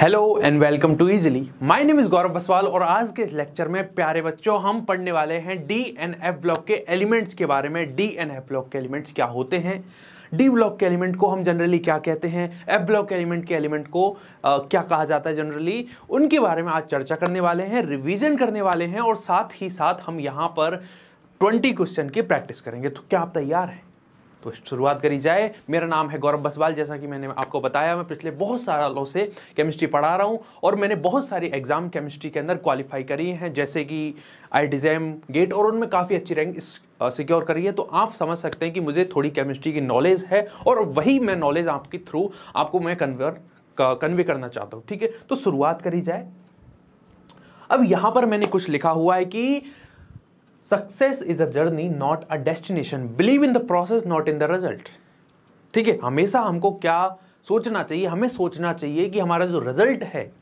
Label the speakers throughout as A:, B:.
A: Hello and welcome to easily. My name is Gaurav Baswal और आज के इस लेक्चर में प्यारे बच्चों हम पढ़ने वाले हैं डी एंड एफ ब्लॉक के एलिमेंट्स के बारे में। डी एंड एफ ब्लॉक के एलिमेंट्स क्या होते हैं, डी ब्लॉक के एलिमेंट को हम जनरली क्या कहते हैं, एफ ब्लॉक के एलिमेंट के एलिमेंट को क्या कहा जाता है जनरली, उनके बारे में आज चर्चा करने वाले हैं, रिवीजन करने वाले हैं और साथ ही साथ हम यहाँ पर 20 क्वेश्चन की प्रैक्टिस करेंगे। तो क्या आप तैयार हैं? तो शुरुआत करी जाए। मेरा नाम है गौरव बसवाल, जैसा कि मैंने आपको बताया मैं पिछले बहुत सालों से केमिस्ट्री पढ़ा रहा हूं और मैंने बहुत सारी एग्जाम केमिस्ट्री के अंदर क्वालिफाई करी हैं, जैसे कि IIT गेट, और उनमें काफ़ी अच्छी रैंक सिक्योर करी है। तो आप समझ सकते हैं कि मुझे थोड़ी केमिस्ट्री की नॉलेज है और वही मैं नॉलेज आपके थ्रू आपको मैं कन्वे करना चाहता हूँ। ठीक है, तो शुरुआत करी जाए। अब यहां पर मैंने कुछ लिखा हुआ है कि success is a journey not a destination, believe in the process not in the result. ठीक है, हमेशा हमको क्या सोचना चाहिए, हमें सोचना चाहिए कि हमारा जो रिजल्ट है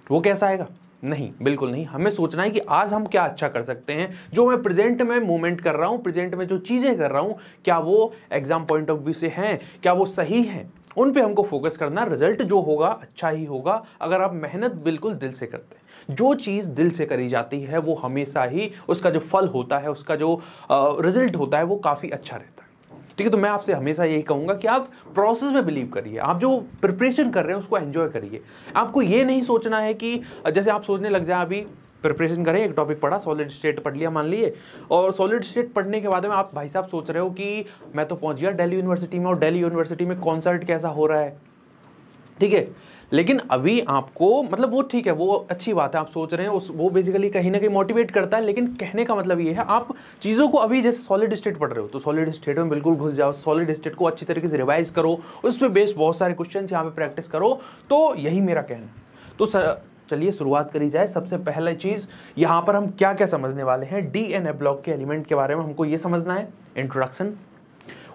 A: वो कैसा आएगा। नहीं, बिल्कुल नहीं। हमें सोचना है कि आज हम क्या अच्छा कर सकते हैं, जो मैं प्रेजेंट में मूवमेंट कर रहा हूं, प्रेजेंट में जो चीजें कर रहा हूं, क्या वो एग्जाम पॉइंट ऑफ व्यू से हैं, क्या वो सही है, उन पे हमको फोकस करना। रिजल्ट जो होगा अच्छा ही होगा अगर आप मेहनत बिल्कुल दिल से करते हैं। जो चीज दिल से करी जाती है वो हमेशा ही उसका जो फल होता है, उसका जो रिजल्ट होता है वो काफी अच्छा रहता है। ठीक है, तो मैं आपसे हमेशा यही कहूंगा कि आप प्रोसेस में बिलीव करिए, आप जो प्रिपरेशन कर रहे हैं उसको एंजॉय करिए। आपको ये नहीं सोचना है कि जैसे आप सोचने लग जाए, अभी प्रिपरेशन करें, एक टॉपिक पढ़ा, सॉलिड स्टेट पढ़ लिया मान लिए, और सॉलिड स्टेट पढ़ने के बाद में आप भाई साहब सोच रहे हो कि मैं तो पहुंच गया दिल्ली यूनिवर्सिटी में और दिल्ली यूनिवर्सिटी में कॉन्सर्ट कैसा हो रहा है। ठीक है, लेकिन अभी आपको मतलब वो ठीक है, वो अच्छी बात है, आप सोच रहे हैं वो बेसिकली कहीं ना कहीं मोटिवेट करता है, लेकिन कहने का मतलब ये है आप चीज़ों को अभी जैसे सॉलिड स्टेट पढ़ रहे हो तो सॉलिड स्टेट में बिल्कुल घुस जाओ, सॉलिड स्टेट को अच्छी तरीके से रिवाइज करो, उस पर बेस्ड बहुत सारे क्वेश्चन यहाँ पे प्रैक्टिस करो। तो यही मेरा कहना है। तो चलिए शुरुआत करी जाए। सबसे पहला चीज़ यहाँ पर हम क्या क्या समझने वाले हैं, डी एंड एफ ब्लॉक के एलिमेंट के बारे में हमको ये समझना है। इंट्रोडक्शन,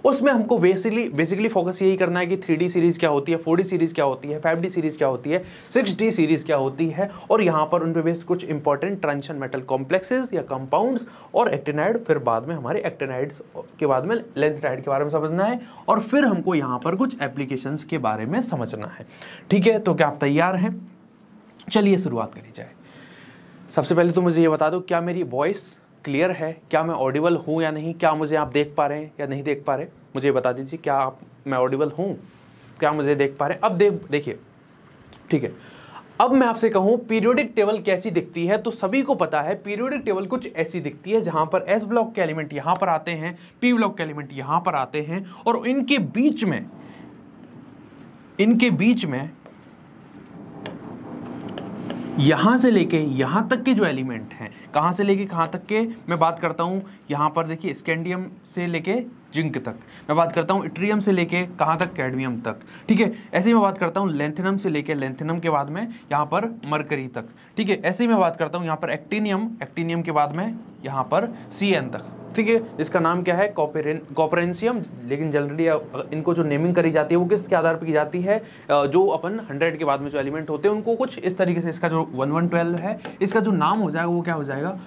A: उसमें हमको बेसिकली फोकस यही करना है कि 3D सीरीज क्या होती है, 4D सीरीज क्या होती है, 5D सीरीज क्या होती है, 6D सीरीज क्या होती है, और यहाँ पर उन पे बेस्ड कुछ इंपॉर्टेंट ट्रांजिशन मेटल कॉम्प्लेक्सेस या कंपाउंड्स और एक्टिनाइड, फिर बाद में हमारे एक्टिनाइड्स के बाद में लेंथेनाइड के बारे में समझना है, और फिर हमको यहाँ पर कुछ एप्लीकेशंस के बारे में समझना है। ठीक है, तो क्या आप तैयार हैं? चलिए शुरुआत करी जाए। सबसे पहले तो मुझे ये बता दो, क्या मेरी वॉइस क्लियर है, क्या मैं ऑडिबल हूँ या नहीं, क्या मुझे आप देख पा रहे हैं या नहीं देख पा रहे, मुझे बता दीजिए। क्या मैं ऑडिबल हूँ, क्या मुझे देख पा रहे हैं? अब देखिए, ठीक है, अब मैं आपसे कहूँ पीरियोडिक टेबल कैसी दिखती है, तो सभी को पता है पीरियोडिक टेबल कुछ ऐसी दिखती है जहां पर एस ब्लॉक के एलिमेंट यहां पर आते हैं, पी ब्लॉक के एलिमेंट यहां पर आते हैं, और इनके बीच में यहां से लेके यहां तक के जो एलिमेंट हैं, कहां से लेके कहां तक के मैं बात करता हूं, यहां पर देखिए स्कैंडियम से लेके जिंक तक मैं बात करता हूं, इट्रियम से लेके कहां तक, कैडमियम तक। ठीक है, ऐसे ही मैं बात करता हूं लेंथेनम से लेके लेंथेनम के बाद में यहां पर मरकरी तक। ठीक है, ऐसे ही मैं बात करता हूं यहां पर एक्टिनियम के बाद में यहां पर CN तक। ठीक है, इसका नाम क्या है, कॉपरेंशियम, लेकिन जनरली इनको जो नेमिंग करी जाती है वो किसके आधार पर की जाती है, जो अपन 100 के बाद में जो एलिमेंट होते हैं उनको कुछ इस तरीके से, इसका जो 1112 है इसका जो नाम हो जाएगा वो क्या हो जाएगा,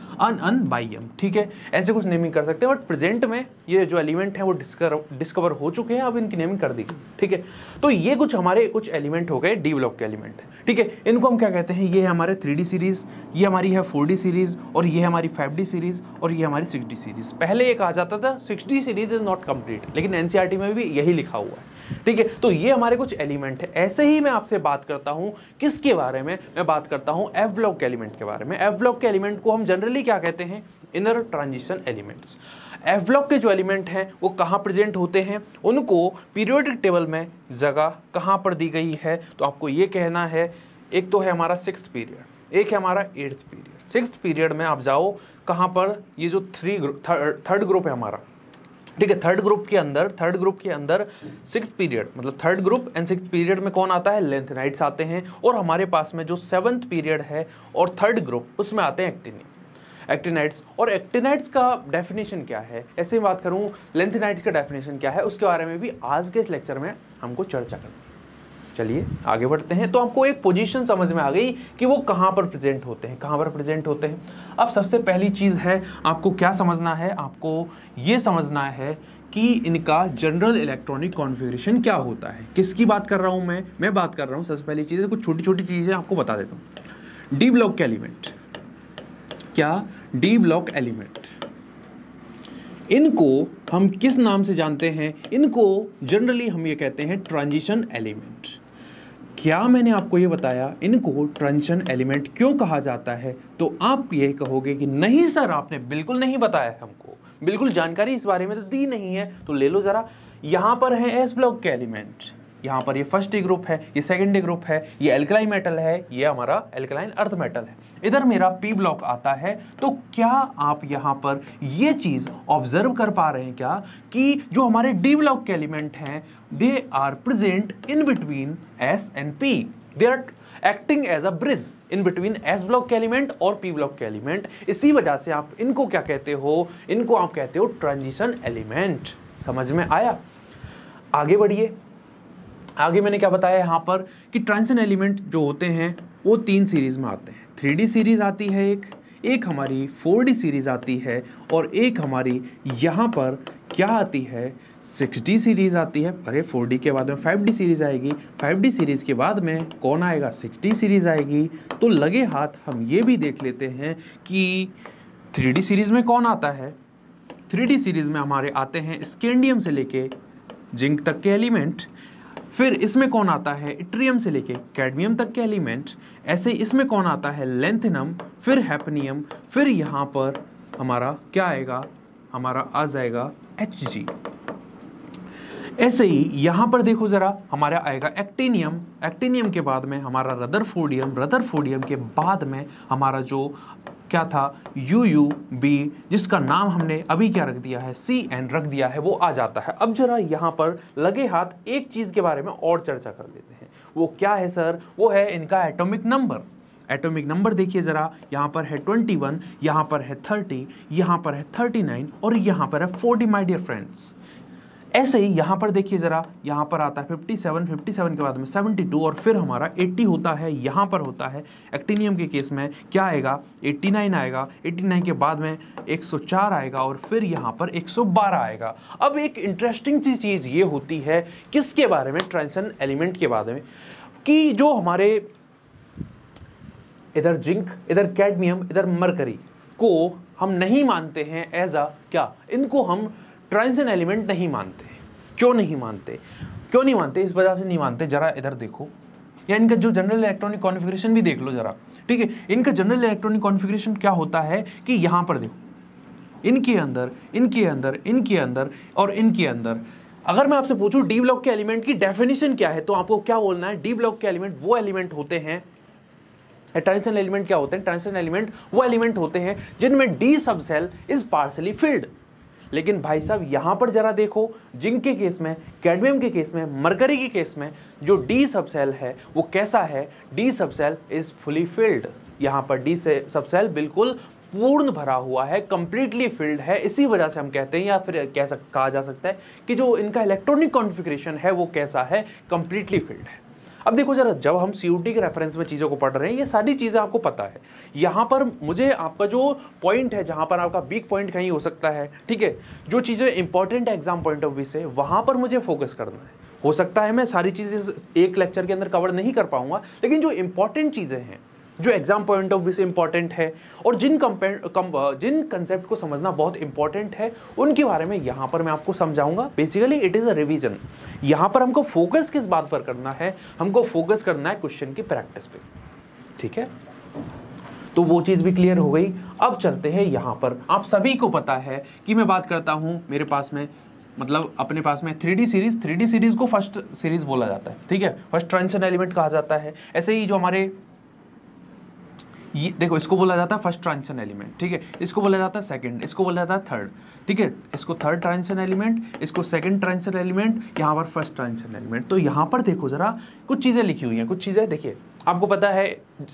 A: बाइयम। ठीक है, ऐसे कुछ नेमिंग कर सकते हैं, बट प्रेजेंट में ये जो एलिमेंट है वो डिस्कवर हो चुके हैं, अब इनकी नेमिंग कर दी। ठीक है, तो ये हमारे कुछ एलिमेंट हो गए डी ब्लॉक के एलिमेंट। ठीक है, इनको हम क्या कहते हैं, ये हमारे 3D सीरीज, ये हमारी है 4D सीरीज, और ये हमारी 5D सीरीज, और ये हमारी 6D सीरीज। पहले ये कहा जाता था 6D series is not complete, लेकिन NCERT में भी यही लिखा हुआ है। ठीक है, तो ये हमारे कुछ एलिमेंट है। ऐसे ही मैं आपसे बात करता हूं किसके बारे में, मैं बात करता हूं एफ ब्लॉक के एलिमेंट के बारे में। एफ ब्लॉक के एलिमेंट को हम जनरली क्या कहते हैं, inner transition elements. F block के जो एलिमेंट हैं वो कहाँ प्रेजेंट होते हैं, उनको पीरियोडिक टेबल में जगह कहाँ पर दी गई है, तो आपको ये कहना है, एक तो है हमारा 6th पीरियड, एक है हमारा 8th पीरियड। 6th पीरियड में आप जाओ कहाँ पर, ये जो थर्ड ग्रुप है हमारा। ठीक है, थर्ड ग्रुप के अंदर 6th पीरियड मतलब third group and 6th period में कौन आता है, लेंथेनाइड्स आते हैं, और हमारे पास में जो 7th पीरियड है और थर्ड ग्रुप उसमें आते हैं एक्टिनाइड्स। और एक्टिनाइड्स का डेफिनेशन क्या है, ऐसे ही बात करूं लेंथेनाइड्स का डेफिनेशन क्या है, उसके बारे में भी आज के इस लेक्चर में हमको चर्चा करनी है। चलिए आगे बढ़ते हैं। तो आपको एक पोजीशन समझ में आ गई कि वो कहाँ पर प्रेजेंट होते हैं, अब सबसे पहली चीज़ है आपको क्या समझना है, आपको ये समझना है कि इनका जनरल इलेक्ट्रॉनिक कॉन्फ़िगरेशन क्या होता है। किसकी बात कर रहा हूं मैं बात कर रहा हूं सबसे पहली चीज़, कुछ छोटी छोटी चीज़ें आपको बता देता हूं। डी ब्लॉक के एलिमेंट, क्या डी ब्लॉक एलिमेंट, इनको हम किस नाम से जानते हैं? इनको जनरली हम ये कहते हैं ट्रांजिशन एलिमेंट। क्या मैंने आपको ये बताया इनको ट्रांजिशन एलिमेंट क्यों कहा जाता है? तो आप ये कहोगे कि नहीं सर, आपने बिल्कुल नहीं बताया हमको, बिल्कुल जानकारी इस बारे में तो दी नहीं है। तो ले लो जरा, यहां पर है एस ब्लॉक के एलिमेंट, यहाँ पर ये फर्स्ट ग्रुप है, ये सेकंड ग्रुप है, ये एल्कलाइन मेटल है, ये हमारा एल्कलाइन अर्थ मेटल है, इधर मेरा पी ब्लॉक आता है। तो क्या आप यहाँ पर ये चीज ऑब्जर्व कर पा रहे हैं क्या कि जो हमारे डी ब्लॉक के एलिमेंट हैं they are present in between S and P, they are acting as a bridge in between S block के एलिमेंट और पी ब्लॉक के एलिमेंट। इसी वजह से आप इनको क्या कहते हो? इनको आप कहते हो ट्रांजिशन एलिमेंट। समझ में आया? आगे बढ़िए। आगे मैंने क्या बताया यहाँ पर कि ट्रांजिशन एलिमेंट जो होते हैं वो 3 सीरीज में आते हैं। 3D सीरीज आती है एक हमारी 4D सीरीज आती है, और एक हमारी यहाँ पर क्या आती है 6D सीरीज आती है। अरे 4D के बाद में 5D सीरीज आएगी, 5D सीरीज के बाद में कौन आएगा? 6D सीरीज आएगी। तो लगे हाथ हम ये भी देख लेते हैं कि 3D सीरीज में कौन आता है। 3D सीरीज में हमारे आते हैं स्कैंडियम से लेके जिंक तक के एलिमेंट, फिर इसमें कौन आता है? इट्रियम से लेके कैडमियम तक के एलिमेंट। ऐसे इसमें कौन आता है? लेंथिनम, फिर हैपनियम, फिर यहाँ पर हमारा क्या आएगा? हमारा आ जाएगा Hg। ऐसे ही यहाँ पर देखो जरा, हमारा आएगा एक्टिनियम, एक्टिनियम के बाद में हमारा रदरफोर्डियम, रदरफोर्डियम के बाद में हमारा जो क्या था UUB, जिसका नाम हमने अभी क्या रख दिया है? CN रख दिया है, वो आ जाता है। अब जरा यहाँ पर लगे हाथ एक चीज़ के बारे में और चर्चा कर लेते हैं। वो क्या है सर? वो है इनका एटॉमिक नंबर। एटॉमिक नंबर देखिए जरा, यहाँ पर है 21, यहाँ पर है 30, यहाँ पर है 39 और यहाँ पर है 40 माय डियर फ्रेंड्स। ऐसे ही यहाँ पर देखिए जरा, यहाँ पर आता है 57, 57 के बाद में 72 और फिर हमारा 80 होता है। यहाँ पर होता है एक्टिनियम के केस में क्या आएगा? 89 आएगा, 89 के बाद में 104 आएगा और फिर यहाँ पर 112 आएगा। अब एक इंटरेस्टिंग सी चीज़ ये होती है किसके बारे में? ट्रांजिशन एलिमेंट के बारे में, कि जो हमारे इधर जिंक, इधर कैडमियम, इधर मरकरी को हम नहीं मानते हैं एज अ क्या? इनको हम ट्रांजिशन एलिमेंट नहीं मानते। क्यों नहीं मानते? क्यों नहीं मानते? इस वजह से नहीं मानते, जरा इधर देखो, या इनका जो जनरल इलेक्ट्रॉनिक कॉन्फ़िगरेशन भी देख लो जरा, ठीक है। इनका जनरल इलेक्ट्रॉनिक कॉन्फ़िगरेशन क्या होता है कि यहाँ पर देखो, इनके अंदर, इनके अंदर, इनके अंदर और इनके अंदर। अगर मैं आपसे पूछूं डी ब्लॉक के एलिमेंट की डेफिनेशन क्या है, तो आपको क्या बोलना है? डी ब्लॉक के एलिमेंट वो एलिमेंट होते हैं, ट्रांजिशन एलिमेंट क्या होते हैं? ट्रांजिशन एलिमेंट वो एलिमेंट होते हैं जिनमें डी सब सेल इज पार्शली फिल्ड। लेकिन भाई साहब यहाँ पर जरा देखो, जिंक के केस में, कैडमियम के केस में, मरकरी के केस में जो डी सब सेल है वो कैसा है? डी सब सेल इज फुली फिल्ड। यहाँ पर डी से सब सेल बिल्कुल पूर्ण भरा हुआ है, कंप्लीटली फिल्ड है। इसी वजह से हम कहते हैं, या फिर कहा जा सकता है कि जो इनका इलेक्ट्रॉनिक कॉन्फ़िगरेशन है वो कैसा है? कंप्लीटली फिल्ड है। अब देखो जरा, जब हम COT के रेफरेंस में चीज़ों को पढ़ रहे हैं, ये सारी चीज़ें आपको पता है। यहाँ पर मुझे आपका जो पॉइंट है, जहाँ पर आपका वीक पॉइंट कहीं हो सकता है, ठीक है, जो चीज़ें इंपॉर्टेंट है एग्जाम पॉइंट ऑफ व्यू से, वहाँ पर मुझे फोकस करना है। हो सकता है मैं सारी चीज़ें एक लेक्चर के अंदर कवर नहीं कर पाऊंगा, लेकिन जो इंपॉर्टेंट चीज़ें हैं, जो एग्जाम पॉइंट ऑफ व्यू से इंपॉर्टेंट है और जिन कंसेप्ट को समझना बहुत इंपॉर्टेंट है, उनके बारे में यहाँ पर मैं आपको समझाऊंगा। Basically it is a revision. यहाँ पर हमको फोकस किस बात पर करना है? हमको फोकस करना है क्वेश्चन की प्रैक्टिस पे, ठीक है। तो वो चीज़ भी क्लियर हो गई। अब चलते हैं यहाँ पर। आप सभी को पता है कि मैं बात करता हूँ, मेरे पास में मतलब अपने पास में 3D सीरीज को फर्स्ट सीरीज बोला जाता है, ठीक है, फर्स्ट ट्रांजिशन एलिमेंट कहा जाता है। ऐसे ही जो हमारे ये देखो, इसको बोला जाता है फर्स्ट ट्रांजिशन एलिमेंट, ठीक है, इसको बोला जाता है सेकंड, इसको बोला जाता है थर्ड, ठीक है, इसको थर्ड ट्रांजिशन एलिमेंट, इसको सेकंड ट्रांजिशन एलिमेंट, यहाँ पर फर्स्ट ट्रांजिशन एलिमेंट। तो यहाँ पर देखो जरा, कुछ चीज़ें लिखी हुई हैं, कुछ चीज़ें देखिए। आपको पता है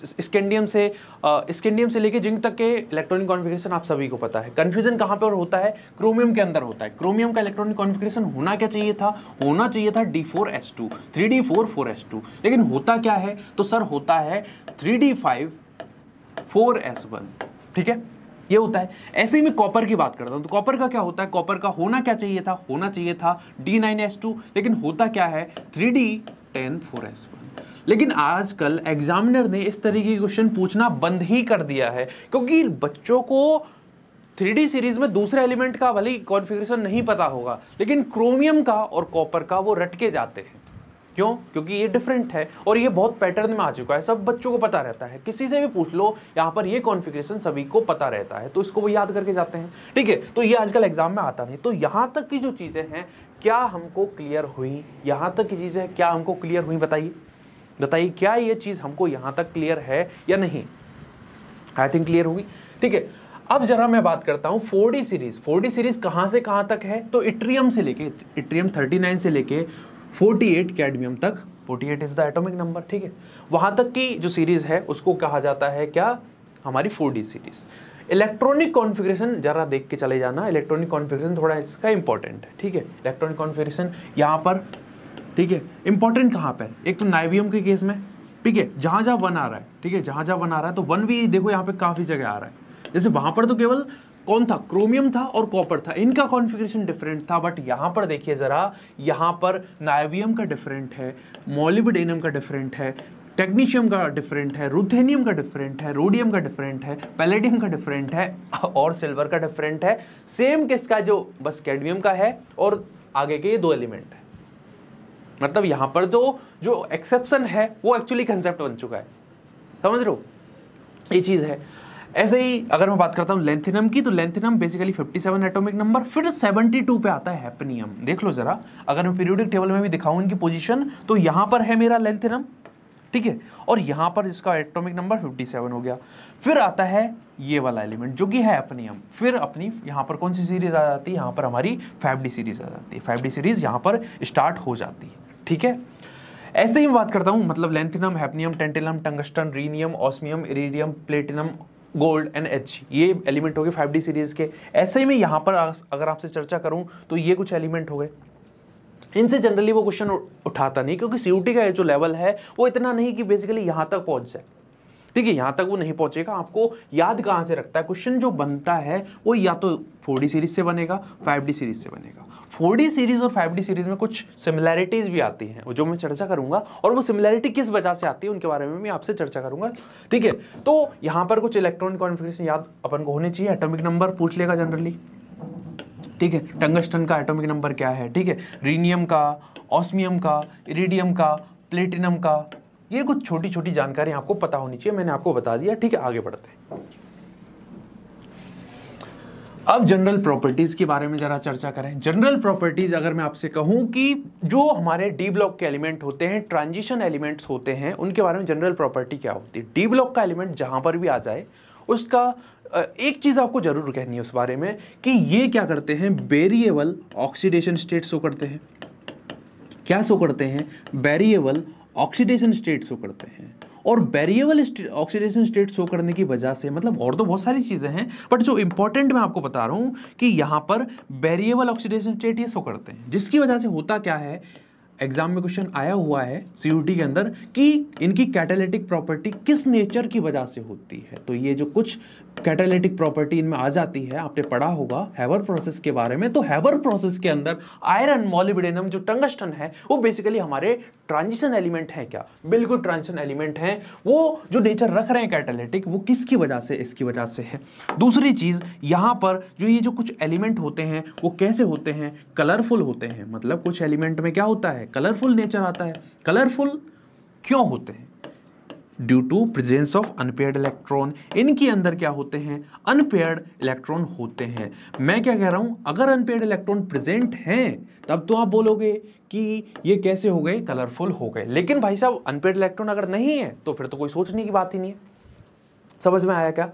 A: स्कैंडियम से लेके जिंक तक के इलेक्ट्रॉनिक कॉन्फ़िगरेशन आप सभी को पता है। कन्फ्यूजन कहाँ पर होता है? क्रोमियम के अंदर होता है। क्रोमियम का इलेक्ट्रॉनिक कॉन्फ़िगरेशन होना क्या चाहिए था? होना चाहिए था D4S2, 3D4 4S2। लेकिन होता क्या है? तो सर होता है 3D5 4S1, ठीक है। ये होता है। ऐसे ही मैं कॉपर की बात करता हूं तो कॉपर का क्या होता है, कॉपर का होना क्या चाहिए था, होना चाहिए था D9S2, लेकिन होता क्या है 3D10 4S1। लेकिन आजकल एग्जामिनर ने इस तरीके के क्वेश्चन पूछना बंद ही कर दिया है, क्योंकि बच्चों को 3D सीरीज में दूसरे एलिमेंट का भले कॉन्फ़िगरेशन नहीं पता होगा, लेकिन क्रोमियम का और कॉपर का वो रट के जाते हैं। क्यों? क्योंकि ये डिफरेंट है और ये बहुत पैटर्न में आ चुका है, सब बच्चों को पता रहता है, किसी से भी पूछ लो यहाँ पर ये कॉन्फ़िगरेशन सभी को पता रहता है, तो इसको वो याद करके जाते हैं। ठीक है, तो ये आजकल एग्जाम में आता नहीं। तो यहाँ तक की जो चीजें हैं क्या हमको क्लियर हुई, यहाँ तक की चीजें क्या हमको क्लियर हुई, बताइए बताइए क्या ये चीज हमको यहाँ तक क्लियर है या नहीं? आई थिंक क्लियर होगी। ठीक है, अब जरा मैं बात करता हूं 4D सीरीज। 4D सीरीज कहां से कहां तक है, तो इट्रियम से लेके, इट्रियम 39 से लेके 48 कैडमियम तक, 48 इज द एटॉमिक नंबर। ठीक है, वहां तक की जो सीरीज है उसको कहा जाता है क्या, हमारी 4D सीरीज। इलेक्ट्रॉनिक कॉन्फ़िगरेशन जरा देख के चले जाना, इलेक्ट्रॉनिक कॉन्फ़िगरेशन थोड़ा इसका इंपॉर्टेंट है। ठीक है, इलेक्ट्रॉनिक कॉन्फ़िगरेशन यहाँ पर, ठीक है, इंपॉर्टेंट कहाँ पर, एक तो नाइवियम के केस में, ठीक है, जहां जहां 1 आ रहा है, ठीक है, जहां जहां 1 आ रहा है तो 1 भी देखो यहाँ पे काफी जगह आ रहा है। जैसे वहां पर तो केवल कौन था, क्रोमियम था और कॉपर था, इनका कॉन्फ़िगरेशन डिफरेंट था, बट यहाँ पर देखिए जरा, यहाँ पर नाइवियम का डिफरेंट है, मोलिब्डेनम का डिफरेंट है, टेक्नीशियम का डिफरेंट है, रुथेनियम का डिफरेंट है, रोडियम का डिफरेंट है, पैलेडियम का डिफरेंट है और सिल्वर का डिफरेंट है। सेम किसका, जो बस कैडमियम का है और आगे के ये 2 एलिमेंट है। मतलब यहां पर जो एक्सेप्शन है वो एक्चुअली कंसेप्ट बन चुका है, समझ रहे हो, ये चीज है। ऐसे ही अगर मैं बात करता हूं लेंथिनम की, तो लेंथिनम बेसिकली 57 एटॉमिक नंबर, फिर 72 पे आता है हैफनियम। देख लो जरा, अगर मैं पीरियोडिक टेबल में भी दिखाऊं इनकी पोजीशन, तो यहां पर है मेरा लेंथिनम, ठीक है, और यहां पर इसका एटॉमिक नंबर 57 हो गया। फिर आता है ये वाला एलिमेंट जो कि है हैफनियम, फिर अपनी यहां पर कौन सी सीरीज आ जाती है, यहां पर हमारी 5D सीरीज आ जाती है, 5D सीरीज यहां पर स्टार्ट हो जाती है। ठीक है, ऐसे ही मैं बात करता हूं, मतलब lanthanum, hafnium, tantalum, tungsten, rhenium, osmium, iridium, platinum, gold and H, ये एलिमेंट हो गए 5D सीरीज के। ऐसे ही मैं यहां पर अगर आपसे चर्चा करूं तो ये कुछ एलिमेंट हो गए। इनसे जनरली वो क्वेश्चन उठाता नहीं, क्योंकि CUT का जो लेवल है वो इतना नहीं कि बेसिकली यहां तक पहुंच जाए। ठीक है, यहां तक वो नहीं पहुंचेगा। आपको याद कहां से रखता है, क्वेश्चन जो बनता है वो या तो 4D सीरीज से बनेगा, 5D सीरीज से बनेगा। 4D सीरीज और 5D सीरीज में कुछ सिमिलैरिटीज भी आती हैं, जो मैं चर्चा करूंगा, और वो सिमिलैरिटी किस वजह से आती है उनके बारे में मैं आपसे चर्चा करूंगा। ठीक है, तो यहां पर कुछ इलेक्ट्रॉनिक कॉन्फ़िगरेशन याद अपन को होने चाहिए। एटॉमिक नंबर पूछ लेगा जनरली, ठीक है, टंगस्टन का एटॉमिक नंबर क्या है, ठीक है, रीनियम का, ऑस्मियम का, इरिडियम का, प्लेटिनम का, ये कुछ छोटी छोटी जानकारी आपको पता होनी चाहिए, मैंने आपको बता दिया। ठीक है, आगे बढ़ते हैं। अब जनरल प्रॉपर्टीज के बारे में जरा चर्चा करें। जनरल प्रॉपर्टीज अगर मैं आपसे कहूं कि जो हमारे डी ब्लॉक के एलिमेंट होते हैं, ट्रांजिशन एलिमेंट्स होते हैं, उनके बारे में जनरल प्रॉपर्टी क्या होती है। डी ब्लॉक का एलिमेंट जहां पर भी आ जाए, उसका एक चीज आपको जरूर कहनी है उस बारे में कि ये क्या करते हैं, वेरिएबल ऑक्सीडेशन स्टेट शो करते हैं। क्या शो करते हैं, वेरिएबल ऑक्सीडेशन स्टेट शो करते हैं। और वेरिएबल ऑक्सीडेशन स्टेट शो करने की वजह से, मतलब और तो बहुत सारी चीजें हैं, बट जो इंपॉर्टेंट मैं आपको बता रहा हूं कि यहां पर वेरिएबल ऑक्सीडेशन स्टेट ये शो करते हैं, जिसकी वजह से होता क्या है, एग्जाम में क्वेश्चन आया हुआ है CUT के अंदर कि इनकी कैटालिटिक प्रॉपर्टी किस नेचर की वजह से होती है। तो ये जो कुछ कैटालिटिक प्रॉपर्टी इनमें आ जाती है, आपने पढ़ा होगा हैबर प्रोसेस के बारे में, तो हैबर प्रोसेस के अंदर आयरन, मोलिब्डेनम, जो टंगस्टन है, वो बेसिकली हमारे ट्रांजिशन एलिमेंट है। क्या? बिल्कुल ट्रांजिशन एलिमेंट है। वो जो नेचर रख रहे हैं कैटालिटिक, वो किसकी वजह से, इसकी वजह से है। दूसरी चीज, यहां पर ये जो कुछ एलिमेंट होते हैं वो कैसे होते हैं, कलरफुल होते हैं। मतलब कुछ एलिमेंट में क्या होता है, कलरफुल नेचर आता है। कलरफुल क्यों होते हैं? Due to presence of unpaired electron. इनके अंदर क्या होते हैं, अनपेयर्ड इलेक्ट्रॉन होते हैं। मैं क्या कह रहा हूं, अगर अनपेयर्ड इलेक्ट्रॉन प्रेजेंट हैं तब तो आप बोलोगे कि ये कैसे हो गए, कलरफुल हो गए। लेकिन भाई साहब अनपेयर्ड इलेक्ट्रॉन अगर नहीं है तो फिर तो कोई सोचने की बात ही नहीं है। समझ में आया क्या?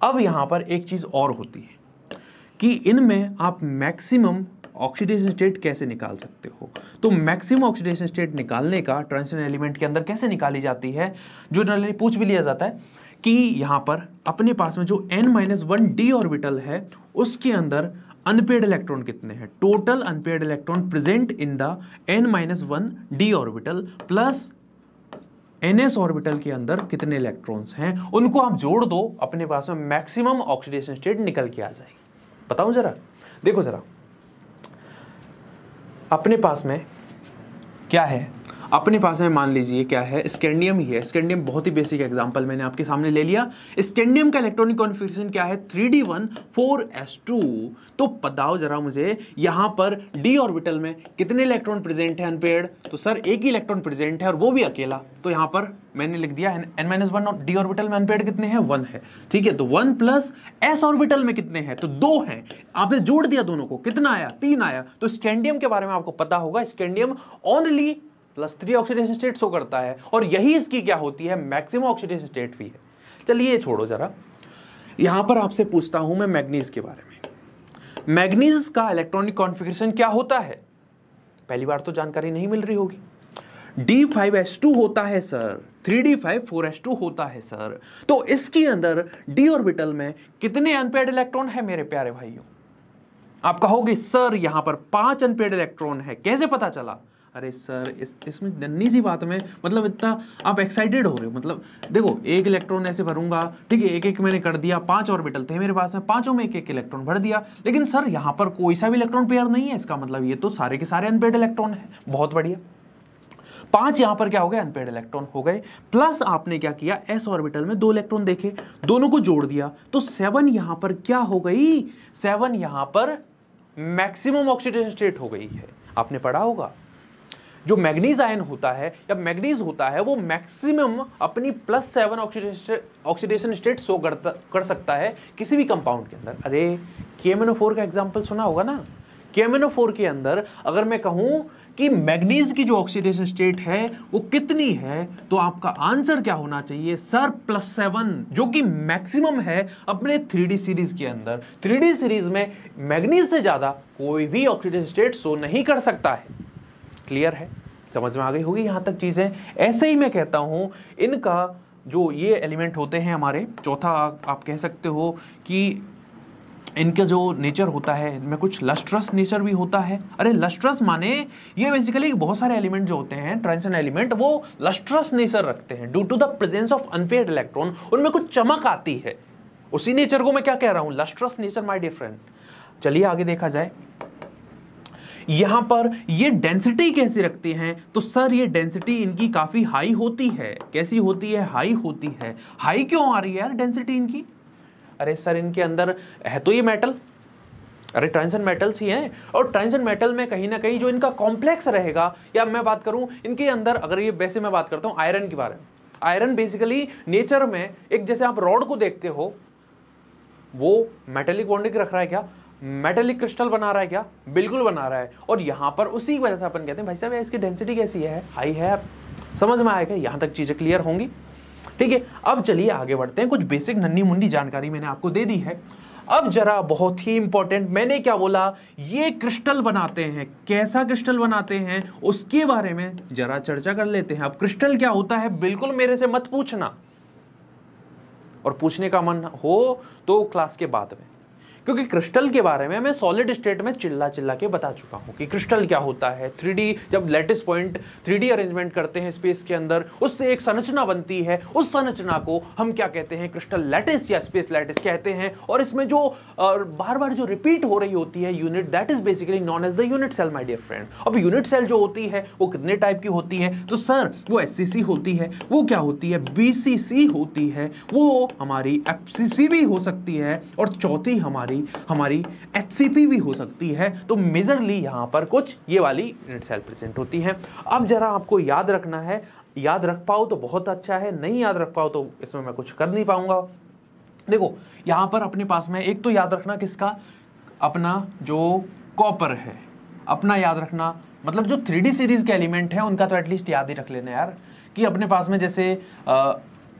A: अब यहां पर एक चीज और होती है कि इनमें आप मैक्सिमम ऑक्सीडेशन स्टेट कैसे निकाल सकते हो। तो मैक्सिमम ऑक्सीडेशन स्टेट निकालने का ट्रांजिशन एलिमेंट के अंदर कैसे निकाली जाती है, जो जनरली पूछ भी लिया जाता है कि यहां पर अपने पास में जो n-1 d ऑर्बिटल है उसके अंदर अनपेयर्ड इलेक्ट्रॉन कितने हैं। Total unpaired electron present in the n-1 d orbital plus ns orbital के अंदर कितने इलेक्ट्रॉन्स हैं, उनको आप जोड़ दो, अपने पास में मैक्सिमम ऑक्सीडेशन स्टेट निकल के आ जाएगी। बताऊं जरा, देखो जरा, अपने पास में क्या है, अपने पास में मान लीजिए क्या है, स्कैंडियम ही है। स्कैंडियम बहुत ही बेसिक एग्जांपल मैंने आपके सामने ले लिया। स्कैंडियम का इलेक्ट्रॉनिक कॉन्फ़िगरेशन क्या है, 3d1 4s2। तो बताओ जरा मुझे, यहां पर d ऑर्बिटल में कितने इलेक्ट्रॉन प्रेजेंट है अनपेयर्ड, तो सर एक ही इलेक्ट्रॉन प्रेजेंट है और वो भी अकेला। तो यहां पर मैंने लिख दिया n-1 और d ऑर्बिटल में अनपेयर्ड कितने हैं, 1 है, ठीक है। तो 1 प्लस s ऑर्बिटल में कितने हैं, तो 2 हैं। आपने जोड़ दिया दोनों को, कितना आया, 3 आया। तो स्कैंडियम के बारे में आपको पता होगा, scandium only +3 oxidation state show करता है, और यही इसकी क्या होती है, मैक्सिमम ऑक्सीडेशन स्टेट भी है। चलिए ये छोड़ो जरा, यहां पर आपसे पूछता हूं मैं मैग्नीज के बारे में। मैग्नीज का इलेक्ट्रॉनिक कॉन्फ़िगरेशन क्या होता है, पहली बार तो जानकारी नहीं मिल रही होगी। D5s2 होता है सर, 3d5 4s2 होता है सर। तो इसके अंदर d ऑर्बिटल में कितने अनपेयर्ड इलेक्ट्रॉन है मेरे प्यारे भाइयों? आप कहोगे सर यहां पर 5 अनपेयर्ड इलेक्ट्रॉन है, कैसे पता चला? अरे सर इसमें नन्ही सी बात में, मतलब इतना आप एक्साइटेड हो रहे हो, मतलब देखो एक इलेक्ट्रॉन ऐसे भरूंगा, ठीक है, एक एक मैंने कर दिया, 5 ऑर्बिटल थे मेरे पास में, पांचों में एक एक इलेक्ट्रॉन भर दिया, लेकिन सर यहां पर कोई सा भी इलेक्ट्रॉन पेयर नहीं है, इसका मतलब ये तो सारे के सारे अनपेयर्ड इलेक्ट्रॉन है। बहुत बढ़िया, 5 यहां पर क्या हो गए, अनपेयर्ड इलेक्ट्रॉन हो गए, प्लस आपने क्या किया, s ऑर्बिटल में 2 इलेक्ट्रॉन देखे, दोनों को जोड़ दिया, तो 7 यहां पर क्या हो गई, 7 यहां पर मैक्सिमम ऑक्सीडेशन स्टेट हो गई है। आपने पढ़ा होगा जो मैग्नीज आयन होता है या मैग्नीज होता है वो मैक्सिमम अपनी +7 ऑक्सीडेशन स्टेट शो कर सकता है किसी भी कंपाउंड के अंदर। अरे KMnO4 का एग्जांपल सुना होगा ना, KMnO4 के अंदर अगर मैं कहूं कि मैग्नीज की जो ऑक्सीडेशन स्टेट है वो कितनी है, तो आपका आंसर क्या होना चाहिए सर, +7, जो कि मैक्सिमम है अपने 3D सीरीज के अंदर। 3D सीरीज में मैग्नीज से ज्यादा कोई भी ऑक्सीडेशन स्टेट शो नहीं कर सकता है। क्लियर है, समझ में आ गई होगी यहां तक चीजें। ऐसे ही मैं कहता हूं इनका जो ये एलिमेंट होते हैं हमारे, चौथा आप कह सकते हो कि इनका जो नेचर होता है इनमें कुछ लस्ट्रस नेचर भी होता है। अरे लस्ट्रस माने ये बेसिकली बहुत सारे एलिमेंट जो होते हैं ट्रांजिशन एलिमेंट, वो लस्ट्रस नेचर रखते हैं due to the presence of unpaired electron, उनमें कुछ चमक आती है, उसी नेचर को मैं क्या कह रहा हूं, lustrous nature my dear friend. चलिए आगे देखा जाए, यहां पर ये डेंसिटी कैसी रखती हैं, तो सर ये डेंसिटी इनकी काफी हाई होती है। कैसी होती है, हाई होती है। हाई क्यों आ रही है यार डेंसिटी इनकी? अरे सर इनके अंदर है तो ये मेटल, अरे ट्रांजिशन मेटल्स ही हैं, और ट्रांजिशन मेटल में कहीं ना कहीं जो इनका कॉम्प्लेक्स रहेगा, या मैं बात करूं इनके अंदर, अगर ये वैसे मैं बात करता हूं आयरन के बारे में, आयरन बेसिकली नेचर में एक, जैसे आप रॉड को देखते हो वो मेटेलिक बॉन्डिंग रख रहा है क्या, मेटेलिक क्रिस्टल बना रहा है क्या, बिल्कुल बना रहा है। और यहां पर उसी वजह से अपन कहते हैं भाई साहब इसकी डेंसिटी कैसी है, हाई है। समझ में आएगा, यहां तक चीजें क्लियर होंगी, ठीक है। अब चलिए आगे बढ़ते हैं, कुछ बेसिक नन्ही मुंडी जानकारी मैंने आपको दे दी है। अब जरा बहुत ही इंपॉर्टेंट, मैंने क्या बोला, ये क्रिस्टल बनाते हैं, कैसा क्रिस्टल बनाते हैं उसके बारे में जरा चर्चा कर लेते हैं। अब क्रिस्टल क्या होता है बिल्कुल मेरे से मत पूछना, और पूछने का मन हो तो क्लास के बाद में, क्योंकि क्रिस्टल के बारे में मैं सॉलिड स्टेट में चिल्ला चिल्ला के बता चुका हूं कि क्रिस्टल क्या होता है। 3D जब लैटिस पॉइंट 3D अरेंजमेंट करते हैं स्पेस के अंदर, उससे एक संरचना बनती है, उस संरचना को हम क्या कहते हैं, क्रिस्टल लैटिस या स्पेस लैटिस कहते हैं। और इसमें जो बार बार जो रिपीट हो रही होती है unit, that is basically known as the unit cell my dear friend. अब यूनिट सेल जो होती है वो कितने टाइप की होती है, तो सर वो SCC होती है, वो क्या होती है, BCC होती है, वो हमारी FCC भी हो सकती है, और चौथी हमारी HCP भी हो सकती है। तो मेजरली यहां पर कुछ ये वाली यूनिट सेल प्रेजेंट होती है। अब जरा आपको याद रखना है, याद रख पाओ तो बहुत अच्छा है, नहीं याद रख पाओ तो इसमें मैं कुछ कर नहीं पाऊंगा। देखो यहां पर अपने पास में एक तो याद रखना किसका, अपना जो कॉपर है, अपना याद रखना, मतलब जो 3D सीरीज के एलिमेंट है उनका तो एटलीस्ट याद ही रख लेना यार, कि अपने पास में जैसे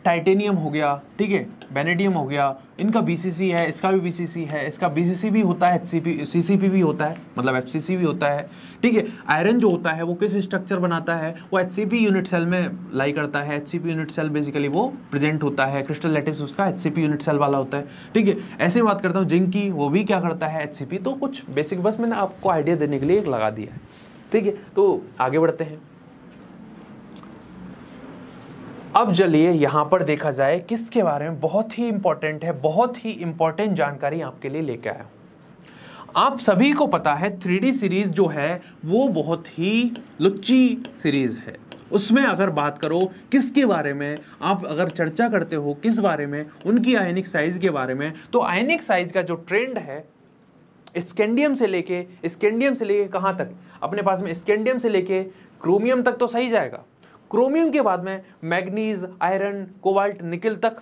A: टाइटेनियम हो गया, ठीक है, वेनेडियम हो गया, इनका BCC है, इसका भी BCC है, इसका BCC भी होता है, CCP भी होता है, मतलब FCC भी होता है, ठीक है। आयरन जो होता है वो किस स्ट्रक्चर बनाता है, वो HCP यूनिट सेल में लाई करता है। HCP यूनिट सेल बेसिकली वो प्रेजेंट होता है, क्रिस्टल लैटिस उसका HCP यूनिट सेल वाला होता है, ठीक है। ऐसे बात करता हूँ जिंक की, वो भी क्या करता है, HCP। तो कुछ बेसिक बस मैंने आपको आइडिया देने के लिए एक लगा दिया है, ठीक है। तो आगे बढ़ते हैं। अब चलिए यहां पर देखा जाए किसके बारे में बहुत ही इंपॉर्टेंट है, बहुत ही इंपॉर्टेंट जानकारी आपके लिए लेके आया हूं। आप सभी को पता है 3D सीरीज जो है वो बहुत ही लुच्ची सीरीज है। उसमें अगर बात करो किसके बारे में, आप अगर चर्चा करते हो किस बारे में, उनकी आयनिक साइज के बारे में, तो आयनिक साइज का जो ट्रेंड है स्कैंडियम से लेके कहां तक, अपने पास में स्कैंडियम से लेके क्रोमियम तक तो सही जाएगा, क्रोमियम के बाद में मैग्नीज, आयरन, कोबाल्ट, निकल तक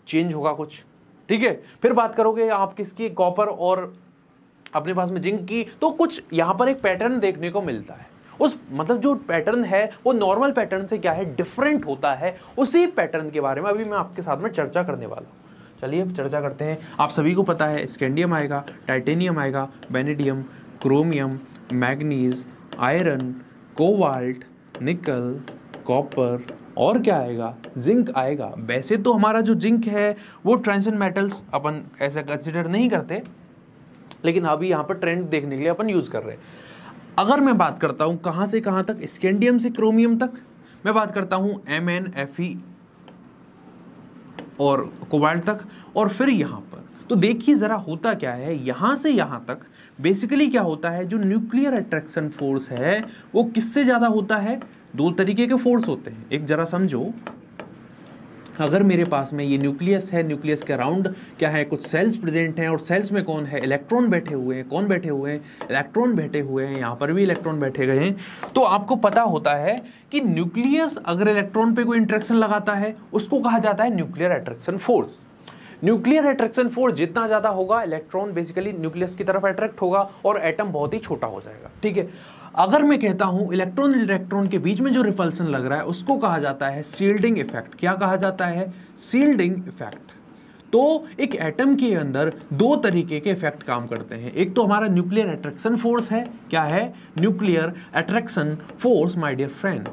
A: चेंज होगा कुछ, ठीक है। फिर बात करोगे आप किसकी, कॉपर और अपने पास में जिंक की, तो कुछ यहां पर एक पैटर्न देखने को मिलता है। उस मतलब जो पैटर्न है वो नॉर्मल पैटर्न से क्या है, डिफरेंट होता है। उसी पैटर्न के बारे में अभी मैं आपके साथ में चर्चा करने वाला हूं। चलिए अब चर्चा करते हैं। आप सभी को पता है स्कैंडियम आएगा, टाइटेनियम आएगा, vanadium, chromium, manganese, iron, cobalt, निकल, कॉपर और क्या आएगा, जिंक आएगा। वैसे तो हमारा जो जिंक है वो ट्रांजिशन मेटल्स अपन ऐसा कंसिडर नहीं करते, लेकिन अभी यहाँ पर ट्रेंड देखने के लिए अपन यूज कर रहे हैं। अगर मैं बात करता हूँ कहाँ से कहाँ तक, स्कैंडियम से क्रोमियम तक, मैं बात करता हूँ MnFe और कोबाल्ट तक, और फिर यहाँ पर तो देखिए जरा होता क्या है, यहाँ से यहाँ तक बेसिकली क्या होता है, जो न्यूक्लियर अट्रैक्शन फोर्स है वो किससे ज्यादा होता है, दो तरीके के फोर्स होते हैं। एक जरा समझो, अगर मेरे पास में ये न्यूक्लियस है, न्यूक्लियस के अराउंड क्या है, कुछ सेल्स प्रेजेंट हैं, और सेल्स में कौन है, इलेक्ट्रॉन बैठे हुए हैं। कौन बैठे हुए हैं, इलेक्ट्रॉन बैठे हुए हैं, यहाँ पर भी इलेक्ट्रॉन बैठे गए हैं। तो आपको पता होता है कि न्यूक्लियस अगर इलेक्ट्रॉन पे कोई इंट्रैक्शन लगाता है उसको कहा जाता है nuclear attraction force. Nuclear attraction force जितना ज्यादा होगा, इलेक्ट्रॉन बेसिकली न्यूक्लियस की तरफ अट्रैक्ट होगा और एटम बहुत ही छोटा हो जाएगा, ठीक है। अगर मैं कहता हूं इलेक्ट्रॉन इलेक्ट्रॉन के बीच में जो रिपल्सन लग रहा है उसको कहा जाता है शील्डिंग इफेक्ट। क्या कहा जाता है, शील्डिंग इफेक्ट। तो एक एटम के अंदर दो तरीके के इफेक्ट काम करते हैं। एक तो हमारा न्यूक्लियर अट्रैक्शन फोर्स है, क्या है, nuclear attraction force my dear friend.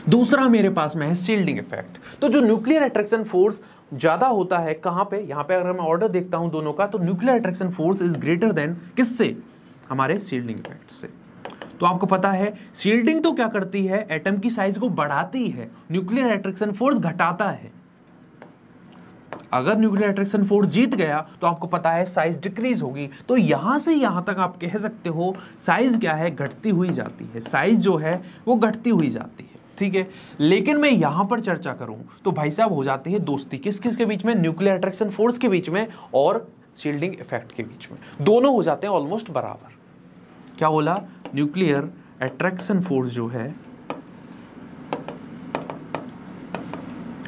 A: दूसरा मेरे पास में है शील्डिंग इफेक्ट। तो जो न्यूक्लियर अट्रैक्शन फोर्स ज्यादा होता है कहां पे, यहां पे अगर मैं ऑर्डर देखता हूं दोनों का, तो nuclear attraction force is greater than किससे, हमारे शील्डिंग इफेक्ट से। तो आपको पता है शील्डिंग तो क्या करती है, एटम की साइज को बढ़ाती है, न्यूक्लियर अट्रैक्शन फोर्स घटाता है। अगर न्यूक्लियर अट्रैक्शन फोर्स जीत गया तो आपको पता है साइज डिक्रीज होगी। तो यहां से यहां तक आप कह सकते हो साइज क्या है, घटती हुई जाती है, साइज जो है वो घटती हुई जाती है, ठीक है। लेकिन मैं यहां पर चर्चा करूं तो भाई साहब हो जाती है दोस्ती किस किस के बीच में, न्यूक्लियर अट्रैक्शन फोर्स के बीच में और शील्डिंग इफेक्ट के बीच में। दोनों हो जाते हैं ऑलमोस्ट बराबर। क्या बोला, न्यूक्लियर अट्रैक्शन फोर्स जो है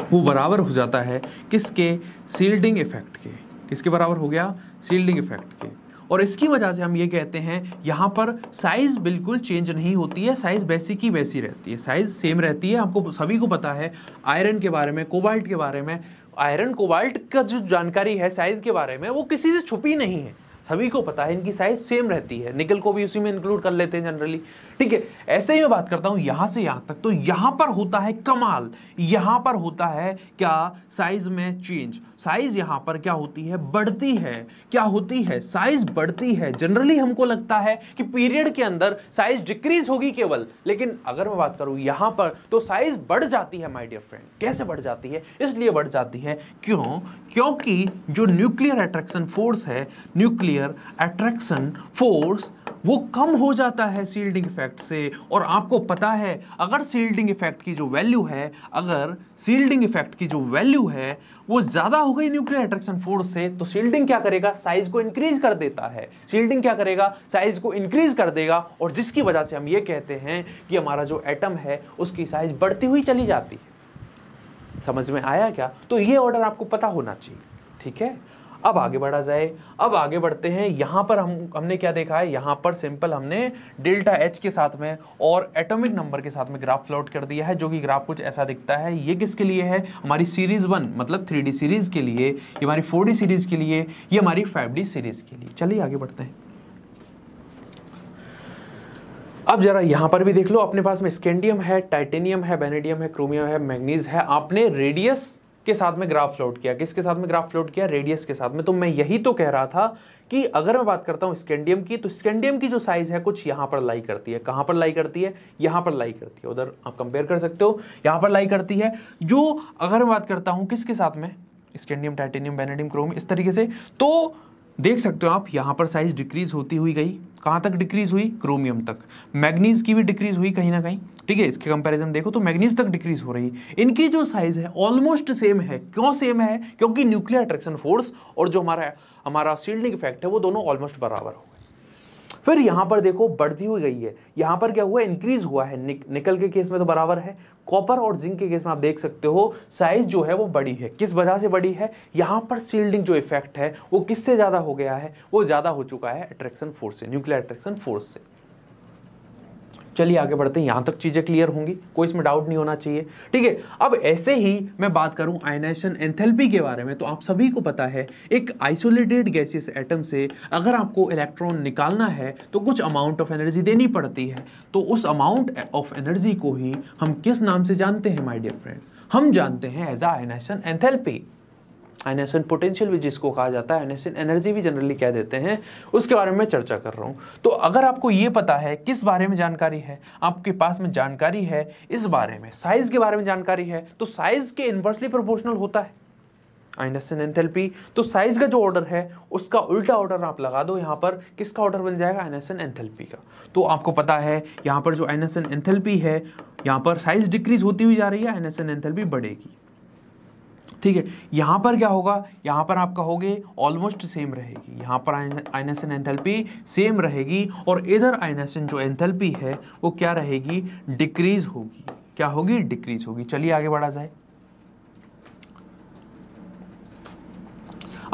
A: वो बराबर हो जाता है किसके, शील्डिंग इफेक्ट के। किसके बराबर हो गया, शील्डिंग इफेक्ट के। और इसकी वजह से हम ये कहते हैं यहां पर साइज बिल्कुल चेंज नहीं होती है, साइज वैसी की वैसी रहती है, साइज सेम रहती है। आपको सभी को पता है आयरन के बारे में, कोबाल्ट के बारे में, आयरन कोबाल्ट का जो जानकारी है साइज के बारे में वो किसी से छुपी नहीं है, सभी को पता है इनकी साइज सेम रहती है। निकल को भी उसी में इंक्लूड कर लेते हैं जनरली, ठीक है। ऐसे ही मैं बात करता हूं यहां से यहां तक, तो यहां पर होता है कमाल, यहां पर होता है क्या, साइज में चेंज। साइज यहां पर क्या होती है, बढ़ती है। क्या होती है, साइज बढ़ती है। जनरली हमको लगता है कि पीरियड के अंदर साइज डिक्रीज होगी केवल, लेकिन अगर मैं बात करूं यहां पर तो साइज बढ़ जाती है माय डियर फ्रेंड। कैसे बढ़ जाती है, इसलिए बढ़ जाती है क्योंकि जो न्यूक्लियर अट्रैक्शन फोर्स है, न्यूक्लियर अट्रैक्शन फोर्स वो कम हो जाता है शील्डिंग इफेक्ट से। और आपको पता है अगर शील्डिंग इफेक्ट की जो वैल्यू है, अगर शील्डिंग इफेक्ट की जो वैल्यू है वो ज्यादा हो गई न्यूक्लियर अट्रैक्शन फोर्स से, तो शील्डिंग क्या करेगा, साइज को इंक्रीज कर देता है। शील्डिंग क्या करेगा, साइज को इंक्रीज कर देगा, और जिसकी वजह से हम ये कहते हैं कि हमारा जो एटम है उसकी साइज बढ़ती हुई चली जाती है। समझ में आया क्या? तो ये ऑर्डर आपको पता होना चाहिए, ठीक है। अब आगे बढ़ा जाए, अब आगे बढ़ते हैं। यहां पर हमने क्या देखा है, यहां पर सिंपल हमने डेल्टा एच के साथ में और एटॉमिक नंबर के साथ में ग्राफ प्लॉट कर दिया है, जो कि ग्राफ कुछ ऐसा दिखता है। ये किसके लिए है, हमारी सीरीज 1 मतलब 3D सीरीज के लिए, ये हमारी 4D सीरीज के लिए, ये हमारी 5D सीरीज के लिए। चलिए आगे बढ़ते हैं। अब जरा यहां पर भी देख लो, अपने पास में स्कैंडियम है, टाइटेनियम है, वेनेडियम है, क्रोमियम है, मैग्नीज है। आपने रेडियस के साथ में ग्राफ प्लॉट किया, किसके साथ में ग्राफ प्लॉट किया, रेडियस के साथ में। तो मैं यही तो कह रहा था कि अगर मैं बात करता हूं स्कैंडियम की, तो स्कैंडियम की जो साइज है कुछ यहां पर लाई करती है, कहां पर लाई करती है, यहां पर लाई करती है, उधर आप कंपेयर कर सकते हो, यहां पर लाई करती है। जो अगर मैं बात करता हूं किसके साथ में, स्कैंडियम, टाइटेनियम, वैनेडियम, क्रोम, इस तरीके से, तो देख सकते हो आप यहां पर साइज डिक्रीज होती हुई गई, कहां तक डिक्रीज हुई, क्रोमियम तक। मैग्नीज की भी डिक्रीज हुई कहीं ना कहीं, ठीक है, इसके कंपैरिजन देखो तो मैग्नीज तक डिक्रीज हो रही। इनकी जो साइज है ऑलमोस्ट सेम है। क्यों सेम है? क्योंकि न्यूक्लियर अट्रैक्शन फोर्स और जो हमारा शील्डिंग इफेक्ट है वो दोनों ऑलमोस्ट बराबर हो गए। फिर यहां पर देखो बढ़ती हुई गई है, यहां पर क्या हुआ, इंक्रीज हुआ है। निकल के केस में तो बराबर है, कॉपर और जिंक के केस में आप देख सकते हो साइज जो है वो बड़ी है। किस वजह से बड़ी है? यहां पर शील्डिंग जो इफेक्ट है वो किससे ज्यादा हो गया है, वो ज्यादा हो चुका है अट्रैक्शन फोर्स से, न्यूक्लियर अट्रैक्शन फोर्स से। चलिए आगे बढ़ते हैं, यहां तक चीजें क्लियर होंगी, कोई इसमें डाउट नहीं होना चाहिए, ठीक है। अब ऐसे ही मैं बात करूं आयनाइजेशन एंथैल्पी के बारे में, तो आप सभी को पता है एक आइसोलेटेड गैसियस एटम से अगर आपको इलेक्ट्रॉन निकालना है तो कुछ अमाउंट ऑफ एनर्जी देनी पड़ती है। तो उस अमाउंट ऑफ एनर्जी को ही हम किस नाम से जानते हैं माय डियर फ्रेंड? हम जानते हैं as ionization enthalpy. Ionization potential भी जिसको कहा जाता है, आयनाइजेशन एनर्जी भी जनरली कह देते हैं, उसके बारे में मैं चर्चा कर रहा हूं। तो अगर आपको ये पता है किस बारे में जानकारी है, आपके पास में जानकारी है इस बारे में, साइज के बारे में जानकारी है, तो साइज के इनवर्सली प्रोपोर्शनल होता है आयनाइजेशन एंथैल्पी। तो साइज का जो ऑर्डर है उसका उल्टा ऑर्डर आप लगा दो, यहां पर किसका ऑर्डर बन जाएगा, आयनाइजेशन एंथैल्पी का। तो आपको पता है यहां पर जो आयनाइजेशन एंथैल्पी है, यहां पर साइज डिक्रीज होती हुई जा रही है, आयनाइजेशन एंथैल्पी बढ़ेगी, ठीक है। यहां पर क्या होगा, यहां पर आप कहोगे ऑलमोस्ट सेम रहेगी, यहां पर आयनाइजेशन एंथैल्पी सेम रहेगी और इधर आयनाइजेशन जो एंथैल्पी है वो क्या रहेगी, डिक्रीज होगी। क्या होगी, डिक्रीज होगी। चलिए आगे बढ़ा जाए।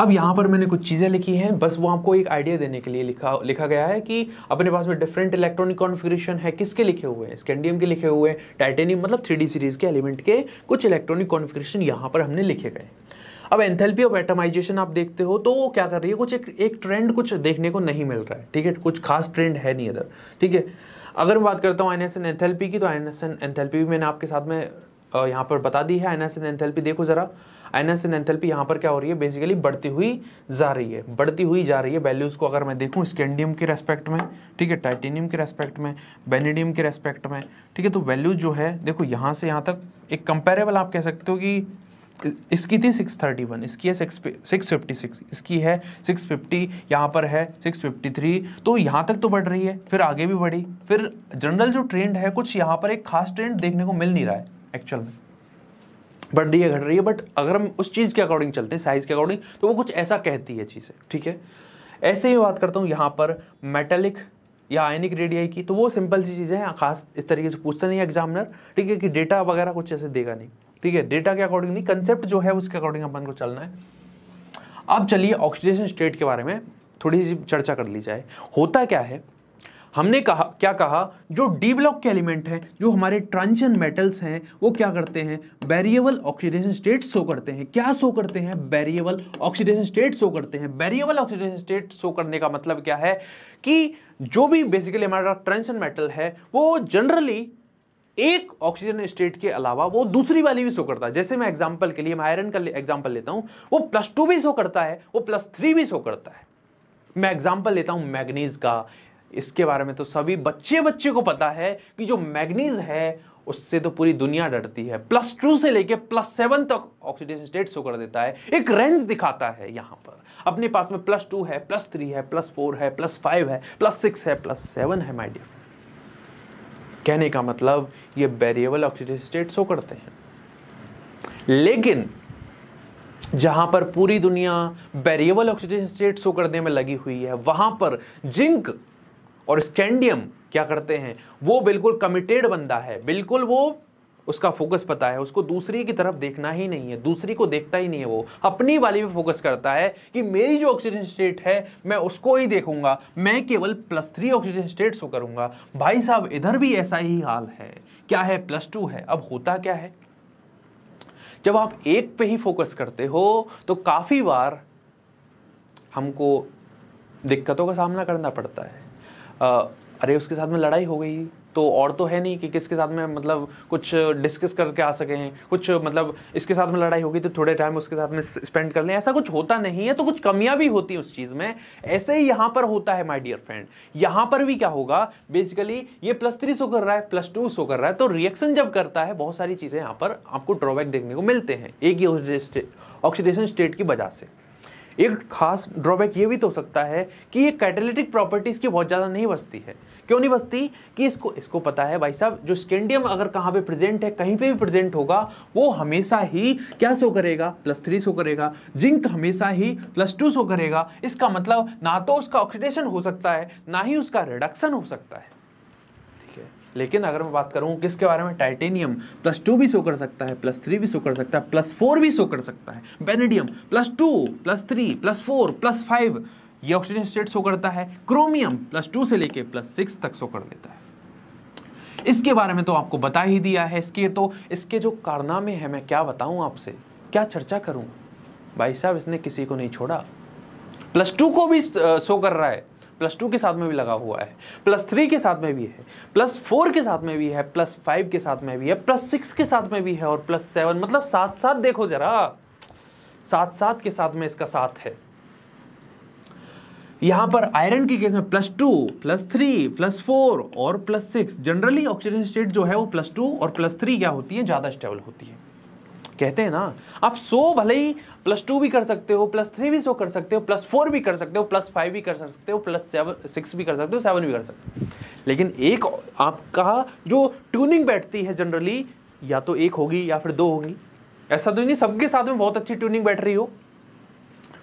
A: अब यहां पर मैंने कुछ चीजें लिखी हैं, बस वो आपको एक आइडिया देने के लिए लिखा गया है कि अपने पास में डिफरेंट इलेक्ट्रॉनिक कॉन्फ़िगरेशन है। किसके लिखे हुए हैं? स्कैंडियम के लिखे हुए हैं, टाइटेनियम मतलब 3D सीरीज के एलिमेंट के कुछ इलेक्ट्रॉनिक कॉन्फ़िगरेशन यहां पर हमने लिखे गए। अब एंथैल्पी ऑफ एटमाइजेशन आप देखते हो तो वो क्या कर रही है, कुछ एक ट्रेंड कुछ देखने को नहीं मिल रहा है, ठीक है, कुछ खास ट्रेंड है नहीं इधर, ठीक है। अगर मैं बात करता हूँ आयनाइजेशन एंथैल्पी की, तो आयनाइजेशन एंथैल्पी भी मैंने आपके साथ में यहाँ पर बता दी है। आयनाइजेशन एंथैल्पी देखो जरा, आयनाइजेशन एंथैल्पी यहाँ पर क्या हो रही है, बेसिकली बढ़ती हुई जा रही है, बढ़ती हुई जा रही है। वैल्यूज को अगर मैं देखूँ स्कैंडियम के रेस्पेक्ट में, ठीक है, टाइटेनियम के रेस्पेक्ट में, वैनेडियम के रेस्पेक्ट में, ठीक है, तो वैल्यूज जो है देखो यहाँ से यहाँ तक एक कंपेरेबल आप कह सकते हो कि इसकी थी 631, इसकी है 656, इसकी है 650, यहाँ पर है 653, तो यहाँ तक तो बढ़ रही है, फिर आगे भी बढ़ी। फिर जनरल जो ट्रेंड है कुछ यहाँ पर एक खास ट्रेंड देखने को मिल नहीं रहा है एक्चुअल में, बढ़ रही है घट रही है, बट अगर हम उस चीज़ के अकॉर्डिंग चलते हैं, साइज के अकॉर्डिंग, तो वो कुछ ऐसा कहती है चीज़ें, ठीक है। ऐसे ही बात करता हूँ यहाँ पर मेटेलिक या आयनिक रेडियाई की, तो वो सिंपल सी चीज़ें हैं, खास इस तरीके से पूछता नहीं है एग्जामिनर, ठीक है, कि डेटा वगैरह कुछ ऐसे देगा नहीं, ठीक है, डेटा के अकॉर्डिंग नहीं, कंसेप्ट जो है उसके अकॉर्डिंग अपन को चलना है। अब चलिए ऑक्सीडेशन स्टेट के बारे में थोड़ी सी चर्चा कर ली जाए। होता क्या है, हमने क्या कहा, जो डी ब्लॉक के एलिमेंट हैं, जो हमारे ट्रांजिशन मेटल्स हैं, वो क्या करते हैं, वेरिएबल ऑक्सीडेशन स्टेट शो करते हैं। क्या शो करते हैं? वेरिएबल ऑक्सीडेशन स्टेट शो करते हैं। वेरिएबल ऑक्सीडेशन स्टेट शो करने का मतलब क्या है कि जो भी बेसिकली हमारा ट्रांजिशन मेटल है वो जनरली एक ऑक्सीजन स्टेट के अलावा वो दूसरी वाली भी शो करता है। जैसे मैं एग्जांपल के लिए, मैं आयरन का एग्जांपल लेता हूं, वो +2 भी शो करता है, वो +3 भी शो करता है। मैं एग्जांपल लेता हूं मैग्नीज का, इसके बारे में तो सभी बच्चे को पता है कि जो मैग्नीज है उससे तो पूरी दुनिया डरती है। +2 से लेके +7 तक ऑक्सीडेशन स्टेट शो कर देता है, एक रेंज दिखाता है। यहां पर अपने पास में +2 है, +3 है, +4 है, +5 है, +6 है, +7 है। माय डियर, कहने का मतलब ये वेरिएबल ऑक्सीडेशन स्टेट शो करते हैं। लेकिन जहां पर पूरी दुनिया वेरिएबल ऑक्सीडेशन स्टेट शो करने में लगी हुई है, वहां पर जिंक और स्कैंडियम क्या करते हैं, वो बिल्कुल कमिटेड बंदा है, बिल्कुल वो उसका फोकस पता है, उसको दूसरी की तरफ देखना ही नहीं है, दूसरी को देखता ही नहीं है, वो अपनी वाली पे फोकस करता है कि मेरी जो ऑक्सीजन स्टेट है मैं उसको ही देखूंगा, मैं केवल +3 ऑक्सीजन स्टेट शो करूंगा। भाई साहब इधर भी ऐसा ही हाल है। क्या है? +2 है। अब होता क्या है, जब आप एक पे ही फोकस करते हो तो काफी बार हमको दिक्कतों का सामना करना पड़ता है। अरे उसके साथ में लड़ाई हो गई, तो और तो है नहीं कि किसके साथ में मतलब कुछ डिस्कस करके आ सके हैं, कुछ मतलब इसके साथ में लड़ाई होगी तो थोड़े टाइम उसके साथ में स्पेंड कर लें, ऐसा कुछ होता नहीं है। तो कुछ कमियां भी होती हैं उस चीज़ में। ऐसे ही यहाँ पर होता है माय डियर फ्रेंड, यहाँ पर भी क्या होगा, बेसिकली ये +3 शो कर रहा है, +2 शो कर रहा है, तो रिएक्शन जब करता है बहुत सारी चीज़ें यहाँ पर आपको ड्रॉबैक देखने को मिलते हैं एक ही ऑक्सीडेशन स्टेट की वजह से। एक खास ड्रॉबैक ये भी तो हो सकता है कि ये कैटालिटिक प्रॉपर्टीज की बहुत ज़्यादा नहीं बचती है। क्यों नहीं बचती? कि इसको पता है भाई साहब, जो स्कैंडियम अगर कहाँ पे प्रेजेंट है, कहीं पे भी प्रेजेंट होगा, वो हमेशा ही क्या शो करेगा, +3 शो करेगा। जिंक हमेशा ही +2 शो करेगा। इसका मतलब ना तो उसका ऑक्सीडेशन हो सकता है, ना ही उसका रिडक्शन हो सकता है। लेकिन अगर मैं बात करूं किसके बारे में, टाइटेनियम +2 भी शो कर सकता है, +3 भी शो कर सकता है, +4 भी शो कर सकता है। वेनेडियम +2, +3, +4, +5 ये ऑक्सीजन स्टेट शो करता है। क्रोमियम +2 से लेके +6 तक शो कर देता है। इसके बारे में तो आपको बता ही दिया है। इसके जो कारनामे हैं मैं क्या बताऊं आपसे, क्या चर्चा करूं भाई साहब, इसने किसी को नहीं छोड़ा। +2 को भी शो कर रहा है, +2 के साथ में भी लगा हुआ है, +3 के साथ में भी है, +4 के साथ में भी है, +5 के साथ में भी है, +6 के साथ में भी है और +7, मतलब साथ साथ देखो जरा, साथ साथ के साथ में इसका साथ है। यहां पर आयरन के केस में +2, +3, +4 और +6, जनरली ऑक्सीजन स्टेट जो है वो +2 और +3 क्या होती है, ज्यादा स्टेबल होती है। कहते हैं ना, आप 100 भले ही +2 भी कर सकते हो, +3 भी शो कर सकते हो, +4 भी कर सकते हो, +5 भी कर सकते हो, +6 भी कर सकते हो, 7 भी कर सकते हो। लेकिन एक आपका जो ट्यूनिंग बैठती है जनरली, या तो एक होगी या फिर 2 होंगी। ऐसा तो नहीं सबके साथ में बहुत अच्छी ट्यूनिंग बैठ रही हो,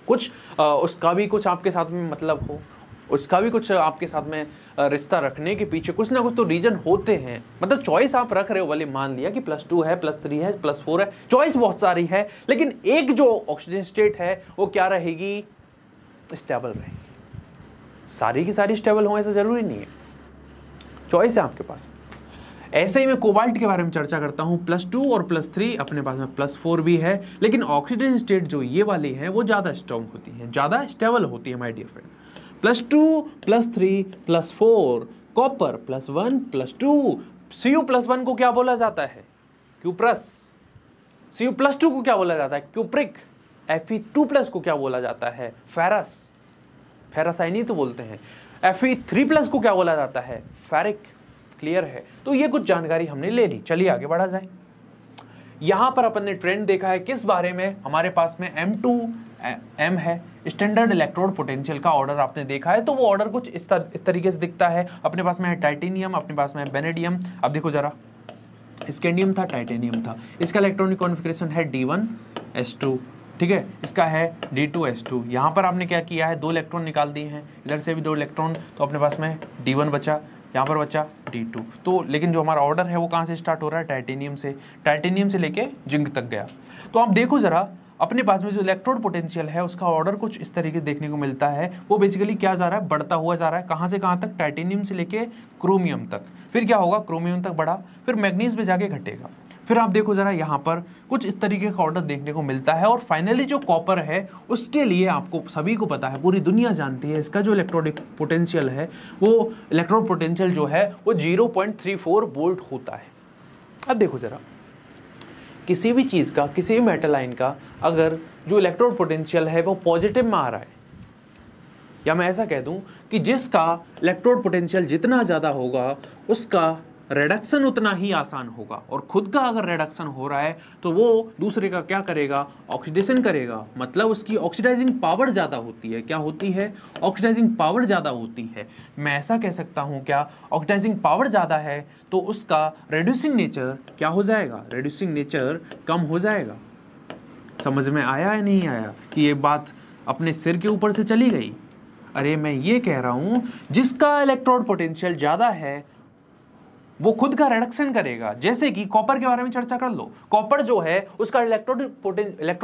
A: कुछ उसका भी कुछ आपके साथ में मतलब हो, उसका भी कुछ आपके साथ में रिश्ता रखने के पीछे कुछ ना कुछ तो रीजन होते हैं। मतलब चॉइस आप रख रहे हो, भले मान लिया कि +2 है, +3 है, +4 है, चॉइस बहुत सारी है, लेकिन एक जो ऑक्सीजन स्टेट है वो क्या रहेगी, स्टेबल रहेगी। सारी की सारी स्टेबल हो ऐसा जरूरी नहीं है, चॉइस है आपके पास। ऐसे ही मैं कोबाल्ट के बारे में चर्चा करता हूं, +2 और +3, अपने पास में +4 भी है, लेकिन ऑक्सीजन स्टेट जो ये वाली है वो ज्यादा स्ट्रॉन्ग होती है, ज्यादा स्टेबल होती है my dear friend. +2, +3, +4, copper +1, +2, Cu+1 को क्या बोला जाता है, क्यूप्रस। Cu+2 को क्या बोला जाता है, क्यूप्रिक। Fe2+ को क्या बोला जाता है, फेरस, फेरसाइनी तो बोलते हैं। Fe3+ को क्या बोला जाता है, फेरिक। क्लियर है? तो ये कुछ जानकारी हमने ले ली, चलिए आगे बढ़ा जाए। यहां पर अपन ने ट्रेंड देखा है किस बारे में, हमारे पास में M2M है, स्टैंडर्ड इलेक्ट्रोड पोटेंशियल का ऑर्डर आपने देखा है। तो वो ऑर्डर कुछ इस तरीके से दिखता है। अपने पास में है टाइटेनियम, अपने पास में है वेनेडियम। अब देखो जरा, स्कैंडियम था, टाइटेनियम था, इसका इलेक्ट्रॉनिक कॉन्फ़िगरेशन है D1S2, ठीक है, इसका है D2S2। यहाँ पर आपने क्या किया है, 2 इलेक्ट्रॉन निकाल दिए हैं, इधर से भी 2 इलेक्ट्रॉन, तो अपने पास में D1 बचा, यहाँ पर बचा D2। तो लेकिन जो हमारा ऑर्डर है वो कहाँ से स्टार्ट हो रहा है, टाइटेनियम से लेके जिंक तक गया। तो आप देखो जरा, अपने पास में जो इलेक्ट्रोड पोटेंशियल है उसका ऑर्डर कुछ इस तरीके से देखने को मिलता है। वो बेसिकली क्या जा रहा है, बढ़ता हुआ जा रहा है। कहाँ से कहाँ तक, टाइटेनियम से लेके क्रोमियम तक। फिर क्या होगा, क्रोमियम तक बढ़ा, फिर मैग्नीज पे जाके घटेगा। फिर आप देखो जरा, यहाँ पर कुछ इस तरीके का ऑर्डर देखने को मिलता है। और फाइनली जो कॉपर है उसके लिए आपको सभी को पता है, पूरी दुनिया जानती है, इसका जो इलेक्ट्रोड पोटेंशियल है, वो इलेक्ट्रोड पोटेंशियल जो है वो 0.34 वोल्ट होता है। अब देखो जरा, किसी भी चीज़ का, किसी भी मेटल आयन का अगर जो इलेक्ट्रोड पोटेंशियल है वो पॉजिटिव में आ रहा है, या मैं ऐसा कह दूं कि जिसका इलेक्ट्रोड पोटेंशियल जितना ज़्यादा होगा उसका रिडक्शन उतना ही आसान होगा। और खुद का अगर रिडक्शन हो रहा है तो वो दूसरे का क्या करेगा, ऑक्सीडेशन करेगा। मतलब उसकी ऑक्सीडाइजिंग पावर ज़्यादा होती है। क्या होती है, ऑक्सीडाइजिंग पावर ज़्यादा होती है। मैं ऐसा कह सकता हूँ, क्या ऑक्सीडाइजिंग पावर ज़्यादा है तो उसका रेड्यूसिंग नेचर क्या हो जाएगा, रेड्यूसिंग नेचर कम हो जाएगा। समझ में आया या नहीं आया कि ये बात अपने सिर के ऊपर से चली गई? अरे मैं ये कह रहा हूँ, जिसका इलेक्ट्रोड पोटेंशियल ज़्यादा है वो खुद का रिडक्शन करेगा। जैसे कि कॉपर के बारे में चर्चा कर लो, कॉपर जो है उसका इलेक्ट्रोड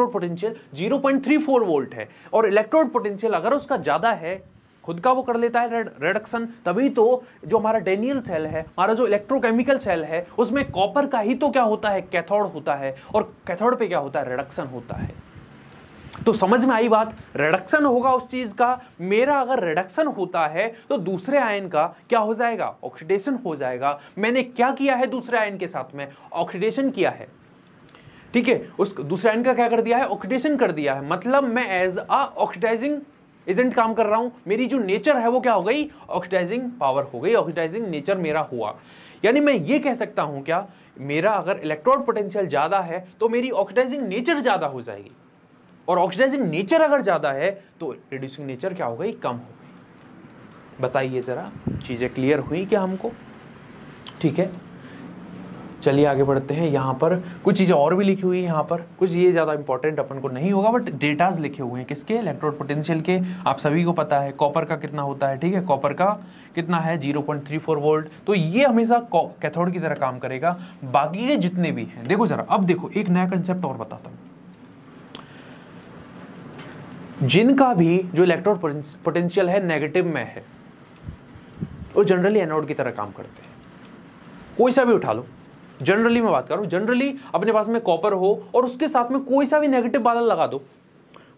A: पोटेंशियल 0.34 वोल्ट है, और इलेक्ट्रोड पोटेंशियल अगर उसका ज्यादा है, खुद का वो कर लेता है रिडक्शन। तभी तो जो हमारा डेनियल सेल है, हमारा जो इलेक्ट्रोकेमिकल सेल है, उसमें कॉपर का ही तो क्या होता है, कैथोड होता है, और कैथोड पे क्या होता है, रिडक्शन होता है। तो समझ में आई बात, रिडक्शन होगा उस चीज का। मेरा अगर रिडक्शन होता है तो दूसरे आयन का क्या हो जाएगा, ऑक्सीडेशन हो जाएगा। मैंने क्या किया है दूसरे आयन के साथ में, ऑक्सीडेशन किया है, ठीक है। उस दूसरे आयन का क्या कर दिया है, ऑक्सीडेशन कर दिया है। मतलब मैं एज अ ऑक्सीडाइजिंग एजेंट काम कर रहा हूं। मेरी जो नेचर है वो क्या हो गई, ऑक्सीडाइजिंग पावर हो गई, ऑक्सीडाइजिंग नेचर मेरा हुआ। यानी मैं ये कह सकता हूं क्या, मेरा अगर इलेक्ट्रोड पोटेंशियल ज्यादा है तो मेरी ऑक्सीडाइजिंग नेचर ज्यादा हो जाएगी, और ऑक्सीडाइजिंग नेचर अगर ज्यादा है तो रिड्यूसिंग नेचर क्या हो गई, कम हो गई। बताइए जरा, चीजें क्लियर हुई क्या हमको? ठीक है, चलिए आगे बढ़ते हैं। यहाँ पर कुछ चीज़ें और भी लिखी हुई है, यहाँ पर कुछ ये ज़्यादा इंपॉर्टेंट अपन को नहीं होगा, बट डेटाज लिखे हुए हैं किसके, इलेक्ट्रोड पोटेंशियल के। आप सभी को पता है कॉपर का कितना होता है, ठीक है, कॉपर का कितना है 0.34 वोल्ट। तो ये हमेशा कैथोड की तरह काम करेगा। बाकी के जितने भी हैं, देखो जरा, अब देखो एक नया कंसेप्ट और बताता हूँ। जिनका भी जो इलेक्ट्रोड पोटेंशियल है नेगेटिव में है, वो जनरली एनोड की तरह काम करते हैं। कोई सा भी उठा लो, जनरली मैं बात कर रहा हूं, जनरली अपने पास में कॉपर हो और उसके साथ में कोई सा भी नेगेटिव बादल लगा दो,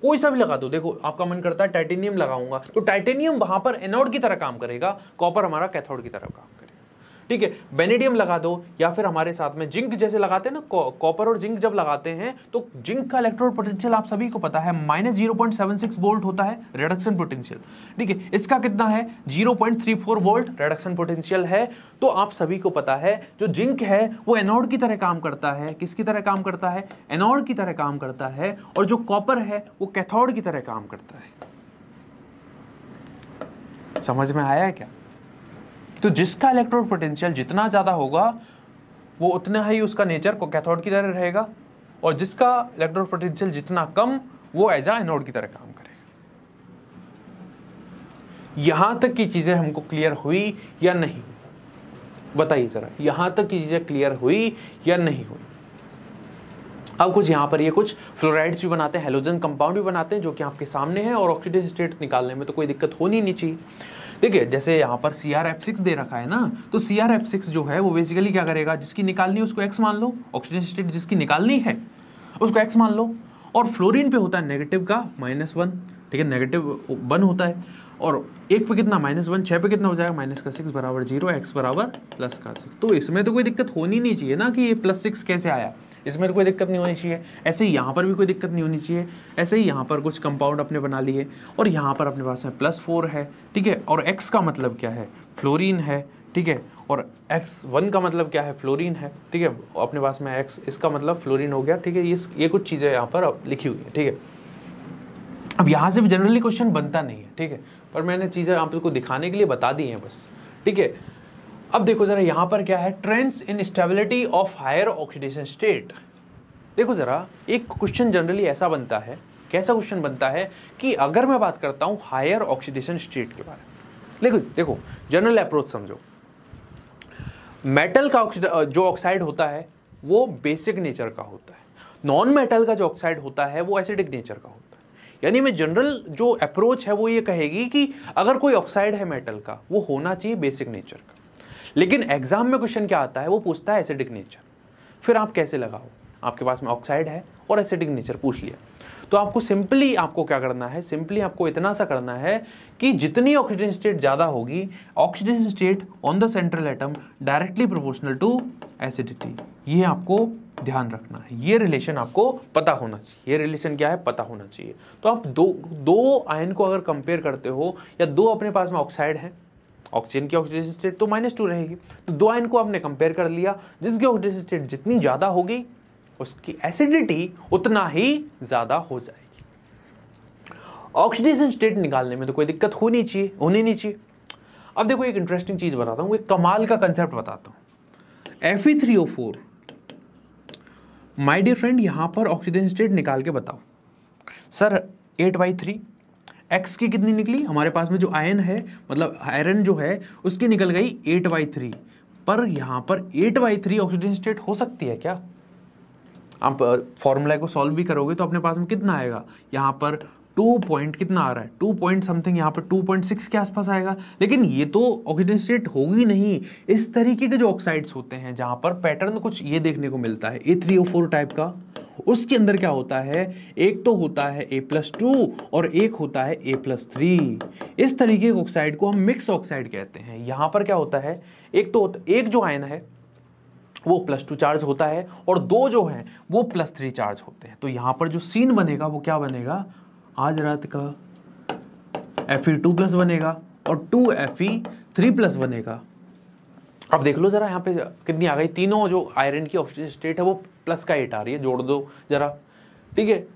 A: कोई सा भी लगा दो। देखो आपका मन करता है टाइटेनियम लगाऊंगा, तो टाइटेनियम वहां पर एनोड की तरह काम करेगा, कॉपर हमारा कैथोड की तरह काम करेगा, ठीक है। बेनेडियम लगा दो, या फिर हमारे साथ में जिंक जैसे लगाते हैं ना, कॉपर और जिंक जब लगाते हैं तो जिंक का इलेक्ट्रोड पोटेंशियल आप सभी को पता है -0.76 वोल्ट होता है रिडक्शन पोटेंशियल, ठीक है। इसका कितना है 0.34 वोल्ट रिडक्शन पोटेंशियल है। तो आप सभी को पता है जो जिंक है वो एनोड की तरह काम करता है। किसकी तरह काम करता है, एनोड की तरह काम करता है। और जो कॉपर है वो कैथोड की तरह काम करता है। समझ में आया है क्या? तो जिसका इलेक्ट्रोड पोटेंशियल जितना ज्यादा होगा वो उतना ही उसका नेचर को कैथोड की तरह रहेगा, और जिसका इलेक्ट्रोड पोटेंशियल जितना कम वो एज एनोड की तरह काम करेगा। यहां तक की चीजें हमको क्लियर हुई या नहीं, बताइए जरा, यहां तक की चीजें क्लियर हुई या नहीं हुई? अब कुछ यहाँ पर ये कुछ फ्लोराइड्स भी बनाते हैं, हेलोजन कंपाउंड भी बनाते हैं, जो कि आपके सामने है, और ऑक्सीडेशन स्टेट निकालने में तो कोई दिक्कत होनी नहीं चाहिए। देखिए जैसे यहाँ पर CrF6 दे रखा है ना, तो CrF6 जो है वो बेसिकली क्या करेगा, जिसकी निकालनी है उसको X मान लो, ऑक्सीडेशन स्टेट जिसकी निकालनी है उसको X मान लो, और फ्लोरीन पे होता है नेगेटिव का -1, ठीक है, -1 होता है, और एक पे कितना -1, 6 पे कितना हो जाएगा -6 बराबर 0, X बराबर +6। तो इसमें तो कोई दिक्कत होनी नहीं चाहिए ना कि ये +6 कैसे आया, इसमें तो कोई दिक्कत नहीं होनी चाहिए। ऐसे ही यहाँ पर भी कोई दिक्कत नहीं होनी चाहिए। ऐसे ही यहाँ पर कुछ कंपाउंड अपने बना लिए, और यहाँ पर अपने पास में +4 है, ठीक है, और X का मतलब क्या है, फ्लोरीन है, ठीक है, और X1 का मतलब क्या है, फ्लोरीन है, ठीक है, अपने पास में X इसका मतलब फ्लोरीन हो गया, ठीक है। ये कुछ चीज़ें यहाँ पर लिखी हुई है, ठीक है। अब यहाँ से भी जनरली क्वेश्चन बनता नहीं है, ठीक है, पर मैंने चीज़ें आपको दिखाने के लिए बता दी हैं बस, ठीक है। अब देखो जरा यहाँ पर क्या है, trends in stability of higher oxidation state. देखो जरा, एक क्वेश्चन जनरली ऐसा बनता है, कैसा क्वेश्चन बनता है कि अगर मैं बात करता हूँ हायर ऑक्सीडेशन स्टेट के बारे में, देखो जनरल अप्रोच समझो। मेटल का जो ऑक्साइड होता है वो बेसिक नेचर का होता है, नॉन मेटल का जो ऑक्साइड होता है वो एसिडिक नेचर का होता है। यानी मैं जनरल जो अप्रोच है वो ये कहेगी कि अगर कोई ऑक्साइड है मेटल का, वो होना चाहिए बेसिक नेचर का। लेकिन एग्जाम में क्वेश्चन क्या आता है, वो पूछता है एसिडिक नेचर। फिर आप कैसे लगाओ, आपके पास में ऑक्साइड है और एसिडिक नेचर पूछ लिया, तो आपको सिंपली आपको क्या करना है, सिंपली आपको इतना सा करना है कि जितनी ऑक्सीडेशन स्टेट ज़्यादा होगी, oxidation state on the central atom directly proportional to acidity. ये आपको ध्यान रखना है, ये रिलेशन आपको पता होना चाहिए। ये रिलेशन क्या है, पता होना चाहिए। तो आप दो आयन को अगर कंपेयर करते हो, या दो अपने पास में ऑक्साइड है, ऑक्सीजन की ऑक्सीडेशन स्टेट तो -2 रहेगी, तो दो आयन को आपने कंपेयर कर लिया, जिसकी ऑक्सीडेशन स्टेट जितनी ज़्यादा होगी उसकी एसिडिटी उतना ही ज़्यादा हो जाएगी। ऑक्सीडेशन स्टेट निकालने में तो कोई दिक्कत होनी नहीं चाहिए। अब देखो एक इंटरेस्टिंग चीज़ बताता हूँ, एक कमाल का कंसेप्ट बताता हूँ। Fe3O4, माय डियर फ्रेंड, यहाँ पर ऑक्सीडेशन स्टेट निकाल के बताओ। सर 8/3, X की कितनी निकली, हमारे पास में जो आयन है, मतलब आयरन जो है उसकी निकल गई 8/3, पर यहाँ पर 8/3 ऑक्सीडेशन स्टेट हो सकती है क्या? आप फॉर्मूला को सॉल्व भी करोगे तो अपने पास में कितना आएगा, यहाँ पर 2 पॉइंट कितना आ रहा है, 2 पॉइंट समथिंग, यहाँ पर 2.6 के आसपास आएगा। लेकिन ये तो ऑक्सीडेशन स्टेट होगी नहीं। इस तरीके के जो ऑक्साइड्स होते हैं जहाँ पर पैटर्न कुछ ये देखने को मिलता है A3O4 टाइप का, उसके अंदर क्या होता है, एक तो होता है A+2 और एक होता है A+3। इस तरीके के ऑक्साइड को हम मिक्स ऑक्साइड कहते हैं। यहां पर क्या होता है, एक जो आयन है वो +2 चार्ज होता है और दो जो है वो +3 चार्ज होते हैं। तो यहां पर जो सीन बनेगा वो क्या बनेगा, आज रात का Fe2+ बनेगा और 2Fe3+ बनेगा। अब देख लो जरा यहाँ पे कितनी आ गई, तीनों जो आयरन की ऑक्सीजन स्टेट है वो प्लस का 8 आ रही है, जोड़ दो जरा, ठीक है।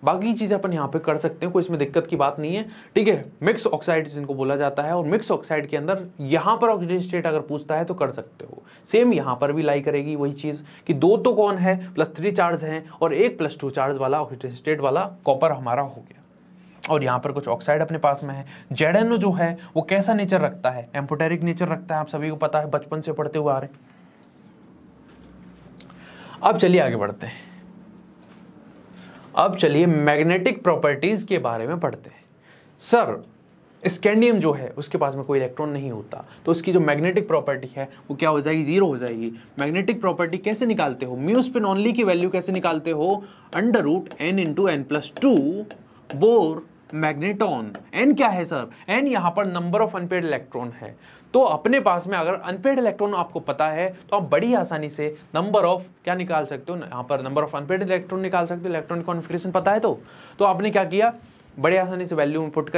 A: बाकी चीजें अपन यहाँ पे कर सकते हैं, कोई इसमें दिक्कत की बात नहीं है, ठीक है। मिक्स ऑक्साइड इनको बोला जाता है और मिक्स ऑक्साइड के अंदर यहाँ पर ऑक्सीजन स्टेट अगर पूछता है तो कर सकते हो। सेम यहाँ पर भी लाई करेगी वही चीज कि दो तो कौन है, +3 चार्ज है और एक +2 चार्ज वाला ऑक्सीजन स्टेट वाला कॉपर हमारा हो गया। और यहाँ पर कुछ ऑक्साइड अपने पास में है। ZnO जो है वो कैसा नेचर रखता है, एम्फोटेरिक नेचर रखता है, आप सभी को पता है, बचपन से पढ़ते हुए आ रहे हैं। अब चलिए आगे बढ़ते हैं। अब चलिए मैग्नेटिक प्रॉपर्टीज के बारे में पढ़ते हैं। सर स्कैंडियम जो है उसके पास में कोई इलेक्ट्रॉन नहीं होता, तो उसकी जो मैग्नेटिक प्रॉपर्टी है वो क्या हो जाएगी, 0 हो जाएगी। मैग्नेटिक प्रॉपर्टी कैसे निकालते हो, म्यू स्पिन ओनली की वैल्यू कैसे निकालते हो, √n × n+2 bore magneton. n क्या है सर, n यहां पर नंबर ऑफ अनपेयर्ड इलेक्ट्रॉन है। तो अपने पास में अगर अनपेयर्ड इलेक्ट्रॉन आपको पता है तो आप बड़ी आसानी से नंबर ऑफ क्या निकाल सकते हो, यहाँ पर नंबर ऑफ अनपेयर्ड इलेक्ट्रॉन निकाल सकते हो। इलेक्ट्रॉन कॉन्फिगरेशन पता है तो आपने क्या किया, बड़ी आसानी से वैल्यू पुट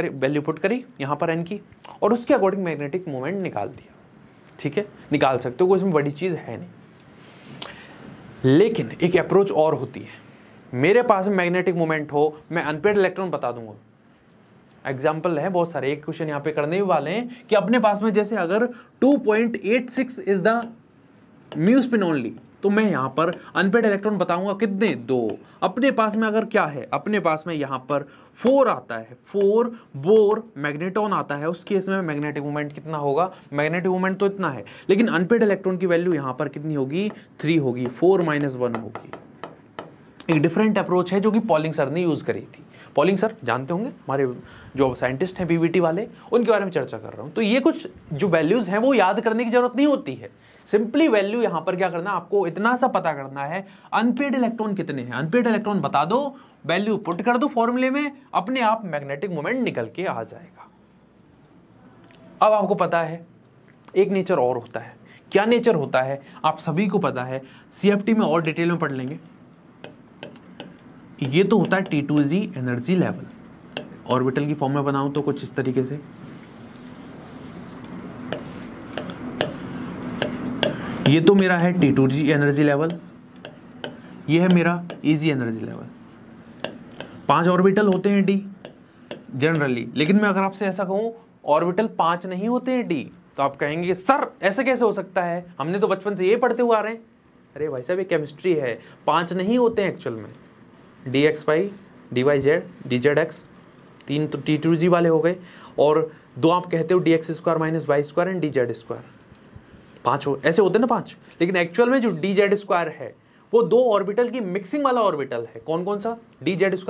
A: करी यहाँ पर n की और उसके अकॉर्डिंग मैग्नेटिक मोमेंट निकाल दिया, ठीक है। निकाल सकते हो, कोई इसमें बड़ी चीज है नहीं। लेकिन एक अप्रोच और होती है, मेरे पास मैग्नेटिक मोमेंट हो, मैं अनपेयर्ड इलेक्ट्रॉन बता दूंगा। एग्जाम्पल है बहुत सारे, एक क्वेश्चन यहाँ पे करने भी वाले हैं कि अपने पास में जैसे अगर 2.86 is the mu spin only, तो मैं यहाँ पर अनपेयर्ड इलेक्ट्रॉन बताऊंगा कितने, 2। अपने पास में अगर क्या है, अपने पास में यहाँ पर 4 आता है, 4 बोर मैग्नेटॉन आता है, उस केस में मैग्नेटिक मोमेंट कितना होगा, मैग्नेटिक मोमेंट तो इतना है, लेकिन अनपेयर्ड इलेक्ट्रॉन की वैल्यू यहाँ पर कितनी होगी, 3 होगी, 4 - 1 होगी। एक डिफरेंट अप्रोच है जो कि पॉलिंग सर ने यूज करी थी। पॉलिंग सर जानते होंगे, हमारे जो साइंटिस्ट हैं बीबीटी वाले, उनके बारे में चर्चा कर रहा हूं। तो ये कुछ जो वैल्यूज हैं वो याद करने की जरूरत नहीं होती है, सिंपली वैल्यू यहां पर क्या करना, आपको इतना सा पता करना है अनपेयर्ड इलेक्ट्रॉन कितने हैं, अनपेयर्ड इलेक्ट्रॉन बता दो, वैल्यू पुट कर दो फॉर्मूले में, अपने आप मैग्नेटिक मोमेंट निकल के आ जाएगा। अब आपको पता है एक नेचर और होता है, क्या नेचर होता है आप सभी को पता है, CFT में और डिटेल में पढ़ लेंगे। ये तो होता है T2g एनर्जी लेवल, ऑर्बिटल की फॉर्म में बनाऊं तो कुछ इस तरीके से, ये तो मेरा है T2g एनर्जी लेवल, ये है मेरा इजी एनर्जी लेवल। 5 ऑर्बिटल होते हैं D जनरली, लेकिन मैं अगर आपसे ऐसा कहूं ऑर्बिटल 5 नहीं होते हैं D, तो आप कहेंगे सर ऐसे कैसे हो सकता है, हमने तो बचपन से ये पढ़ते हुए आ रहे हैं। अरे भाई साहब ये केमिस्ट्री है, 5 नहीं होते हैं एक्चुअल में, dx/, dy/z, dz(x), 3 तो T2g वाले हो गए, और 2 आप कहते हो dx² - y² एंड dz², 5 ऐसे होते हैं ना 5, लेकिन एक्चुअल में जो dz² है वो 2 ऑर्बिटल की मिक्सिंग वाला ऑर्बिटल है। कौन कौन सा, dz² -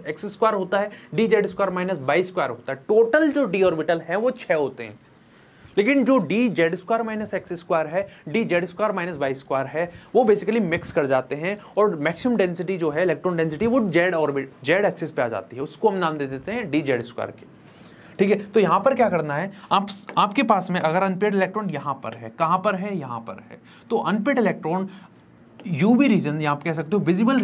A: x² होता है, dz² - y² होता है। टोटल जो d ऑर्बिटल है वो 6 होते हैं, लेकिन जो dz² - x² है, dz² - y² है, वो बेसिकली मिक्स कर जाते हैं और मैक्सिमम डेंसिटी जो है, इलेक्ट्रॉन डेंसिटी, वो z एक्सिस पे आ जाती है, उसको हम नाम दे देते हैं dz² के, ठीक है। तो यहां पर क्या करना है, आपके पास में अगर अनपेयर्ड इलेक्ट्रॉन यहां पर है, कहां पर है, यहां पर है, तो अनपेयर्ड इलेक्ट्रॉन यूवी रीजन या आप कह सकते हो विजिबल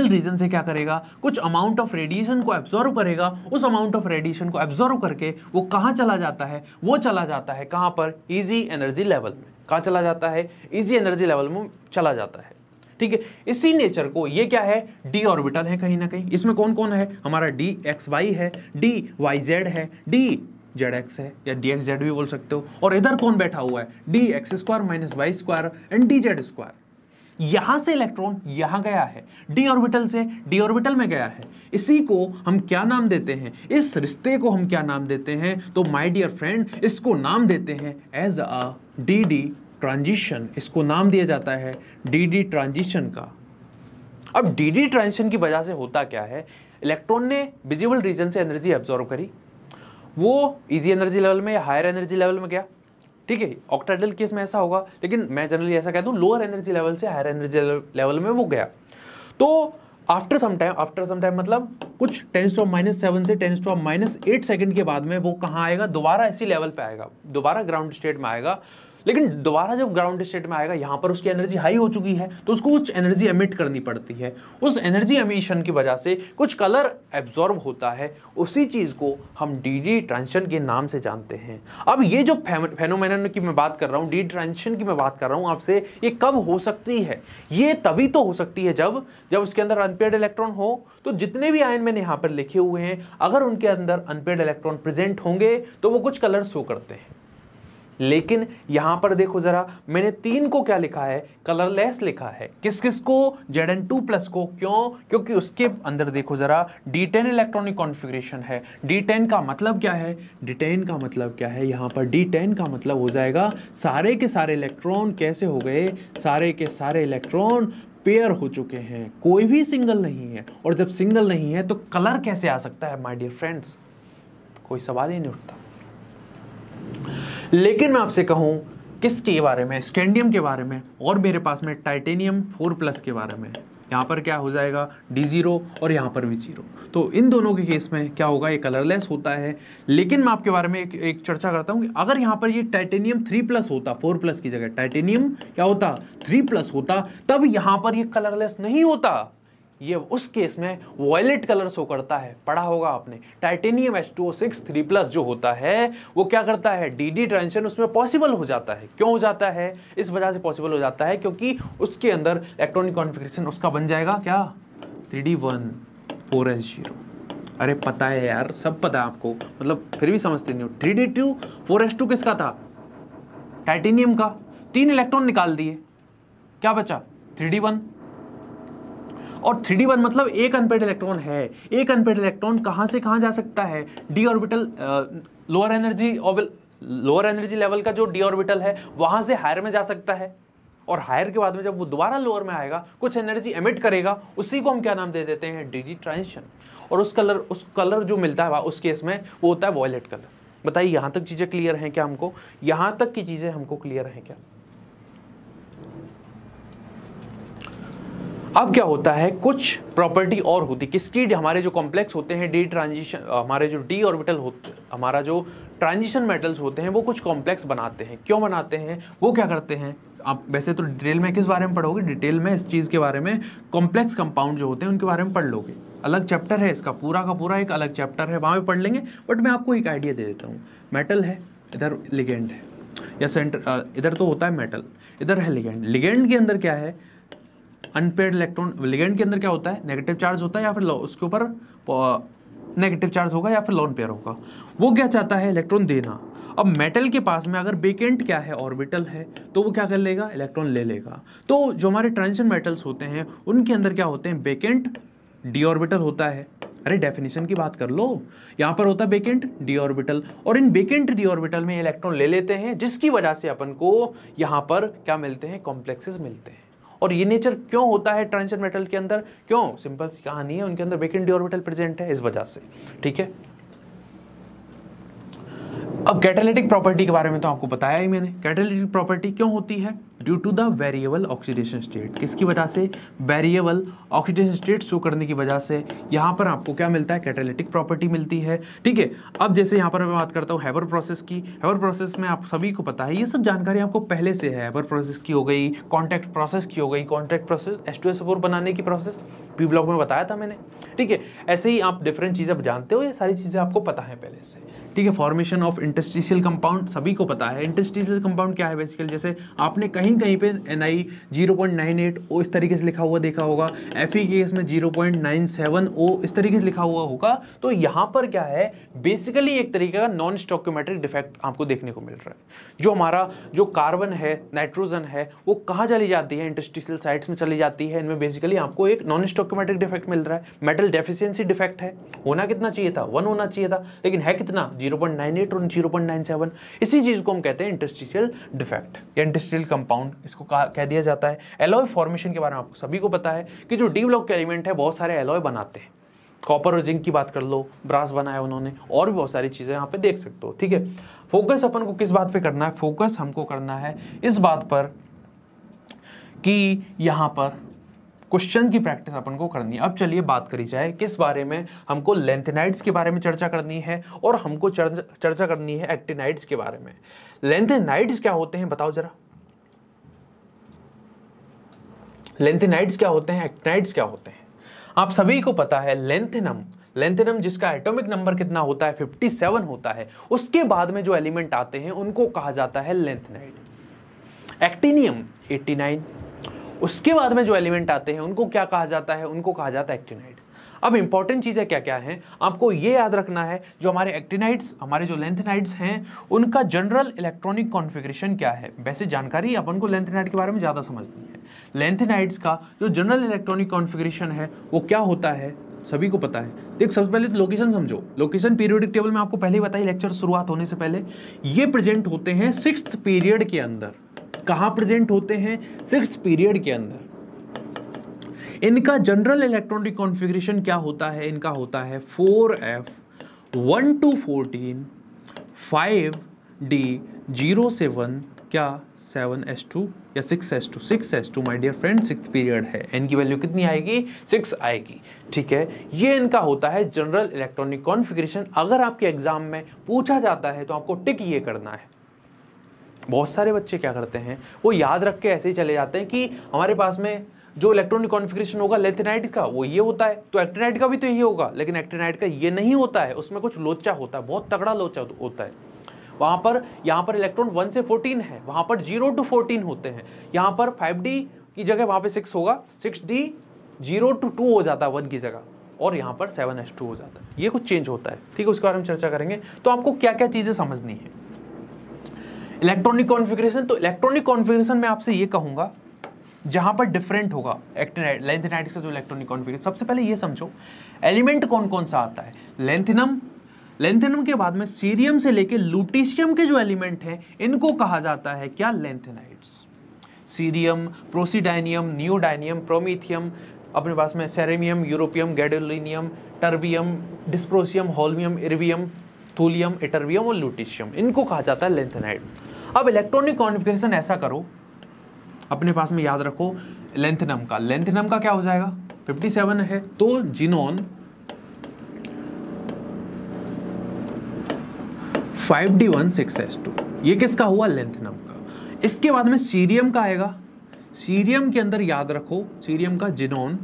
A: रीजन से क्या करेगा, कुछ अमाउंट ऑफ रेडिएशन को एब्जॉर्व करेगा, उस अमाउंट ऑफ रेडिएशन को एब्जॉर्व करके वो कहां चला जाता है, वो चला जाता है कहां पर, इजी एनर्जी लेवल में। कहां चला जाता है, इजी एनर्जी लेवल में चला जाता है, ठीक है। इसी नेचर को, ये क्या है, d ऑर्बिटल है कहीं ना कहीं, इसमें कौन कौन है, हमारा dxy है, dyz है, dzx है, या dxz भी बोल सकते हो, और इधर कौन बैठा हुआ है, dx² - y² एंड dz²। यहां से इलेक्ट्रॉन यहां गया है, d ऑर्बिटल से d ऑर्बिटल में गया है, इसी को हम क्या नाम देते हैं, इस रिश्ते को हम क्या नाम देते हैं, तो माय डियर फ्रेंड इसको नाम देते हैं एज अ dd ट्रांजिशन, इसको नाम दिया जाता है dd ट्रांजिशन का। अब dd ट्रांजिशन की वजह से होता क्या है, इलेक्ट्रॉन ने विजिबल रीजन से एनर्जी एब्जॉर्व करी, वो इजी एनर्जी लेवल में या हायर एनर्जी लेवल में गया, ठीक है, ऑक्टाइडल केस में ऐसा होगा, लेकिन मैं जनरली ऐसा कहता हूँ लोअर एनर्जी लेवल से हायर एनर्जी लेवल में वो गया। तो आफ्टर सम टाइम मतलब कुछ 10⁻⁷ से 10⁻8 सेकंड के बाद में वो कहाँ आएगा, दोबारा इसी लेवल पे आएगा, दोबारा ग्राउंड स्टेट में आएगा। लेकिन दोबारा जब ग्राउंड स्टेट में आएगा, यहाँ पर उसकी एनर्जी हाई हो चुकी है, तो उसको कुछ एनर्जी एमिट करनी पड़ती है। उस एनर्जी एमिशन की वजह से कुछ कलर एब्जॉर्ब होता है, उसी चीज को हम डी ट्रांजिशन के नाम से जानते हैं। अब ये जो फेनोमेनन की मैं बात कर रहा हूँ, डी ट्रांजिशन की मैं बात कर रहा हूँ आपसे, ये कब हो सकती है? ये तभी तो हो सकती है जब उसके अंदर अनपेयर्ड इलेक्ट्रॉन हो। तो जितने भी आयन मैंने यहाँ पर लिखे हुए हैं, अगर उनके अंदर अनपेयर्ड इलेक्ट्रॉन प्रेजेंट होंगे तो वो कुछ कलर शो करते हैं। लेकिन यहां पर देखो जरा, मैंने 3 को क्या लिखा है, कलरलेस लिखा है। किस किस को? Zn2+ को। क्यों? क्योंकि उसके अंदर देखो जरा D10 इलेक्ट्रॉनिक कॉन्फ़िगरेशन है। D10 का मतलब क्या है? D10 का मतलब क्या है? यहां पर D10 का मतलब हो जाएगा सारे के सारे इलेक्ट्रॉन कैसे हो गए, सारे के सारे इलेक्ट्रॉन पेयर हो चुके हैं, कोई भी सिंगल नहीं है। और जब सिंगल नहीं है तो कलर कैसे आ सकता है माय डियर फ्रेंड्स? कोई सवाल ही नहीं उठता। लेकिन मैं आपसे कहूं किसके बारे में, स्कैंडियम के बारे में, और मेरे पास में टाइटेनियम 4+ के बारे में, यहाँ पर क्या हो जाएगा D0 और यहाँ पर भी 0। तो इन दोनों के केस में क्या होगा, ये कलरलेस होता है। लेकिन मैं आपके बारे में एक चर्चा करता हूँ कि अगर यहाँ पर ये टाइटेनियम 3+ होता, 4+ की जगह टाइटेनियम क्या होता, 3+ होता, तब यहाँ पर ये कलरलेस नहीं होता। ये उस केस में वॉयलेट कलर शो करता है। पढ़ा होगा आपने, टाइटेनियम H2O6 3+ जो होता है वो क्या करता है, डी ट्रांजिशन उसमें पॉसिबल हो जाता है। क्यों हो जाता है? इस वजह से पॉसिबल हो जाता है क्योंकि उसके अंदर इलेक्ट्रॉनिक कॉन्फ़िगरेशन उसका बन जाएगा क्या, 3D1 4s0। अरे पता है यार, सब पता है आपको, मतलब फिर भी समझते नहीं हो। 3D2 4s2 किसका था? टाइटेनियम का। 3 इलेक्ट्रॉन निकाल दिए, क्या बचा? 3D1। और 3D1 मतलब एक अनपेयर्ड इलेक्ट्रॉन है। एक अनपेयर्ड इलेक्ट्रॉन कहां से कहां जा सकता है? D orbital, lower energy level का जो डी ऑर्बिटल है वहां से हायर में जा सकता है। और हायर के बाद में जब वो दोबारा लोअर में आएगा, कुछ एनर्जी एमिट करेगा, उसी को हम क्या नाम दे देते हैं, डी ट्रांजिशन। और उस कलर जो मिलता है उस केस में वो होता है वॉयलेट कलर। बताइए, यहां तक चीजें क्लियर हैं क्या हमको? यहां तक की चीजें हमको क्लियर हैं क्या? अब क्या होता है, कुछ प्रॉपर्टी और होती किसकी, हमारे जो कॉम्प्लेक्स होते हैं डी ट्रांजिशन, हमारे जो डी ऑर्बिटल होते, हमारा जो ट्रांजिशन मेटल्स होते हैं वो कुछ कॉम्प्लेक्स बनाते हैं। क्यों बनाते हैं? वो क्या करते हैं? आप वैसे तो डिटेल में किस बारे में पढ़ोगे, डिटेल में इस चीज़ के बारे में, कॉम्प्लेक्स कंपाउंड जो होते हैं उनके बारे में पढ़ लोगे। अलग चैप्टर है इसका, पूरा का पूरा एक अलग चैप्टर है, वहाँ पे पढ़ लेंगे। बट मैं आपको एक आइडिया दे देता हूँ। मेटल है, इधर लिगेंड है, या सेंटर, इधर तो होता है मेटल, इधर है लिगेंड। लिगेंड के अंदर क्या है, अनपेयर्ड इलेक्ट्रॉन। लिगेंड के अंदर क्या होता है, नेगेटिव चार्ज होता है, या फिर उसके ऊपर नेगेटिव चार्ज होगा, या फिर लोन पेयर होगा। वो क्या चाहता है, इलेक्ट्रॉन देना। अब मेटल के पास में अगर वेकेंट क्या है, ऑर्बिटल है, तो वो क्या कर लेगा, इलेक्ट्रॉन ले लेगा। तो जो हमारे ट्रांजिशन मेटल्स होते हैं उनके अंदर क्या होते हैं, वेकेंट डी ऑर्बिटल होता है। अरे डेफिनेशन की बात कर लो, यहाँ पर होता है वेकेंट डी ऑर्बिटल, और इन वेकेंट डी ऑर्बिटल में इलेक्ट्रॉन ले लेते हैं, जिसकी वजह से अपन को यहाँ पर क्या मिलते हैं, कॉम्प्लेक्सेस मिलते हैं। और ये नेचर क्यों होता है ट्रांजिशन मेटल के अंदर? क्यों? सिंपल सी कहानी है, उनके अंदर वेकेंट डी ऑर्बिटल प्रेजेंट है, इस वजह से। ठीक है, अब कैटालिटिक प्रॉपर्टी के बारे में तो आपको बताया ही मैंने। कैटालिटिक प्रॉपर्टी क्यों होती है? Due to the variable oxidation state. किसकी वजह से? वेरिएबल ऑक्सीडेशन स्टेट शो करने की वजह से यहाँ पर आपको क्या मिलता है, कैटालिटिक प्रॉपर्टी मिलती है। ठीक है, अब जैसे यहाँ पर मैं बात करता हूँ हैबर प्रोसेस की। हैबर प्रोसेस में आप सभी को पता है, ये सब जानकारी आपको पहले से है। हैबर प्रोसेस की हो गई, कॉन्टैक्ट प्रोसेस की हो गई, कॉन्टैक्ट प्रोसेस H2SO4 बनाने की प्रोसेस पी ब्लॉक में बताया था मैंने। ठीक है, ऐसे ही आप डिफरेंट चीज़ें जानते हो, ये सारी चीज़ें आपको पता है पहले से। ठीक है, फॉर्मेशन ऑफ इंटरस्टिशियल कंपाउंड सभी को पता है। इंटरस्टिशियल कंपाउंड क्या है बेसिकली, जैसे आपने कहीं पे Ni 0.98 O इस तरीके से लिखा हुआ देखा होगा, Fe के केस में 0.97 O इस तरीके से लिखा हुआ होगा। तो यहाँ पर क्या है, बेसिकली एक तरीके का नॉन स्टोइकोमेट्रिक डिफेक्ट आपको देखने को मिल रहा है। जो हमारा जो कार्बन है, नाइट्रोजन है, वो कहाँ चली जाती है, इंटरस्टिशियल साइट्स में चली जाती है। इनमें बेसिकली आपको एक नॉन स्टोइकोमेट्रिक डिफेक्ट मिल रहा है। मेटल डेफिशिएंसी डिफेक्ट है, होना कितना चाहिए था, 1 होना चाहिए था, लेकिन है कितना, 0.98 और 0.97। इसी चीज को हम कहते हैं इंटरस्टिशियल डिफेक्ट या इंटरस्टिशियल कंपाउंड, इसको कह दिया जाता है। एलॉय फॉर्मेशन के बारे में आपको सभी को पता है कि जो डी ब्लॉक के एलिमेंट है बहुत सारे एलॉय बनाते हैं। कॉपर और जिंक की बात कर लो, ब्रास बनाया उन्होंने, और भी बहुत सारी चीजें यहाँ पे देख सकते हो। ठीक है, फोकस अपन को किस बात पे करना है, फोकस हमको करना है इस बात पर कि यहाँ पर क्वेश्चन की प्रैक्टिस अपन को करनी है। अब चलिए बात करी जाए किस बारे में, हमको लेंथेनाइड्स के बारे में चर्चा करनी है और हमको चर्चा करनी है एक्टिनाइड्स के बारे में। लेंथेनाइड्स क्या होते हैं बताओ जरा, लेंथेनाइड्स क्या होते हैं, एक्टिनाइड्स क्या होते हैं? आप सभी को पता है लेंथेनम जिसका एटॉमिक नंबर कितना होता है 57 होता है, उसके बाद में जो एलिमेंट आते हैं उनको कहा जाता है लेंथेनाइड। एक्टिनियम 89, उसके बाद में जो एलिमेंट आते हैं उनको क्या कहा जाता है, उनको कहा जाता है एक्टिनाइड। अब इंपॉर्टेंट चीजें क्या क्या हैं आपको ये याद रखना है, जो हमारे एक्टिनाइड्स, हमारे जो लेंथेनाइड्स हैं, उनका जनरल इलेक्ट्रॉनिक कॉन्फ़िगरेशन क्या है। वैसे जानकारी अपन को लेंथेनाइड के बारे में ज्यादा समझनी है। लेंथेनाइड्स का जो जनरल इलेक्ट्रॉनिक कॉन्फ़िगरेशन है वो क्या होता है, सभी को पता है। देख सबसे पहले तो लोकेशन समझो, लोकेशन पीरियोडिक टेबल में आपको पहले ही बताई लेक्चर शुरुआत होने से पहले, ये प्रेजेंट होते हैं 6th पीरियड के अंदर। कहां प्रेजेंट होते हैं, 6th पीरियड के अंदर। इनका जनरल इलेक्ट्रॉनिक कॉन्फ़िगरेशन क्या होता है, इनका होता है 4f 1 to 14 5d 0 से 1 क्या 7s2 या 6s2, 6s2 my dear friend 6th period है। n की वैल्यू कितनी आएगी, 6 आएगी। ठीक है, ये इनका होता है जनरल इलेक्ट्रॉनिक कॉन्फ़िगरेशन। अगर आपके एग्जाम में पूछा जाता है तो आपको टिक ये करना है। बहुत सारे बच्चे क्या करते हैं, वो याद रख के ऐसे ही चले जाते हैं कि हमारे पास में जो इलेक्ट्रॉनिक कॉन्फ़िगरेशन होगा लेंथेनाइड का वो ये होता है, तो एक्टिनाइड का भी तो यही होगा, लेकिन एक्टिनाइड का ये नहीं होता है, उसमें कुछ लोचा होता है, बहुत तगड़ा लोचा होता है। वहां पर यहाँ पर इलेक्ट्रॉन 1 से 14 है, वहां पर 0 to 14 होते हैं। यहाँ पर 5d की जगह वहां पे 6 होगा, 6d 0 to 2 हो जाता है 1 की जगह, और यहाँ पर 7s2 हो जाता है। ये कुछ चेंज होता है, ठीक है, उसके बारे में चर्चा करेंगे। तो आपको क्या क्या चीजें समझनी है इलेक्ट्रॉनिक कॉन्फ़िगरेशन। तो इलेक्ट्रॉनिक कॉन्फ़िगरेशन में आपसे ये कहूंगा जहां पर डिफरेंट होगा एक्टिनाइड लेंथेनाइड्स का जो इलेक्ट्रॉनिक कॉन्फ़िगरेशन। सबसे पहले ये समझो एलिमेंट कौन कौन सा आता है। लेंथेनम के बाद में सीरियम से लेके लुटीशियम के जो एलिमेंट हैं इनको कहा जाता है क्या, lanthanides. Cerium, praseodymium, neodymium, promethium, अपने पास में samarium, europium, gadolinium, terbium, dysprosium, holmium, erbium, thulium, ytterbium और लुटीशियम, इनको कहा जाता है लेंथेनाइड। अब इलेक्ट्रॉनिक कॉन्फ़िगरेशन ऐसा करो, अपने पास में याद रखो लेंथेनम का क्या हो जाएगा, 57 है तो जिनोन 5d16s2, ये किसका हुआ, लेंथेनम का। इसके बाद में सीरियम का आएगा, सीरियम के अंदर याद रखो सीरियम का जिनोन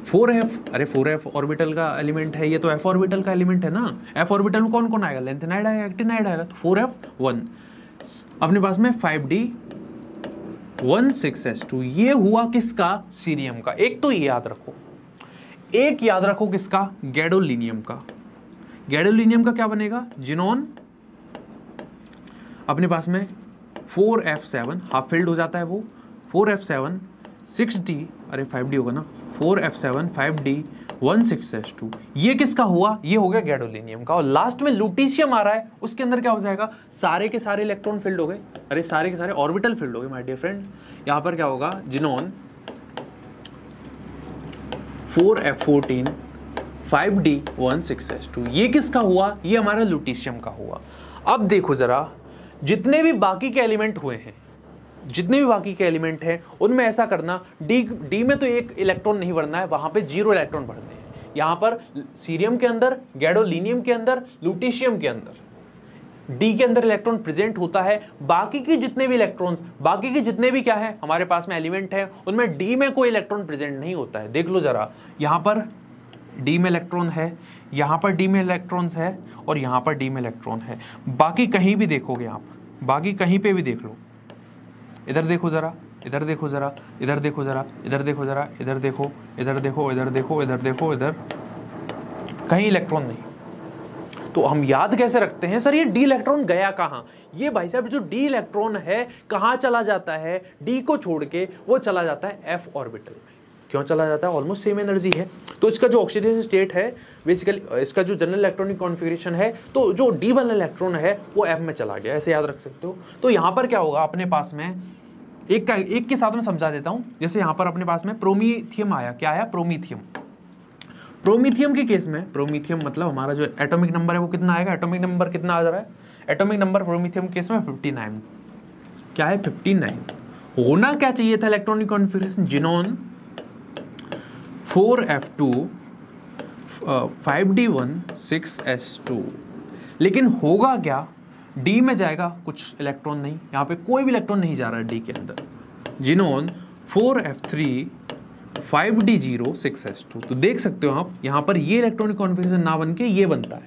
A: 4f, अरे 4f ऑर्बिटल का एलिमेंट है, ये तो f ऑर्बिटल का एलिमेंट है ना। f ऑर्बिटल में कौन कौन आएगा, लेंथेनाइड आएगा, एक्टिनाइड आएगा, तो 4f1। अपने पास में 5d16s2, ये हुआ किसका, सीरियम का। एक तो ये याद रखो, एक याद रखो किसका, गैडोलिनियम का। गैडोलिनियम का क्या बनेगा, जिनोन, अपने पास में 4f7, हाफ फिल्ड हो जाता है वो, 4f7 6d, अरे 5d होगा ना, 4f7 5d16s2, ये किसका हुआ, ये हो गया गैडोलिनियम का। और लास्ट में लुटीशियम आ रहा है, उसके अंदर क्या हो जाएगा, सारे के सारे इलेक्ट्रॉन फील्ड हो गए, अरे सारे के सारे ऑर्बिटल फील्ड हो गए माय डियर फ्रेंड। यहां पर क्या होगा, जिनोन 4f14 5d16s2, ये किसका हुआ, ये हमारा लुटीशियम का हुआ। अब देखो जरा, जितने भी बाकी के एलिमेंट हुए हैं, जितने भी बाकी के एलिमेंट हैं उनमें ऐसा करना, डी में तो एक इलेक्ट्रॉन नहीं भरना है, वहां पे 0 इलेक्ट्रॉन भरने हैं। यहां पर सीरियम के अंदर, गैडोलिनियम के अंदर, लुटीशियम के अंदर डी के अंदर इलेक्ट्रॉन प्रेजेंट होता है। बाकी के जितने भी इलेक्ट्रॉन्स, बाकी के जितने भी क्या है हमारे पास में एलिमेंट है, उनमें डी में कोई इलेक्ट्रॉन प्रेजेंट नहीं होता है। देख लो जरा, यहां पर डी में इलेक्ट्रॉन है, यहां पर डी में इलेक्ट्रॉन्स है, और यहां पर डी में इलेक्ट्रॉन है। बाकी कहीं भी देखोगे आप, बाकी कहीं पे भी देख लो, इधर देखो जरा, इधर देखो जरा, इधर देखो जरा, इधर देखो जरा, इधर देखो, इधर देखो, इधर देखो, इधर देखो, इधर कहीं इलेक्ट्रॉन नहीं। तो हम याद कैसे रखते हैं, सर ये डी इलेक्ट्रॉन गया कहां, ये भाई साहब जो डी इलेक्ट्रॉन है कहां चला जाता है, डी को छोड़ के वो चला जाता है एफ ऑर्बिटल में। क्यों चला जाता है, ऑलमोस्ट सेम एनर्जी है, तो इसका जो ऑक्सीडेशन स्टेट है, बेसिकली इसका जो जनरल इलेक्ट्रॉनिक कॉन्फ़िगरेशन है, तो जो डी वाला इलेक्ट्रॉन है वो एफ में चला गया, ऐसे याद रख सकते हो। तो यहाँ पर क्या होगा, अपने पास में एक के साथ में समझा देता हूँ। जैसे यहाँ पर अपने पास में प्रोमीथियम आया, क्या आया, प्रोमीथियम। प्रोमीथियम के केस में, प्रोमीथियम मतलब हमारा जो एटॉमिक नंबर है वो कितना आएगा, एटॉमिक नंबर कितना आ रहा है, एटॉमिक नंबर प्रोमीथियम के केस में 59, क्या है 59। होना क्या चाहिए था electronic configuration, xenon 4f2 5d1 6s2, लेकिन होगा क्या, डी में जाएगा कुछ इलेक्ट्रॉन नहीं, यहाँ पे कोई भी इलेक्ट्रॉन नहीं जा रहा है डी के अंदर, जिनोन 4f3 5d0 6s2। तो देख सकते हो आप यहाँ पर ये इलेक्ट्रॉनिक कॉन्फ़िगरेशन ना बन के ये बनता है,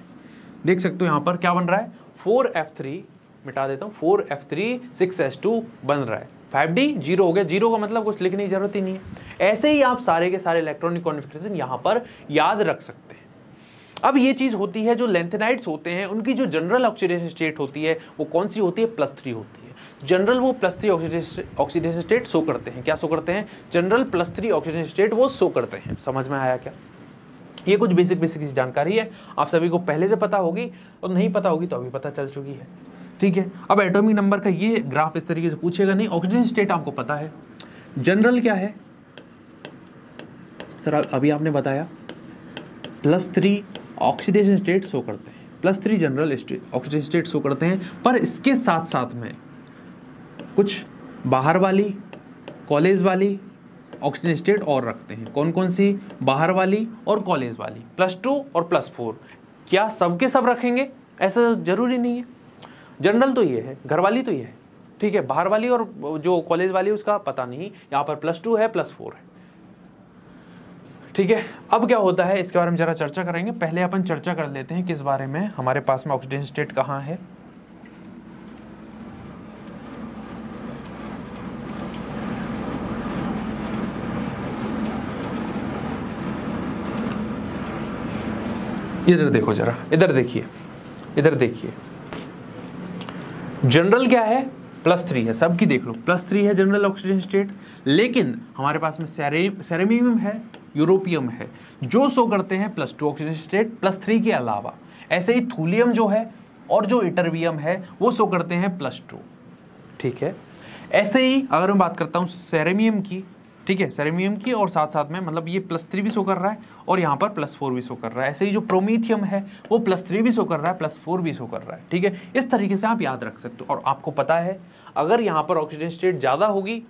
A: देख सकते हो यहाँ पर क्या बन रहा है, 4f3 मिटा देता हूँ, 4f3 6s2 बन रहा है, 5d 0 हो गया, 0 का मतलब कुछ लिखने की जरूरत ही नहीं है। ऐसे ही आप सारे के सारे इलेक्ट्रॉनिक कॉन्फ़िगरेशन यहाँ पर याद रख सकते हैं। अब ये चीज़ होती है, जो लेंथेनाइड्स होते हैं उनकी जो जनरल ऑक्सीडेशन स्टेट होती है वो कौन सी होती है, +3 होती है। जनरल वो +3 ऑक्सीडेशन स्टेट शो करते हैं, क्या शो करते हैं, जनरल +3 ऑक्सीडेशन स्टेट वो शो करते हैं। समझ में आया क्या, ये कुछ बेसिक जानकारी है, आप सभी को पहले से पता होगी और नहीं पता होगी तो अभी पता चल चुकी है, ठीक है। अब एटॉमिक नंबर का ये ग्राफ इस तरीके से पूछेगा नहीं, ऑक्सीजन स्टेट आपको पता है, जनरल क्या है सर, अभी आपने बताया +3 ऑक्सीडेशन स्टेट शो करते हैं, +3 जनरल ऑक्सीडेशन स्टेट शो करते हैं, पर इसके साथ साथ में कुछ बाहर वाली कॉलेज वाली ऑक्सीजन स्टेट और रखते हैं। कौन कौन सी, बाहर वाली और कॉलेज वाली, +2 और +4। क्या सबके सब रखेंगे, ऐसा जरूरी नहीं है, जनरल तो ये है, घर वाली तो ये है, ठीक है, बाहर वाली और जो कॉलेज वाली उसका पता नहीं, यहाँ पर +2 है +4 है, ठीक है। अब क्या होता है इसके बारे में जरा चर्चा करेंगे, पहले अपन चर्चा कर लेते हैं किस बारे में, हमारे पास में ऑक्सीडेशन स्टेट कहाँ है। इधर देखो जरा, इधर देखिए, इधर देखिए, जनरल क्या है, +3 है, सबकी देख लो +3 है जनरल ऑक्सीडेशन स्टेट, लेकिन हमारे पास में सेरेमियम है, यूरोपियम है, जो शो करते हैं +2 ऑक्सीडेशन स्टेट +3 के अलावा। ऐसे ही थूलियम जो है और जो इटरबियम है वो शो करते हैं +2, ठीक है। ऐसे ही अगर मैं बात करता हूँ सेरेमियम की, ठीक है, सेरेमियम की, और साथ साथ में मतलब ये +3 भी शो कर रहा है और यहाँ पर +4 भी शो कर रहा है। ऐसे ही जो प्रोमीथियम है वो +3 भी शो कर रहा है, +4 भी शो कर रहा है, ठीक है। इस तरीके से आप याद रख सकते हो। और आपको पता है अगर यहाँ पर ऑक्सीजन स्टेट ज़्यादा होगी,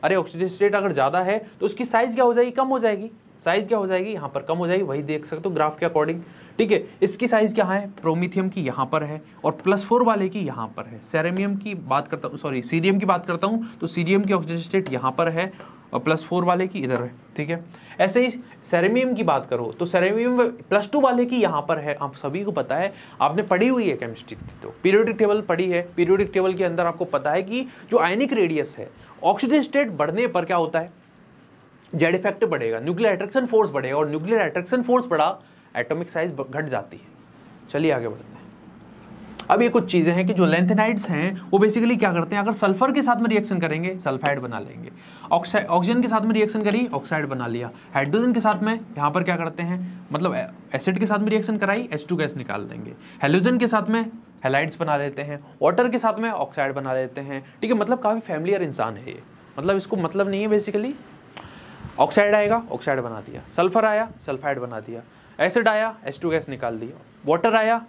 A: अरे ऑक्सीजन स्टेट अगर ज़्यादा है तो उसकी साइज़ क्या हो जाएगी, कम हो जाएगी, साइज़ क्या हो जाएगी, यहाँ पर कम हो जाएगी, वही देख सकते हो ग्राफ के अकॉर्डिंग, ठीक है। इसकी साइज़ क्या है, प्रोमीथियम की यहाँ पर है और +4 वाले की यहाँ पर है। सेरेमियम की बात करता हूँ, सॉरी सीरियम की बात करता हूँ, तो सीरियम की ऑक्सीजन स्टेट यहाँ पर है और +4 वाले की इधर है, ठीक है। ऐसे ही सेरेमियम की बात करो तो सेरेमियम +2 वाले की यहाँ पर है। आप सभी को पता है, आपने पढ़ी हुई है केमिस्ट्री, तो पीरियोडिक टेबल पढ़ी है, पीरियोडिक टेबल के अंदर आपको पता है कि जो आयनिक रेडियस है, ऑक्सीजन स्टेट बढ़ने पर क्या होता है, जेड इफेक्ट बढ़ेगा, न्यूक्लियर अट्रैक्शन फोर्स बढ़ेगा, और न्यूक्लियर अट्रैक्शन फोर्स बढ़ा, एटॉमिक साइज घट जाती है। चलिए आगे बढ़ते हैं। अब ये कुछ चीजें हैं कि जो लेंथेनाइड्स हैं वो बेसिकली क्या करते हैं, अगर सल्फर के साथ में रिएक्शन करेंगे सल्फाइड बना लेंगे, ऑक्सीजन के साथ में रिएक्शन करी ऑक्साइड बना लिया, हाइड्रोजन के साथ में यहाँ पर क्या करते हैं, मतलब एसिड के साथ में रिएक्शन कराई H2 गैस निकाल देंगे, हेलोजन के साथ में हेलाइड्स बना लेते हैं, वाटर के साथ में ऑक्साइड बना लेते हैं, ठीक है। मतलब काफ़ी फैमिलियर इंसान है ये, मतलब इसको मतलब नहीं है बेसिकली, ऑक्साइड आएगा ऑक्साइड बना दिया, सल्फर आया सल्फाइड बना दिया, एसिड आया H2 गैस निकाल दिया, वाटर आया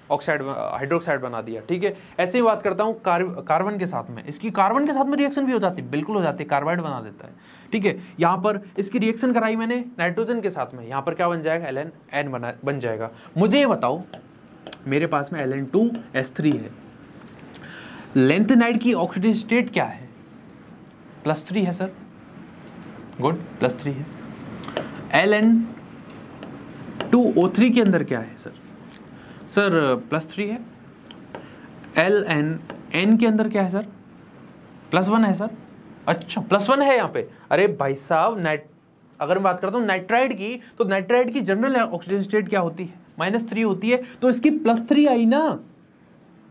A: ऑक्साइड हाइड्रोक्साइड बना दिया, ठीक है। ऐसे ही बात करता हूँ कार्बन के साथ में, इसकी कार्बन के साथ में रिएक्शन भी हो जाती है, बिल्कुल हो जाती है, कार्बाइड बना देता है, ठीक है। यहाँ पर इसकी रिएक्शन कराई मैंने नाइट्रोजन के साथ में, यहाँ पर क्या बन जाएगा, LN बन जाएगा। मुझे ये बताओ, मेरे पास में Ln2S3 है, लेंथेनाइड की ऑक्सीडेशन स्टेट क्या है, +3 है सर, गुड, +3 है। Ln2O3 के अंदर क्या है सर, +3 है। Ln के अंदर क्या है सर, +1 है सर, अच्छा +1 है यहाँ पे। अरे भाई साहब, अगर मैं बात करता हूँ नाइट्राइड की, तो नाइट्राइड की जनरल ऑक्सीजन स्टेट क्या होती है, -3 होती है, तो इसकी +3 आई ना,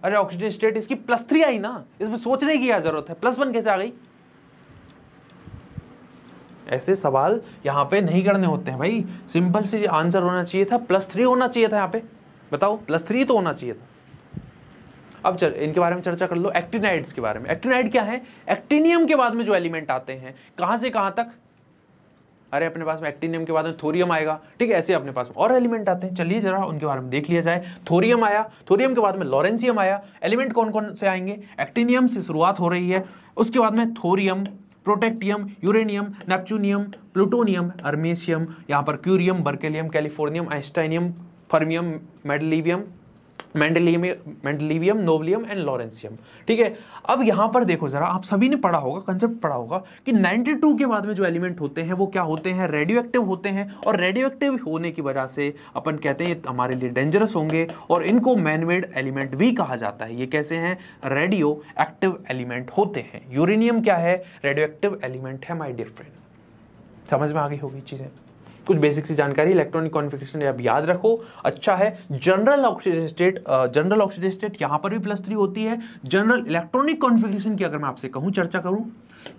A: अरे ऑक्सीजन स्टेट इसकी +3 आई ना, इसमें सोचने की क्या जरूरत है, +1 कैसे आ गई। ऐसे सवाल यहाँ पे नहीं करने होते हैं भाई, सिंपल सी आंसर होना चाहिए था, +3 होना चाहिए था यहाँ पे, बताओ +3 तो होना चाहिए था। अब चल इनके बारे में चर्चा कर लो, एक्टिनाइड्स के बारे में। एक्टिनाइड क्या है, एक्टिनियम के बाद में जो एलिमेंट आते हैं, कहां से कहां तक, अरे अपने पास में एक्टिनियम के बाद में थोरियम आएगा, ठीक है, ऐसे अपने पास में और एलिमेंट आते हैं। चलिए जरा उनके बारे में देख लिया जाए। थोरियम आया, थोरियम के बाद में लॉरेंसियम आया। एलिमेंट कौन कौन से आएंगे? एक्टिनियम से शुरुआत हो रही है, उसके बाद में thorium, protactinium, uranium, neptunium, plutonium, americium, यहाँ पर curium, berkelium, californium, einsteinium, fermium, mendelevium, nobelium and lawrencium, ठीक है। अब यहां पर देखो जरा, आप सभी ने पढ़ा होगा, कंसेप्ट पढ़ा होगा कि 92 के बाद में जो एलिमेंट होते हैं वो क्या होते हैं? रेडियो एक्टिव होते हैं, और रेडियो एक्टिव होने की वजह से अपन कहते हैं हमारे लिए डेंजरस होंगे, और इनको मैनमेड एलिमेंट भी कहा जाता है। ये कैसे हैं? रेडियो एक्टिव एलिमेंट होते हैं। यूरेनियम क्या है? रेडियो एक्टिव एलिमेंट है माय डियर फ्रेंड। समझ में आ गई होगी चीजें, कुछ बेसिक सी जानकारी। इलेक्ट्रॉनिक कॉन्फ़िगरेशन आप याद रखो, अच्छा है। जनरल ऑक्सीडेशन स्टेट यहाँ पर भी +3 होती है। जनरल इलेक्ट्रॉनिक कॉन्फ़िगरेशन की अगर मैं आपसे कहूँ, चर्चा करूँ,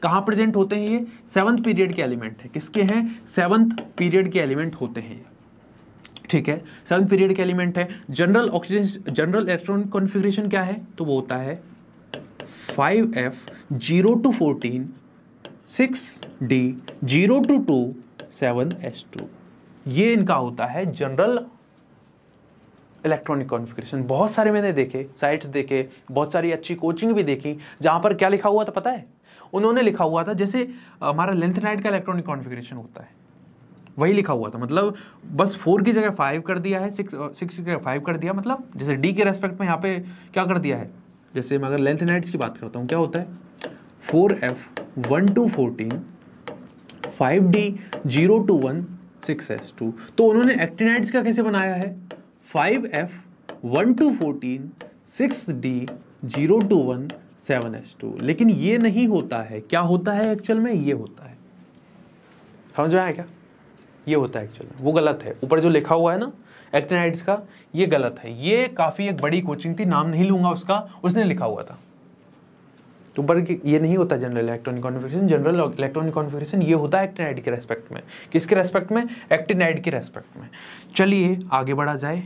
A: कहाँ प्रेजेंट होते हैं ये? 7th पीरियड के एलिमेंट है। किसके हैं? 7th पीरियड के एलिमेंट होते हैं, ठीक है, 7th पीरियड के एलिमेंट है। जनरल इलेक्ट्रॉनिक कॉन्फ़िगरेशन क्या है? तो वो होता है 5f 0 to 14 6d 0 to 2 7s2। ये इनका होता है जनरल इलेक्ट्रॉनिक कॉन्फ़िगरेशन। बहुत सारे मैंने देखे, साइट्स देखे, बहुत सारी अच्छी कोचिंग भी देखी, जहां पर क्या लिखा हुआ था पता है? उन्होंने लिखा हुआ था जैसे हमारा लेंथेनाइड का इलेक्ट्रॉनिक कॉन्फ़िगरेशन होता है, वही लिखा हुआ था। मतलब बस 4 की जगह 5 कर दिया है, 6 की जगह 5 कर दिया। मतलब जैसे डी के रेस्पेक्ट में यहाँ पे क्या कर दिया है? जैसे मैं अगर लेंथेनाइड्स की बात करता हूँ, क्या होता है? 4f 1 to 14 5d 0 to 1 6s2। तो उन्होंने एक्टिनाइड्स का कैसे बनाया है? 5f 1 to 14 6d 0 to 1 7s2। लेकिन ये नहीं होता है। क्या होता है एक्चुअल में? ये होता है। समझ में आया क्या? ये होता है एक्चुअल में, वो गलत है। ऊपर जो लिखा हुआ है ना एक्टिनाइड्स का, ये गलत है। ये काफी एक बड़ी कोचिंग थी, नाम नहीं लूंगा उसका, उसने लिखा हुआ था। तो पर ये नहीं होता general electronic configuration. General electronic configuration ये होता है एक्टिनाइड के रेस्पेक्ट में। किसके रेस्पेक्ट में? एक्टिनाइड के रेस्पेक्ट में। चलिए आगे बढ़ा जाए।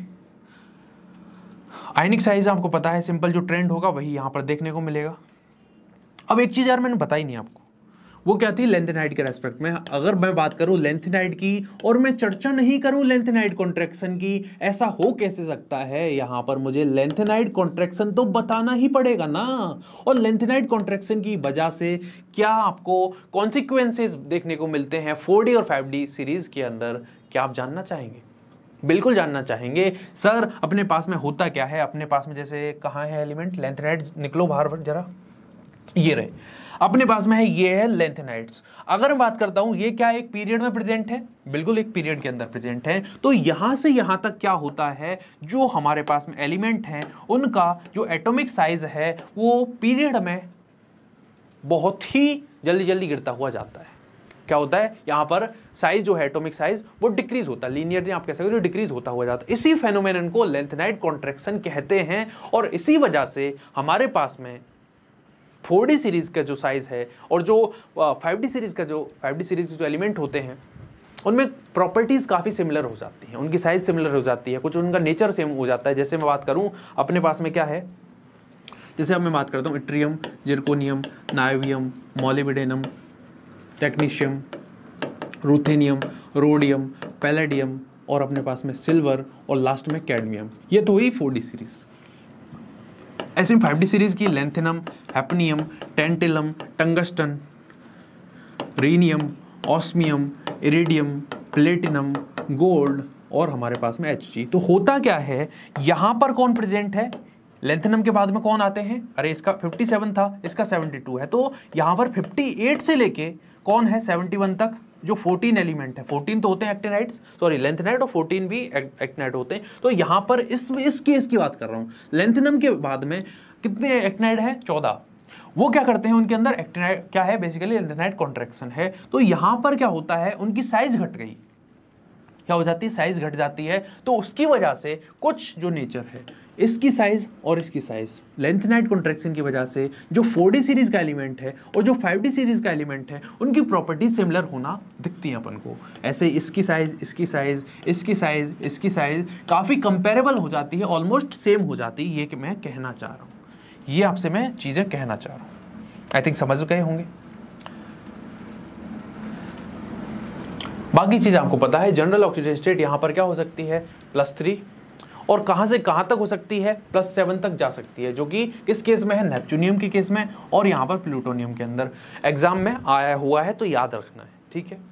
A: आयनिक साइज आपको पता है, सिंपल जो ट्रेंड होगा वही यहाँ पर देखने को मिलेगा। अब एक चीज यार मैंने बताई नहीं आपको, वो क्या थी? लेंथेनाइड के रेस्पेक्ट में। अगर मैं बात करूं लेंथेनाइड की और मैं चर्चा नहीं करूं लेंथेनाइड कॉन्ट्रैक्शन की, ऐसा हो कैसे सकता है? यहां पर मुझे लेंथेनाइड कॉन्ट्रैक्शन तो बताना ही पड़ेगा ना। और लेंथेनाइड कॉन्ट्रैक्शन की वजह से क्या आपको कॉन्सिक्वेंसेस देखने को मिलते हैं 4D और 5D सीरीज के अंदर? क्या आप जानना चाहेंगे? बिल्कुल जानना चाहेंगे। सर अपने पास में होता क्या है? अपने पास में जैसे कहाँ है एलिमेंट? लेंथेनाइड निकलो बाहर जरा, ये रहे अपने पास में है, ये है लेंथेनाइड्स। अगर मैं बात करता हूं ये क्या एक पीरियड में प्रेजेंट है? बिल्कुल एक पीरियड के अंदर प्रेजेंट है। तो यहां से यहां तक क्या होता है, जो हमारे पास में एलिमेंट हैं उनका जो एटॉमिक साइज है वो पीरियड में बहुत ही जल्दी जल्दी गिरता हुआ जाता है। क्या होता है यहां पर? साइज जो है एटॉमिक साइज वो डिक्रीज होता है, लीनियरली आप कह सकते हो डिक्रीज होता हुआ जाता है। इसी फेनोमेनन को लेंथेनाइड कॉन्ट्रैक्शन कहते हैं। और इसी वजह से हमारे पास में 4D सीरीज का जो साइज है और जो 5D सीरीज के जो एलिमेंट होते हैं उनमें प्रॉपर्टीज काफी सिमिलर हो जाती हैं, उनकी साइज सिमिलर हो जाती है, कुछ उनका नेचर सेम हो जाता है। जैसे मैं बात करूं अपने पास में क्या है, जैसे अब मैं बात करता हूं yttrium, zirconium, niobium, molybdenum, technetium, ruthenium, rhodium, palladium और अपने पास में सिल्वर और लास्ट में कैडमियम। ये तो हुई 4D सीरीज। ऐसे 5D सीरीज की lanthanum, hafnium, tantalum, tungsten, rhenium, osmium, iridium, platinum, gold और हमारे पास में Hg। तो होता क्या है, यहां पर कौन प्रेजेंट है? लेंथेनम के बाद में कौन आते हैं? अरे इसका 57 था, इसका 72 है, तो यहां पर 58 से लेके कौन है 71 तक जो 14 एलिमेंट है। 14 तो होते हैं एक्टिनाइड्स, सॉरी लेंथेनाइड, और 14 भी एक्टिनाइड होते हैं। तो यहां पर इस केस की बात कर रहा हूं। लेंथेनम के बाद में कितने एक्टिनाइड है? 14। वो क्या करते हैं उनके अंदर? एक्टिनाइड क्या है? बेसिकली लेंथेनाइड कॉन्ट्रैक्शन है। तो यहां पर क्या होता है, उनकी साइज घट गई। क्या हो जाती है? साइज घट जाती है। तो उसकी वजह से कुछ जो नेचर है, इसकी साइज और इसकी साइज लेंथेनाइड कॉन्ट्रैक्शन की वजह से जो 4D सीरीज का एलिमेंट है और जो 5D सीरीज का एलिमेंट है उनकी प्रॉपर्टीज सिमिलर होना दिखती हैं अपन को। ऐसे इसकी साइज, इसकी साइज, इसकी साइज, इसकी साइज काफी कंपेरेबल हो जाती है, ऑलमोस्ट सेम हो जाती है। ये कि मैं कहना चाह रहा हूं, ये आपसे मैं चीजें कहना चाह रहा हूं। आई थिंक समझ गए होंगे। बाकी चीज आपको पता है, जनरल ऑक्सीडेशन स्टेट यहाँ पर क्या हो सकती है +3, और कहां से कहां तक हो सकती है +7 तक जा सकती है, जो कि किस केस में है, नेपच्यूनियम के केस में और यहाँ पर प्लूटोनियम के अंदर। एग्जाम में आया हुआ है तो याद रखना है, ठीक है।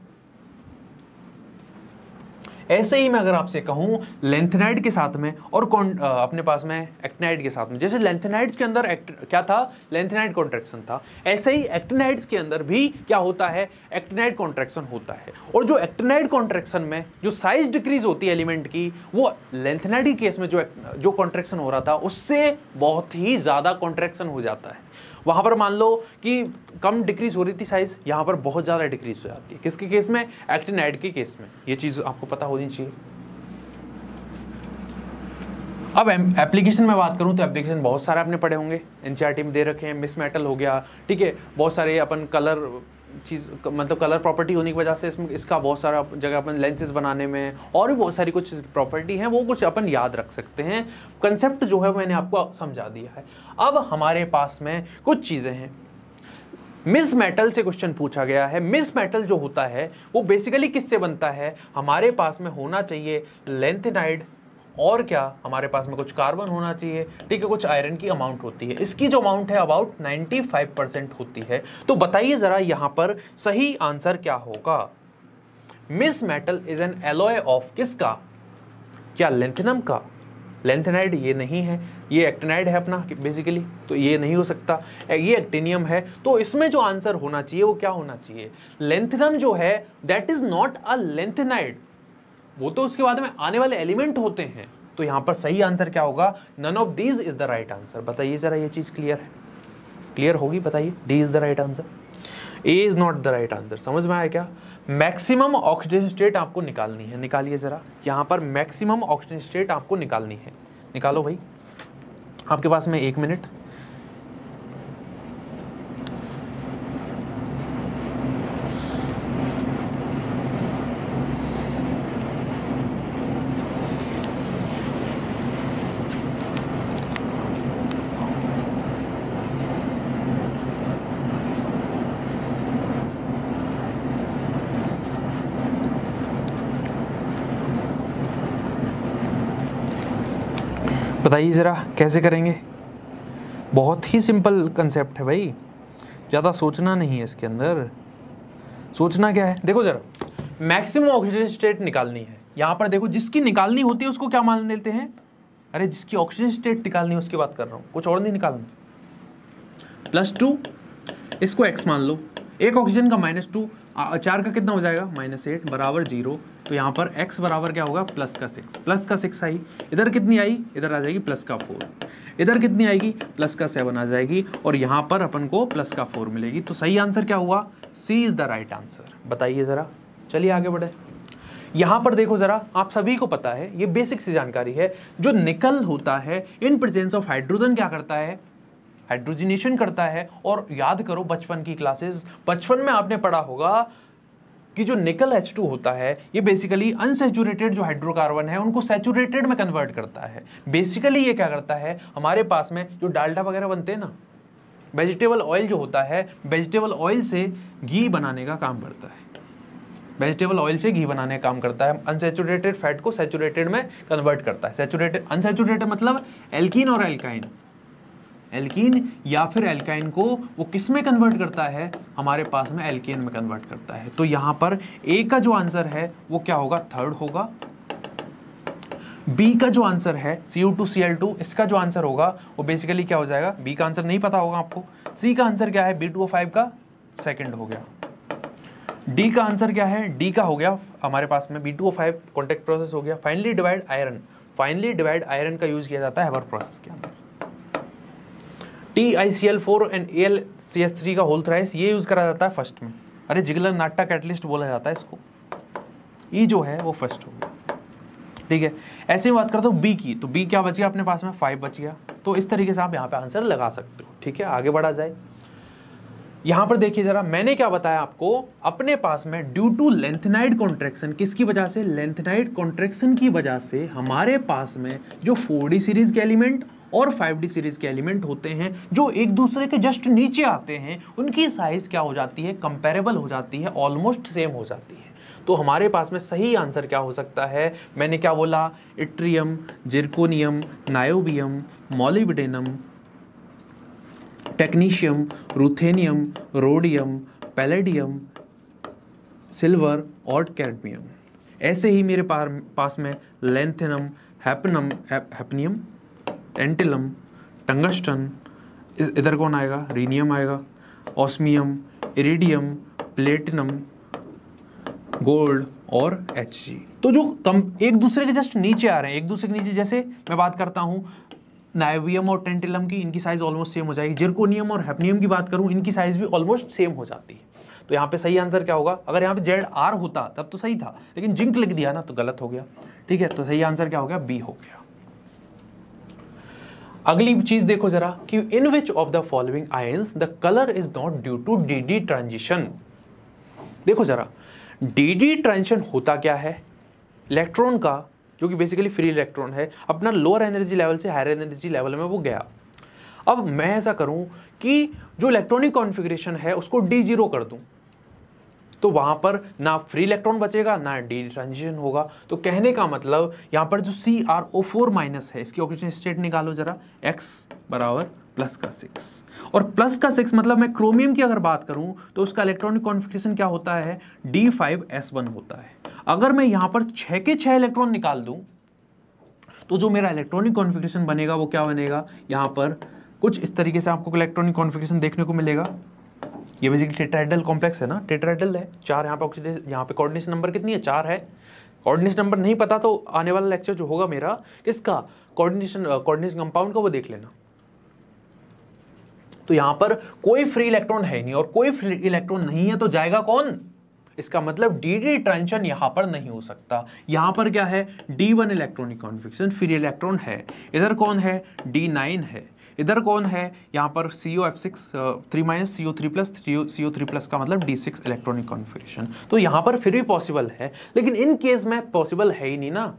A: ऐसे ही मैं अगर आपसे कहूं लेंथेनाइड के साथ में और अपने पास में एक्टिनाइड के साथ में, जैसे लेंथेनाइड्स के अंदर क्या था, लेंथेनाइड कॉन्ट्रैक्शन था, ऐसे ही एक्टिनाइड्स के अंदर भी क्या होता है, एक्टिनाइड कॉन्ट्रैक्शन होता है। और जो एक्टिनाइड कॉन्ट्रैक्शन में जो साइज डिक्रीज होती है एलिमेंट की, वो लेंथेनाइड के केस में जो कॉन्ट्रैक्शन हो रहा था उससे बहुत ही ज्यादा कॉन्ट्रैक्शन हो जाता है। वहां पर मान लो कि कम डिक्रीज हो रही थी साइज, यहां पर बहुत ज्यादा डिक्रीज हो जाती है। किसके केस में, एक्टिनाइड के केस में। ये चीज आपको पता होनी चाहिए। अब एप्लीकेशन में बात करूं तो एप्लीकेशन बहुत सारे आपने पढ़े होंगे, एनसीईआरटी में दे रखे हैं। मिस मेटल हो गया, ठीक है, बहुत सारे अपन कलर चीज, मतलब कलर प्रॉपर्टी होने की वजह से इसका बहुत सारा जगह अपन लेंसेज बनाने में और भी बहुत सारी कुछ प्रॉपर्टी हैं, वो कुछ अपन याद रख सकते हैं। कंसेप्ट जो है मैंने आपको समझा दिया है। अब हमारे पास में कुछ चीजें हैं। मिस मेटल से क्वेश्चन पूछा गया है। मिस मेटल जो होता है वो बेसिकली किससे बनता है, हमारे पास में होना चाहिए लेंथेनाइड, और क्या हमारे पास में कुछ कार्बन होना चाहिए, ठीक है, कुछ आयरन की अमाउंट होती है। इसकी जो अमाउंट है अबाउट 95% होती है। तो बताइए जरा यहां पर सही आंसर क्या होगा। Misch metal is an alloy of किसका, क्या लेंथेनम का, लेंथेनाइड ये नहीं है, ये एक्टिनाइड है अपना बेसिकली, तो ये नहीं हो सकता, ये एक्टिनियम है। तो इसमें जो आंसर होना चाहिए वो क्या होना चाहिए, लेंथेनम जो है that is not a lanthanide, वो तो उसके बाद में आने वाले एलिमेंट होते हैं। तो यहां पर सही आंसर क्या होगा, none of these is the right answer. बताइए जरा ये चीज क्लियर है, क्लियर होगी, बताइए। D is the right answer, A is not the right answer. समझ में आया क्या। मैक्सिमम ऑक्सीडेशन स्टेट आपको निकालनी है, निकालिए जरा। यहां पर मैक्सिमम ऑक्सीडेशन स्टेट आपको निकालनी है, निकालो भाई, आपके पास में 1 मिनट। बताइए ज़रा कैसे करेंगे। बहुत ही सिंपल कंसेप्ट है भाई, ज़्यादा सोचना नहीं है इसके अंदर। सोचना क्या है, देखो ज़रा, मैक्सिमम ऑक्सीजन स्टेट निकालनी है। यहाँ पर देखो, जिसकी निकालनी होती है उसको क्या मान लेते हैं, अरे जिसकी ऑक्सीजन स्टेट निकालनी है उसकी बात कर रहा हूँ, कुछ और नहीं निकालना। +2 इसको x मान लो, एक ऑक्सीजन का -2, 4 का कितना हो जाएगा -8 बराबर 0। तो यहाँ पर x बराबर क्या होगा, +6 आई, इधर कितनी आई, इधर आ जाएगी +4, इधर कितनी आएगी, +7 आ जाएगी, और यहाँ पर अपन को +4 मिलेगी। तो सही आंसर क्या हुआ, सी इज द राइट आंसर। बताइए जरा, चलिए आगे बढ़े। यहाँ पर देखो जरा, आप सभी को पता है, ये बेसिक सी जानकारी है, जो निकल होता है इन प्रेजेंस ऑफ हाइड्रोजन क्या करता है, हाइड्रोजनेशन करता है। और याद करो बचपन की क्लासेस, बचपन में आपने पढ़ा होगा कि जो निकल H2 होता है ये बेसिकली अनसैचुरेटेड जो हाइड्रोकार्बन है उनको सैचुरेटेड में कन्वर्ट करता है। बेसिकली ये क्या करता है, हमारे पास में जो डाल्डा वगैरह बनते हैं ना, वेजिटेबल ऑयल जो होता है, वेजिटेबल ऑयल से घी बनाने का काम करता है, वेजिटेबल ऑयल से घी बनाने का काम करता है। अनसैचुरेटेड फैट को सैचुरेटेड में कन्वर्ट करता है। सैचुरेटेड अनसैचुरेटेड मतलब एल्कीन और एल्काइन, एल्कीन या फिर एल्काइन को वो किस में कन्वर्ट करता है, हमारे पास में एल्केन में कन्वर्ट करता है। तो यहां पर ए का जो आंसर है वो क्या होगा, 3rd होगा। बी का जो आंसर है CO2Cl2, इसका जो आंसर होगा वो बेसिकली क्या हो जाएगा, बी का आंसर नहीं पता होगा आपको। सी का आंसर क्या है, B2O5 का 2nd हो गया। डी का आंसर क्या है, डी का हो गया हमारे पास में B2O5 कॉन्टेक्ट प्रोसेस हो गया। Finally divide iron, finally divide iron का यूज किया जाता है हेबर प्रोसेस के अंदर। TiCl4 एंड AlCH3 का होल थ्राइस ये यूज करा जाता है फर्स्ट में। अरे जिगलर नाट्टा कैटलिस्ट बोला जाता है इसको। ई जो है वो फर्स्ट हो गया, ठीक है। ऐसे ही बात करता हूँ बी की, तो बी क्या बच गया अपने पास में, 5 बच गया। तो इस तरीके से आप यहाँ पे आंसर लगा सकते हो, ठीक है। आगे बढ़ा जाए, यहाँ पर देखिए जरा, मैंने क्या बताया आपको, अपने पास में ड्यू टू लेंथेनाइड कॉन्ट्रैक्शन, किसकी वजह से, लेंथेनाइड कॉन्ट्रैक्शन की वजह से हमारे पास में जो 4D सीरीज के एलिमेंट और 5D सीरीज के एलिमेंट होते हैं जो एक दूसरे के जस्ट नीचे आते हैं, उनकी साइज क्या हो जाती है, कंपेरेबल हो जाती है, ऑलमोस्ट सेम हो जाती है। तो हमारे पास में सही आंसर क्या हो सकता है, मैंने क्या बोला, yttrium, zirconium, niobium, molybdenum, technetium, ruthenium, rhodium, palladium, silver और कैडमियम। ऐसे ही मेरे पास में लेंथेनम, हैपनियम, टेंटिलम, टंगस्टन, इधर कौन आएगा, रीनियम आएगा, ऑस्मियम, इरिडियम, प्लेटिनम, गोल्ड और Hg। तो जो कम एक दूसरे के जस्ट नीचे आ रहे हैं, एक दूसरे के नीचे, जैसे मैं बात करता हूं नायोबियम और टेंटिलम की, इनकी साइज ऑलमोस्ट सेम हो जाएगी। जिरकोनियम और हैपनियम की बात करूं, इनकी साइज भी ऑलमोस्ट सेम हो जाती है। तो यहाँ पे सही आंसर क्या होगा, अगर यहाँ पे ZR होता तब तो सही था, लेकिन जिंक लिख दिया ना तो गलत हो गया। ठीक है, तो सही आंसर क्या हो गया, बी हो गया। अगली चीज देखो जरा कि in which of the following ions the colour is not due to D transition. देखो जरा, डी ट्रांजिशन होता क्या है, इलेक्ट्रॉन का जो कि बेसिकली फ्री इलेक्ट्रॉन है, अपना लोअर एनर्जी लेवल से हायर एनर्जी लेवल में वो गया। अब मैं ऐसा करूं कि जो इलेक्ट्रॉनिक कॉन्फ़िगरेशन है उसको D0 कर दूं, तो वहां पर ना फ्री इलेक्ट्रॉन बचेगा ना डी ट्रांजिशन होगा। तो कहने का मतलब यहां पर जो CrO4 माइनस है, इसकी ऑक्सीजन स्टेट निकालो जरा, X बराबर प्लस का 6, और प्लस का 6 मतलब मैं क्रोमियम की अगर बात करूं तो उसका इलेक्ट्रॉनिक कॉन्फ़िगरेशन क्या होता है, D5S1 होता है। अगर मैं यहां पर 6 के 6 इलेक्ट्रॉन निकाल दूं तो जो मेरा इलेक्ट्रॉनिक कॉन्फ़िगरेशन बनेगा वो क्या बनेगा, यहां पर कुछ इस तरीके से आपको इलेक्ट्रॉनिक कॉन्फ़िगरेशन देखने को मिलेगा। ये बेसिकली टेट्राहेड्रल कॉम्प्लेक्स है ना, टेट्राहेड्रल है, 4 यहाँ पे ऑक्सीजन, यहाँ पे कोऑर्डिनेशन नंबर कितनी है, 4 है। कोऑर्डिनेशन नंबर नहीं पता तो आने वाला लेक्चर जो होगा मेरा किसका, कोऑर्डिनेशन कंपाउंड का, वो देख लेना। तो यहाँ पर कोई फ्री इलेक्ट्रॉन है नहीं और कोई फ्री इलेक्ट्रॉन नहीं है, तो जाएगा कौन, इसका मतलब डी ट्रांजिशन यहां पर नहीं हो सकता। यहां पर क्या है, D1 electronic configuration, free electron है। इधर कौन है, D9 है। इधर कौन है, यहाँ पर COF6 3 CO3 plus CO3 plus का मतलब D6 इलेक्ट्रॉनिक कॉन्फ़िगरेशन। तो यहाँ पर फिर भी पॉसिबल है, लेकिन इन केस में पॉसिबल है ही नहीं ना।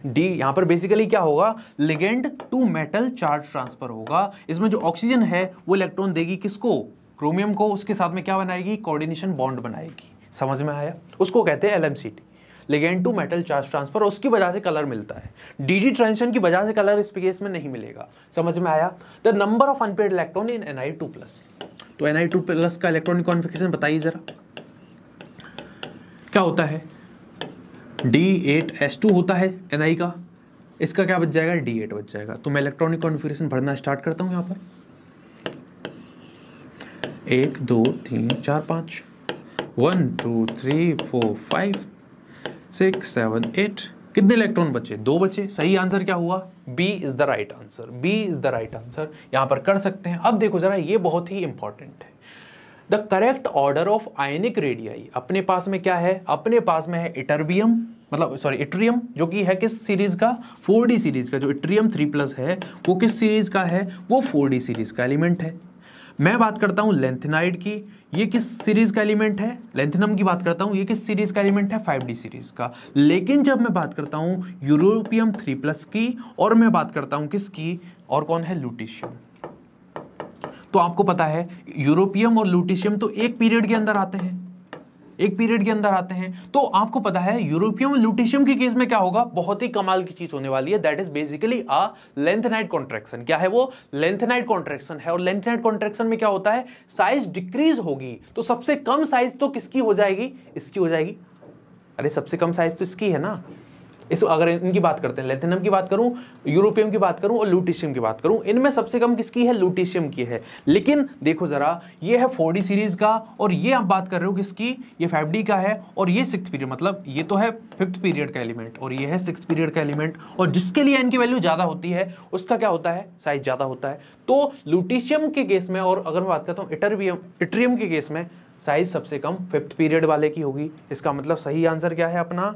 A: डी यहाँ पर बेसिकली क्या होगा, ligand to metal charge transfer होगा। इसमें जो ऑक्सीजन है वो इलेक्ट्रॉन देगी किसको, क्रोमियम को, उसके साथ में क्या बनाएगी, कोऑर्डिनेशन बॉन्ड बनाएगी। समझ में आया, उसको कहते हैं LMCT, ligand to metal charge transfer, उसकी वजह से कलर मिलता है। डी ट्रांजिशन की वजह से कलर इस केस में नहीं मिलेगा। समझ में आया। The number of unpaired electron in Ni2+, तो Ni2+ का इलेक्ट्रॉनिक कॉन्फ़िगरेशन बताइए जरा, क्या होता है, D8S2 होता है Ni का, इसका क्या बच जाएगा, D8 बच जाएगा। तो मैं इलेक्ट्रॉनिक कॉन्फ़िगरेशन भरना स्टार्ट करता हूं। यहाँ पर 1 2 3 4 5 1 2 3 4 5 6 7 8, कितने इलेक्ट्रॉन बचे, 2 बचे। सही आंसर क्या हुआ, B is the right answer, B is the right answer, यहां पर कर सकते हैं। अब देखो जरा, ये बहुत ही इंपॉर्टेंट है, the correct order of ionic radii. अपने पास में क्या है, अपने पास में है इटरबियम, मतलब सॉरी इट्रियम, जो कि है किस सीरीज का, 4D सीरीज का। जो इट्रियम 3+ है वो किस सीरीज का है, वो 4D सीरीज का एलिमेंट है। मैं बात करता हूं लेंथेनाइड की, ये किस सीरीज का एलिमेंट है, लेंथेनम की बात करता हूं, ये किस सीरीज का एलिमेंट है, 5D सीरीज का। लेकिन जब मैं बात करता हूं यूरोपियम 3+ की, और मैं बात करता हूं किसकी, और कौन है, लुटीशियम, तो आपको पता है यूरोपियम और लुटीशियम तो एक पीरियड के अंदर आते हैं, एक पीरियड के अंदर आते हैं। तो आपको पता है यूरोपियम और लुटीशियम के केस में क्या होगा, बहुत ही कमाल की चीज होने वाली है, that is basically a lanthanide contraction. क्या है वो, लेंथेनाइड कॉन्ट्रैक्शन है। और लेंथेनाइड कॉन्ट्रैक्शन में क्या होता है, साइज डिक्रीज होगी, तो सबसे कम साइज तो किसकी हो जाएगी, इसकी हो जाएगी। अरे सबसे कम साइज तो इसकी है ना। इस अगर इनकी बात करते हैं, लेंथेनम की बात करूं, यूरोपियम की बात करूं और लुटीशियम की बात करूं, इनमें सबसे कम किसकी है, लुटीशियम की है। लेकिन देखो जरा, ये है 4D सीरीज का, और ये आप बात कर रहे हो किसकी, ये 5D का है, और ये 6th पीरियड, मतलब ये तो है 5th पीरियड का एलिमेंट और ये है 6th पीरियड का एलिमेंट। और जिसके लिए इनकी वैल्यू ज्यादा होती है उसका क्या होता है, साइज ज्यादा होता है। तो लुटीशियम के केस में, और अगर मैं बात करता हूं इट्रियम के केस में, साइज सबसे कम 5th पीरियड वाले की होगी। इसका मतलब सही आंसर क्या है अपना,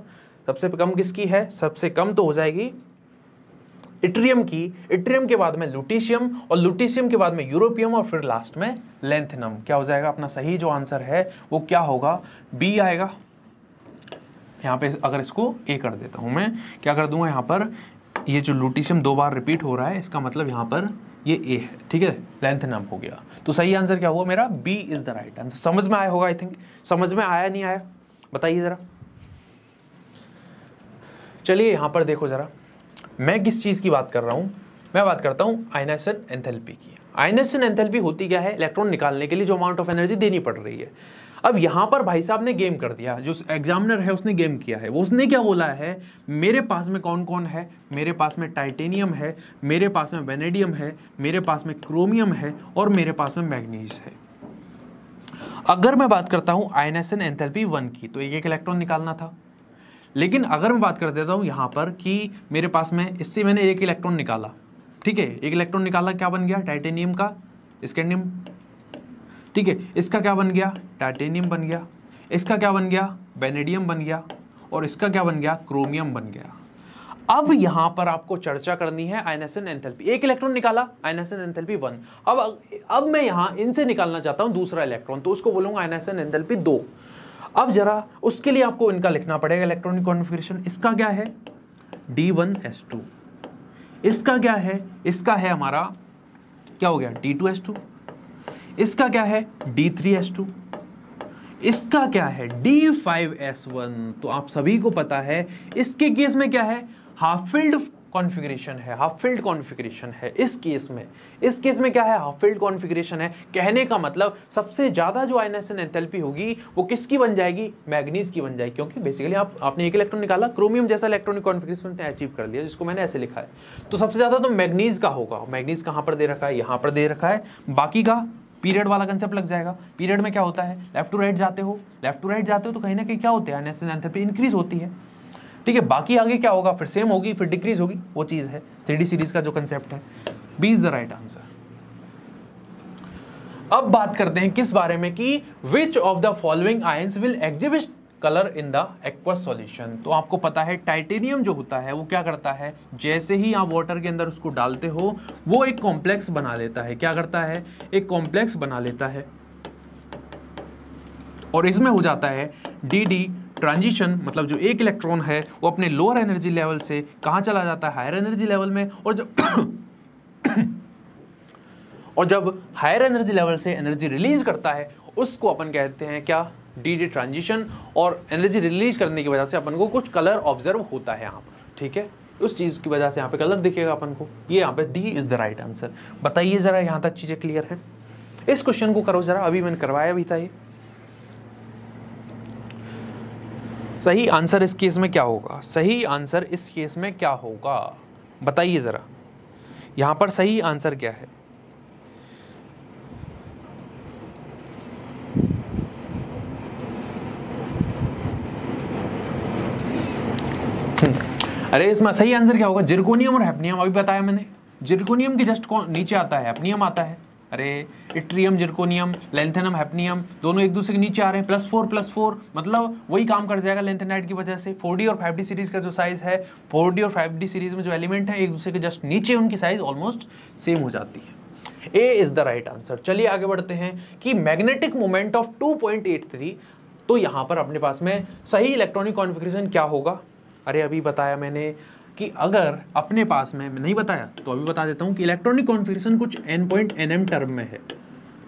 A: सबसे कम किसकी है, सबसे कम तो हो जाएगी इट्रियम की। इट्रियम के बाद में लुटीशियम, और लुटीशियम के बाद में यूरोपियम, और फिर लास्ट में लेंथेनम। क्या हो जाएगा अपना सही जो आंसर है वो क्या होगा, बी आएगा। यहाँ पे अगर इसको ए कर देता हूं, मैं क्या कर दूंगा, यहाँ पर ये जो लुटीशियम 2 बार रिपीट हो रहा है, इसका मतलब यहाँ पर ये ए है, ठीक है, लेंथेनम हो गया। तो सही आंसर क्या हुआ मेरा, B is the right answer. समझ में आया होगा, आई थिंक समझ में आया नहीं आया, बताइए जरा। चलिए यहां पर देखो जरा, मैं किस चीज की बात कर रहा हूं, मैं बात करता हूं आयनाइजेशन एंथैल्पी की। आयनाइजेशन एंथैल्पी होती क्या है, इलेक्ट्रॉन निकालने के लिए जो अमाउंट ऑफ एनर्जी देनी पड़ रही है। अब यहां पर भाई साहब ने गेम कर दिया, जो एग्जामिनर है उसने गेम किया है। वो उसने क्या बोला है, मेरे पास में कौन कौन है, मेरे पास में टाइटेनियम है, मेरे पास में वेनेडियम है, मेरे पास में क्रोमियम है और मेरे पास में मैग्नीज है। अगर मैं बात करता हूं आयनाइजेशन एंथैल्पी 1 की, तो एक इलेक्ट्रॉन निकालना था। लेकिन अगर मैं बात कर देता हूं यहां पर कि मेरे पास में इससे मैंने एक इलेक्ट्रॉन निकाला, ठीक है, एक इलेक्ट्रॉन निकाला, क्या बन गया, टाइटेनियम का स्कैंडियम, ठीक है, इसका क्या बन गया, टाइटेनियम बन गया, इसका क्या बन गया, वेनेडियम बन गया और इसका क्या बन गया, क्रोमियम बन गया। अब यहां पर आपको चर्चा करनी है आयनाइजेशन एंथैल्पी। एक इलेक्ट्रॉन निकाला, आयनाइजेशन एंथैल्पी 1। अब मैं यहां इनसे निकालना चाहता हूं दूसरा इलेक्ट्रॉन, तो उसको बोलूंगा आयनाइजेशन एंथैल्पी 2। अब जरा उसके लिए आपको इनका लिखना पड़ेगा इलेक्ट्रॉनिक कॉन्फ़िगरेशन। इसका क्या है, D1s2। इसका क्या है, इसका है हमारा क्या हो गया, D2s2। इसका क्या है, D3s2। इसका क्या है, D5s1। तो आप सभी को पता है इसके केस में क्या है, हाफ फील्ड कॉन्फ़िगरेशन है, हाफ फील्ड कॉन्फ़िगरेशन है। इस केस में क्या है, हाफ फील्ड कॉन्फ़िगरेशन है। कहने का मतलब सबसे ज्यादा जो आयनाइजेशन एंथैल्पी होगी वो किसकी बन जाएगी, मैग्नीज की बन जाएगी, क्योंकि बेसिकली आपने एक इलेक्ट्रॉन निकाला, क्रोमियम जैसा इलेक्ट्रॉनिक कॉन्फ़िगरेशन अचीव कर लिया, जिसको मैंने ऐसे लिखा है। तो सबसे ज्यादा तो मैग्नीज का होगा। मैग्नीज कहां पर दे रखा है, यहां पर दे रखा है। बाकी का पीरियड वाला कंसेप्ट लग जाएगा। पीरियड में क्या होता है, लेफ्ट टू राइट जाते हो तो कहीं ना कहीं क्या होते हैं, आयनाइजेशन एंथैल्पी इंक्रीज होती है, ठीक है। बाकी आगे क्या होगा, फिर सेम होगी, फिर डिक्रीज होगी, वो चीज है 3D सीरीज का जो कंसेप्ट है। B is the right answer. अब बात करते हैं किस बारे में कि which of the following ions will exhibit colour in the aqueous solution. तो आपको पता है टाइटेनियम जो होता है वो क्या करता है, जैसे ही आप वाटर के अंदर उसको डालते हो वो एक कॉम्प्लेक्स बना लेता है। क्या करता है, एक कॉम्प्लेक्स बना लेता है और इसमें हो जाता है डी ट्रांजिशन। मतलब जो एक इलेक्ट्रॉन है वो अपने लोअर एनर्जी लेवल से कहां चला जाता है, हायर एनर्जी लेवल में। और जब हायर एनर्जी लेवल से एनर्जी रिलीज करता है उसको अपन कहते हैं क्या, डी ट्रांजिशन। और एनर्जी रिलीज करने की वजह से अपन को कुछ कलर ऑब्जर्व होता है यहाँ पर, ठीक है। उस चीज की वजह से यहाँ पे कलर दिखेगा अपन को। ये यहाँ पे D is the right answer. बताइए जरा, यहाँ तक चीजें क्लियर है। इस क्वेश्चन को करो जरा, अभी मैंने करवाया भी था ये। सही आंसर इस केस में क्या होगा, सही आंसर इस केस में क्या होगा, बताइए जरा। यहां पर सही आंसर क्या है, अरे इसमें सही आंसर क्या होगा, जिरकोनियम और हैप्नियम। अभी बताया मैंने, जिरकोनियम के जस्ट नीचे आता है हैप्नियम आता है। अरे इट्रियम जिरकोनियम, लेंथेनम हैप्नियम, दोनों एक दूसरे के नीचे आ रहे हैं, +4 मतलब वही काम कर जाएगा लेंथेनाइट की वजह से। 4D और 5D सीरीज का जो साइज है, 4D और 5D सीरीज में जो एलिमेंट है एक दूसरे के जस्ट नीचे, उनकी साइज ऑलमोस्ट सेम हो जाती है। ए इज द राइट आंसर। चलिए आगे बढ़ते हैं कि मैग्नेटिक मोमेंट ऑफ 2.83। तो यहां पर अपने पास में सही इलेक्ट्रॉनिक कॉन्फ़िगरेशन क्या होगा। अरे अभी बताया मैंने कि अगर अपने पास में नहीं बताया तो अभी बता देता हूं कि इलेक्ट्रॉनिक कॉन्फ़िगरेशन कुछ n.nm टर्म में है,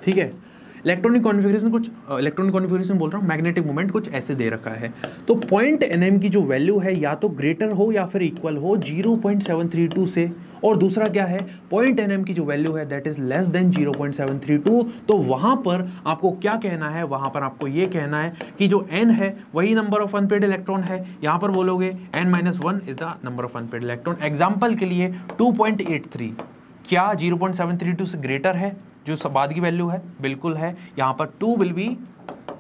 A: ठीक है। इलेक्ट्रॉनिक कॉन्फ़िगरेशन बोल रहा हूँ, मैग्नेटिक मोमेंट कुछ ऐसे दे रखा है। तो 0.nm की जो वैल्यू है या तो ग्रेटर हो या फिर इक्वल हो 0.732 से, और दूसरा क्या है 0.nm की जो वैल्यू है दैट इज लेस देन 0.732। तो वहां पर आपको क्या कहना है, वहां पर आपको ये कहना है कि जो n है वही नंबर ऑफ अनपेड इलेक्ट्रॉन है। यहां पर बोलोगे n-1 is the number of unpaired electron. Example के लिए 2.83 क्या 0.732 से ग्रेटर है, जो बाद की वैल्यू है, बिल्कुल है। यहां पर 2 will be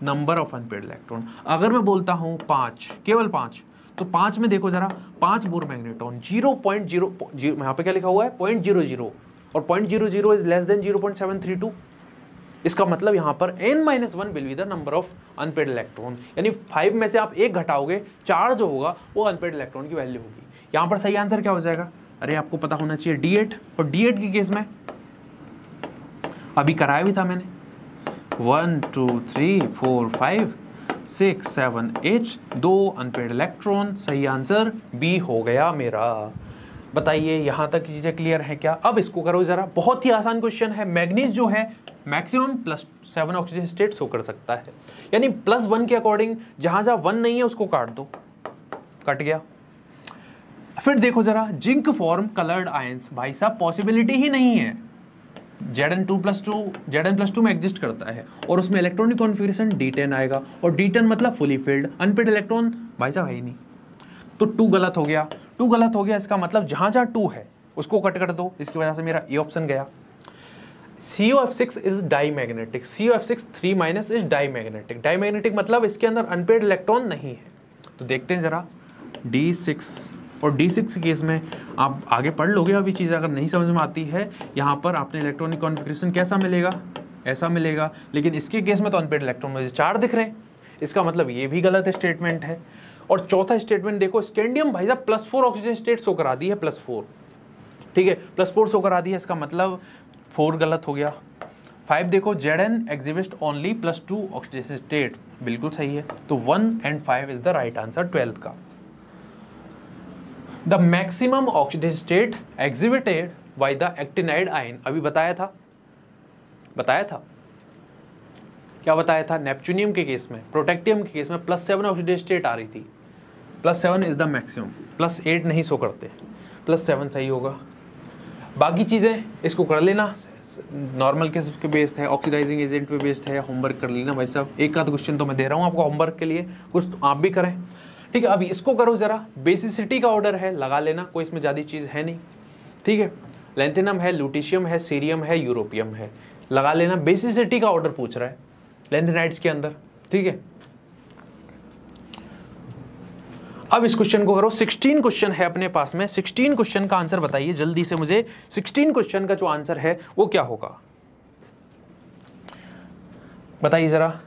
A: number of unpaired electron. अगर मैं बोलता हूं 5, केवल 5, तो 5 में देखो जरा, 5 बोर मैग्नेट्रॉन 0.0, यहां पे क्या लिखा हुआ है 0.00, और 0.00 इज लेस देन 0.732। इसका मतलब यहां पर n-1 will be the number of unpaired electron, यानी 5 में से आप 1 घटाओगे, 4 जो होगा वो अनपेड इलेक्ट्रॉन की वैल्यू होगी। यहां पर सही आंसर क्या हो जाएगा, अरे आपको पता होना चाहिए D8। और D8 के केस में अभी कराया भी था मैंने, 1 2 3 4 5 6 7 8, 2 अनपेड इलेक्ट्रॉन। सही आंसर बी हो गया मेरा। बताइए यहां तक चीजें क्लियर है क्या। अब इसको करो जरा, बहुत ही आसान क्वेश्चन है। मैग्नीज जो है, मैक्सिमम +7 ऑक्सीजन स्टेट शो कर सकता है। यानी +1 के अकॉर्डिंग जहां जहां 1 नहीं है उसको काट दो, कट गया। फिर देखो जरा, जिंक फॉर्म कलर्ड आयंस, भाई साहब पॉसिबिलिटी ही नहीं है। Zn2+2 में एग्जिस्ट करता है और उसमें इलेक्ट्रॉनिक कॉन्फ़िगरेशन D10 आएगा, और D10 मतलब फुली फिल्ड, अनपेड इलेक्ट्रॉन भाई साहब है ही नहीं, तो 2 गलत हो गया। 2 गलत हो गया, इसका मतलब जहां जहां 2 है उसको कट कर दो, इसकी वजह से मेरा ए ऑप्शन गया। COF6 is diamagnetic, COF6 3- is diamagnetic. Diamagnetic मतलब इसके अंदर अनपेड इलेक्ट्रॉन नहीं है। तो देखते हैं जरा D6, और D6 केस में आप आगे पढ़ लोगे, अभी चीज़ अगर नहीं समझ में आती है, यहाँ पर आपने इलेक्ट्रॉनिक कॉन्फ़िगरेशन कैसा मिलेगा, ऐसा मिलेगा, लेकिन इसके केस में तो अनपेड इलेक्ट्रॉन मुझे 4 दिख रहे हैं, इसका मतलब ये भी गलत स्टेटमेंट है। और चौथा स्टेटमेंट देखो, स्कैंडियम भाई साहब +4 ऑक्सीजन स्टेट शो करा दी है, +4, ठीक है, +4 शो करा दी है, इसका मतलब 4 गलत हो गया। 5 देखो, Zn exhibit only +2 oxygen state, बिल्कुल सही है, तो 1 and 5 is the right answer 12th का। The maximum oxygen state exhibited by the actinide ion, अभी बताया था क्या बताया था, नेपच्यूनियम के केस में, प्रोटेक्टियम के केस में +7 ऑक्सीजन स्टेट आ रही थी, +7 इज द मैक्सिमम, +8 नहीं शो करते, +7 सही होगा। बाकी चीज़ें इसको कर लेना, नॉर्मल केस पे बेस्ड है, ऑक्सीडाइजिंग एजेंट पे बेस्ड है, होमवर्क कर लेना भाई साहब। एक आध क्वेश्चन तो मैं दे रहा हूँ आपको होमवर्क के लिए, कुछ तो आप भी करें, ठीक है। अभी इसको करो जरा, बेसिसिटी का ऑर्डर है, लगा लेना, कोई इसमें ज़्यादा चीज़ है नहीं, ठीक है। लेंथिनम है, लुटीशियम है, सीरियम है, यूरोपियम है, लगा लेना। बेसिसिटी का ऑर्डर पूछ रहा है लेंथेनाइड्स के अंदर, ठीक है। अब इस क्वेश्चन को करो, 16 क्वेश्चन है अपने पास में, 16 क्वेश्चन का आंसर बताइए जल्दी से मुझे। 16 क्वेश्चन का जो आंसर है वो क्या होगा, बताइए जरा।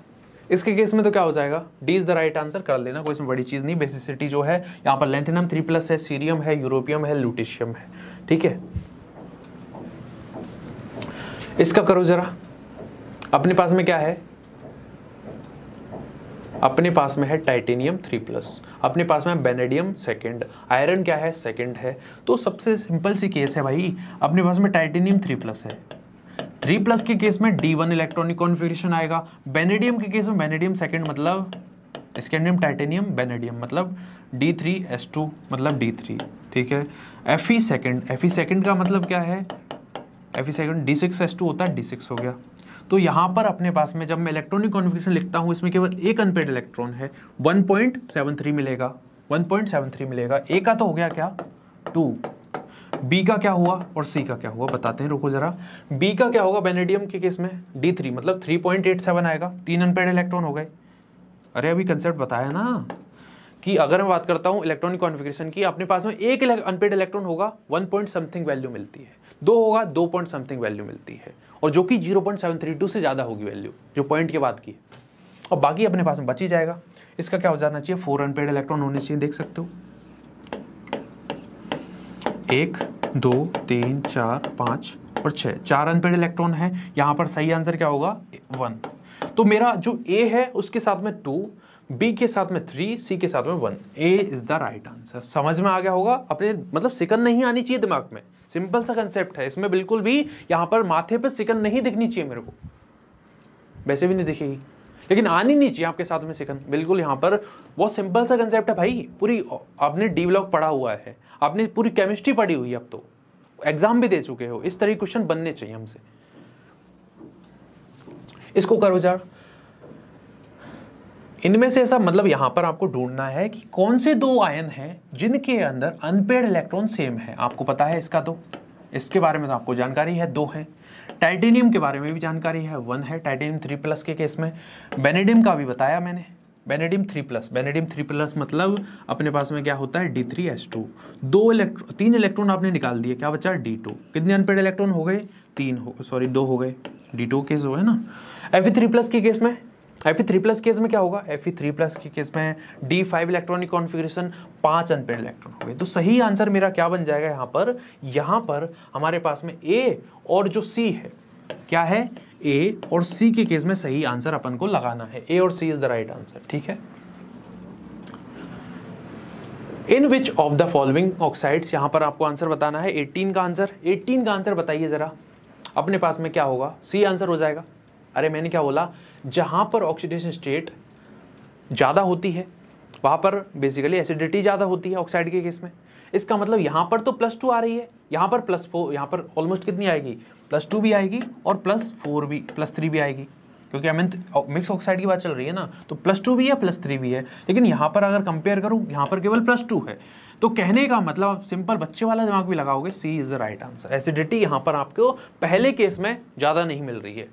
A: इसके केस में तो क्या हो जाएगा, D is the right answer, कर लेना, कोई इसमें बड़ी चीज नहीं। बेसिसिटी जो है यहाँ पर लेंथिनम 3+ है, सीरियम है, यूरोपियम है, लुटीशियम है, ठीक है। इसका करो जरा, अपने पास में क्या है, अपने पास में है टाइटेनियम 3+, अपने पास में बेनेडियम सेकंड, आयरन क्या है, सेकंड है। तो सबसे सिंपल सी केस है भाई, अपने पास में टाइटेनियम 3+ है, 3+ के केस में D1 इलेक्ट्रॉनिक कॉन्फ़िगरेशन आएगा। बेनेडियम के केस में बेनेडियम सेकंड मतलब स्कैंडियम टाइटेनियम बेनेडियम मतलब D3S2 मतलब D3, ठीक है। Fe सेकंड का मतलब क्या है, Fe सेकंड D6S2 होता है, D6 हो गया। तो यहाँ पर अपने पास में जब मैं इलेक्ट्रॉनिक कॉन्फ़िगरेशन लिखता हूँ, इसमें केवल एक अनपेड इलेक्ट्रॉन है, 1.73 मिलेगा, 1.73 मिलेगा। ए का तो हो गया क्या 2, बी का क्या हुआ और सी का क्या हुआ बताते हैं, रुको जरा। बी का क्या होगा, बेनेडियम के केस में D3 मतलब 3.87 आएगा, 3 अनपेड इलेक्ट्रॉन हो गए। अरे अभी कंसेप्ट बताया ना कि अगर मैं बात करता हूँ इलेक्ट्रॉनिक कॉन्फ़िगरेशन की, अपने पास में एक अनपेड इलेक्ट्रॉन होगा 1 पॉइंट समथिंग वैल्यू मिलती है, 2 होगा 2 पॉइंट समथिंग वैल्यू मिलती है, और जो कि 0.732 से ज़्यादा होगी वैल्यू जो पॉइंट के बाद की, और बाकी अपने पास में बच ही जाएगा। इसका क्या हो जाना चाहिए, 4 अनपेड इलेक्ट्रॉन होने चाहिए, देख सकते हो 1 2 3 4 5 और 6, 4 अनपेड इलेक्ट्रॉन है। यहाँ पर सही आंसर क्या होगा 1। तो मेरा जो ए है उसके साथ में 2, बी के साथ में 3, सी के साथ में 1, ए इज द राइट आंसर। समझ में आ गया होगा, अपने मतलब सिकन नहीं आनी चाहिए दिमाग में, सिंपल सा कंसेप्ट है, इसमें बिल्कुल भी यहाँ पर माथे पे सिकन नहीं दिखनी चाहिए मेरे को, वैसे भी नहीं दिखेगी, लेकिन आनी नहीं चाहिए आपके साथ में सिकन, बिल्कुल। यहाँ पर बहुत सिंपल सा कंसेप्ट है भाई, पूरी आपने डी ब्लॉक पढ़ा हुआ है, आपने पूरी केमिस्ट्री पढ़ी हुई है, अब तो एग्जाम भी दे चुके हो, इस तरह क्वेश्चन बनने चाहिए हमसे। इसको करो यार, इनमें से ऐसा मतलब यहां पर आपको ढूंढना है कि कौन से 2 आयन हैं जिनके अंदर अनपेड इलेक्ट्रॉन सेम है। आपको पता है इसका, तो इसके बारे में तो आपको जानकारी है, 2 है। टाइटेनियम के बारे में भी जानकारी है, 1 है टाइटेनियम 3+ के केस में। बेनेडियम का भी बताया मैंने, बेनेडियम 3+ मतलब अपने पास में क्या होता है D3S2, 3 इलेक्ट्रॉन आपने निकाल दिए, क्या बचा D2। कितने अनपेड इलेक्ट्रॉन हो गए, 2 हो गए, D2 केस हो है ना। Fe3+ के केस में, Fe3+ केस में क्या होगा, Fe3+ के केस में D5 electronic configuration, 5 unpaired electron हो गए। तो सही आंसर मेरा क्या बन जाएगा यहाँ पर हमारे पास में A और जो C है, क्या है A और C के केस में सही आंसर अपन को लगाना है, A और C is the right answer, ठीक है। In which of the following oxides, यहाँ पर आपको आंसर बताना है 18 का आंसर, 18 का आंसर बताइए जरा। अपने पास में क्या होगा, सी आंसर हो जाएगा। अरे मैंने क्या बोला, जहां पर ऑक्सीडेशन स्टेट ज़्यादा होती है वहां पर बेसिकली एसिडिटी ज़्यादा होती है ऑक्साइड के केस में। इसका मतलब यहाँ पर तो +2 आ रही है, यहाँ पर +4, यहाँ पर ऑलमोस्ट कितनी आएगी, +2 भी आएगी और +4 भी, +3 भी आएगी, क्योंकि हमें मिक्स ऑक्साइड की बात चल रही है ना, तो +2 भी है +3 भी है। लेकिन यहाँ पर अगर कंपेयर करूँ, यहाँ पर केवल +2 है। तो कहने का मतलब सिंपल बच्चे वाला दिमाग भी लगाओगे, C is the right answer. Acidity यहाँ पर आपको पहले केस में ज़्यादा नहीं मिल रही है।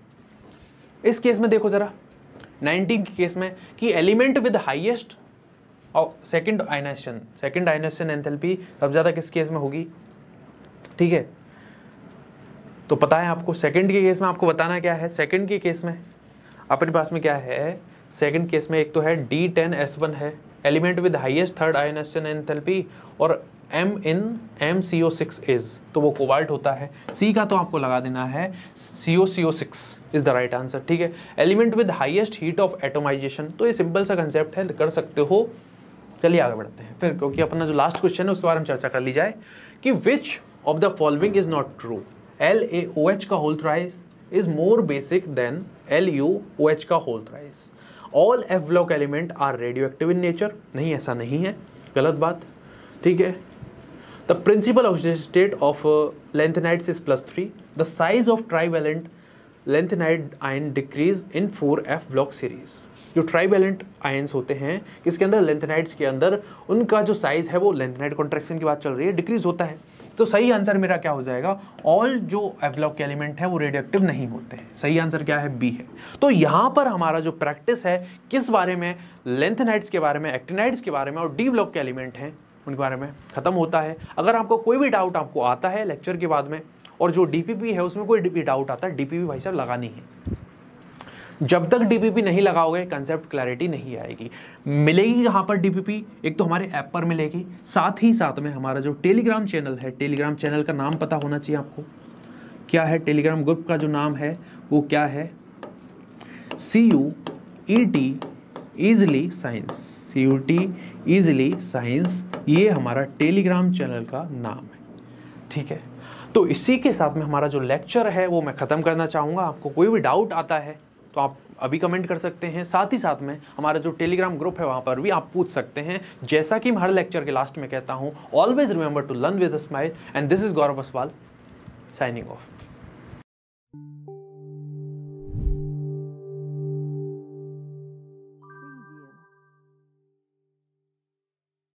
A: इस केस में देखो जरा 19 के केस में कि एलिमेंट विद हाईएस्ट और सेकंड आयनाइजेशन एंथैल्पी सबसे ज़्यादा किस केस में होगी, ठीक है। तो पता है आपको सेकंड के केस में आपको बताना क्या है। सेकंड के केस में अपने पास में क्या है, सेकंड केस में एक तो है D10S1 है, element with highest third ionization enthalpy, और M in MCO6 इज, तो वो कोबाल्ट होता है। C का तो आपको लगा देना है CO6 is the right answer, ठीक है। Element with highest heat of atomization, तो ये सिंपल सा कंसेप्ट है, कर सकते हो। चलिए आगे बढ़ते हैं फिर, क्योंकि अपना जो लास्ट क्वेश्चन है उसके बारे में चर्चा कर ली जाए कि which of the following is not true. LaOH का whole thrice is more basic than LuOH का whole thrice. All F block element are radioactive in nature, नहीं ऐसा नहीं है, गलत बात, ठीक है। The principal oxidation state of lanthanides is +3। The size of trivalent lanthanide ion decrease in 4F block series. जो ट्राइवेलेंट आयंस होते हैं इसके अंदर, लैंथेनाइड्स के अंदर, उनका जो साइज है वो, लैंथेनाइड कॉन्ट्रैक्शन की बात चल रही है, डिक्रीज होता है। तो सही आंसर मेरा क्या हो जाएगा, ऑल जो F ब्लॉक के एलिमेंट है वो रेडियोएक्टिव नहीं होते हैं। सही आंसर क्या है, बी है। तो यहाँ पर हमारा जो प्रैक्टिस है किस बारे में, लैंथेनाइड्स के बारे में, एक्टिनाइड्स के बारे में और D ब्लॉक के एलिमेंट हैं उनके बारे में खत्म होता है। अगर आपको कोई भी डाउट आपको आता है लेक्चर के बाद में, और जो DPP है उसमें कोई भी डाउट आता है, DPP भाई साहब लगानी है। जब तक DPP नहीं लगाओगे कंसेप्ट क्लैरिटी नहीं आएगी। मिलेगी कहाँ पर DPP, एक तो हमारे ऐप पर मिलेगी, साथ ही साथ में हमारा जो टेलीग्राम चैनल है, टेलीग्राम चैनल का नाम पता होना चाहिए आपको, क्या है टेलीग्राम ग्रुप का जो नाम है वो क्या है, CUET easily science, CUET easily science, ये हमारा टेलीग्राम चैनल का नाम है, ठीक है। तो इसी के साथ में हमारा जो लेक्चर है वो मैं ख़त्म करना चाहूँगा। आपको कोई भी डाउट आता है तो आप अभी कमेंट कर सकते हैं, साथ ही साथ में हमारा जो टेलीग्राम ग्रुप है वहाँ पर भी आप पूछ सकते हैं। जैसा कि मैं हर लेक्चर के लास्ट में कहता हूँ, always remember to learn with a smile, and this is Gaurav Baswal signing of.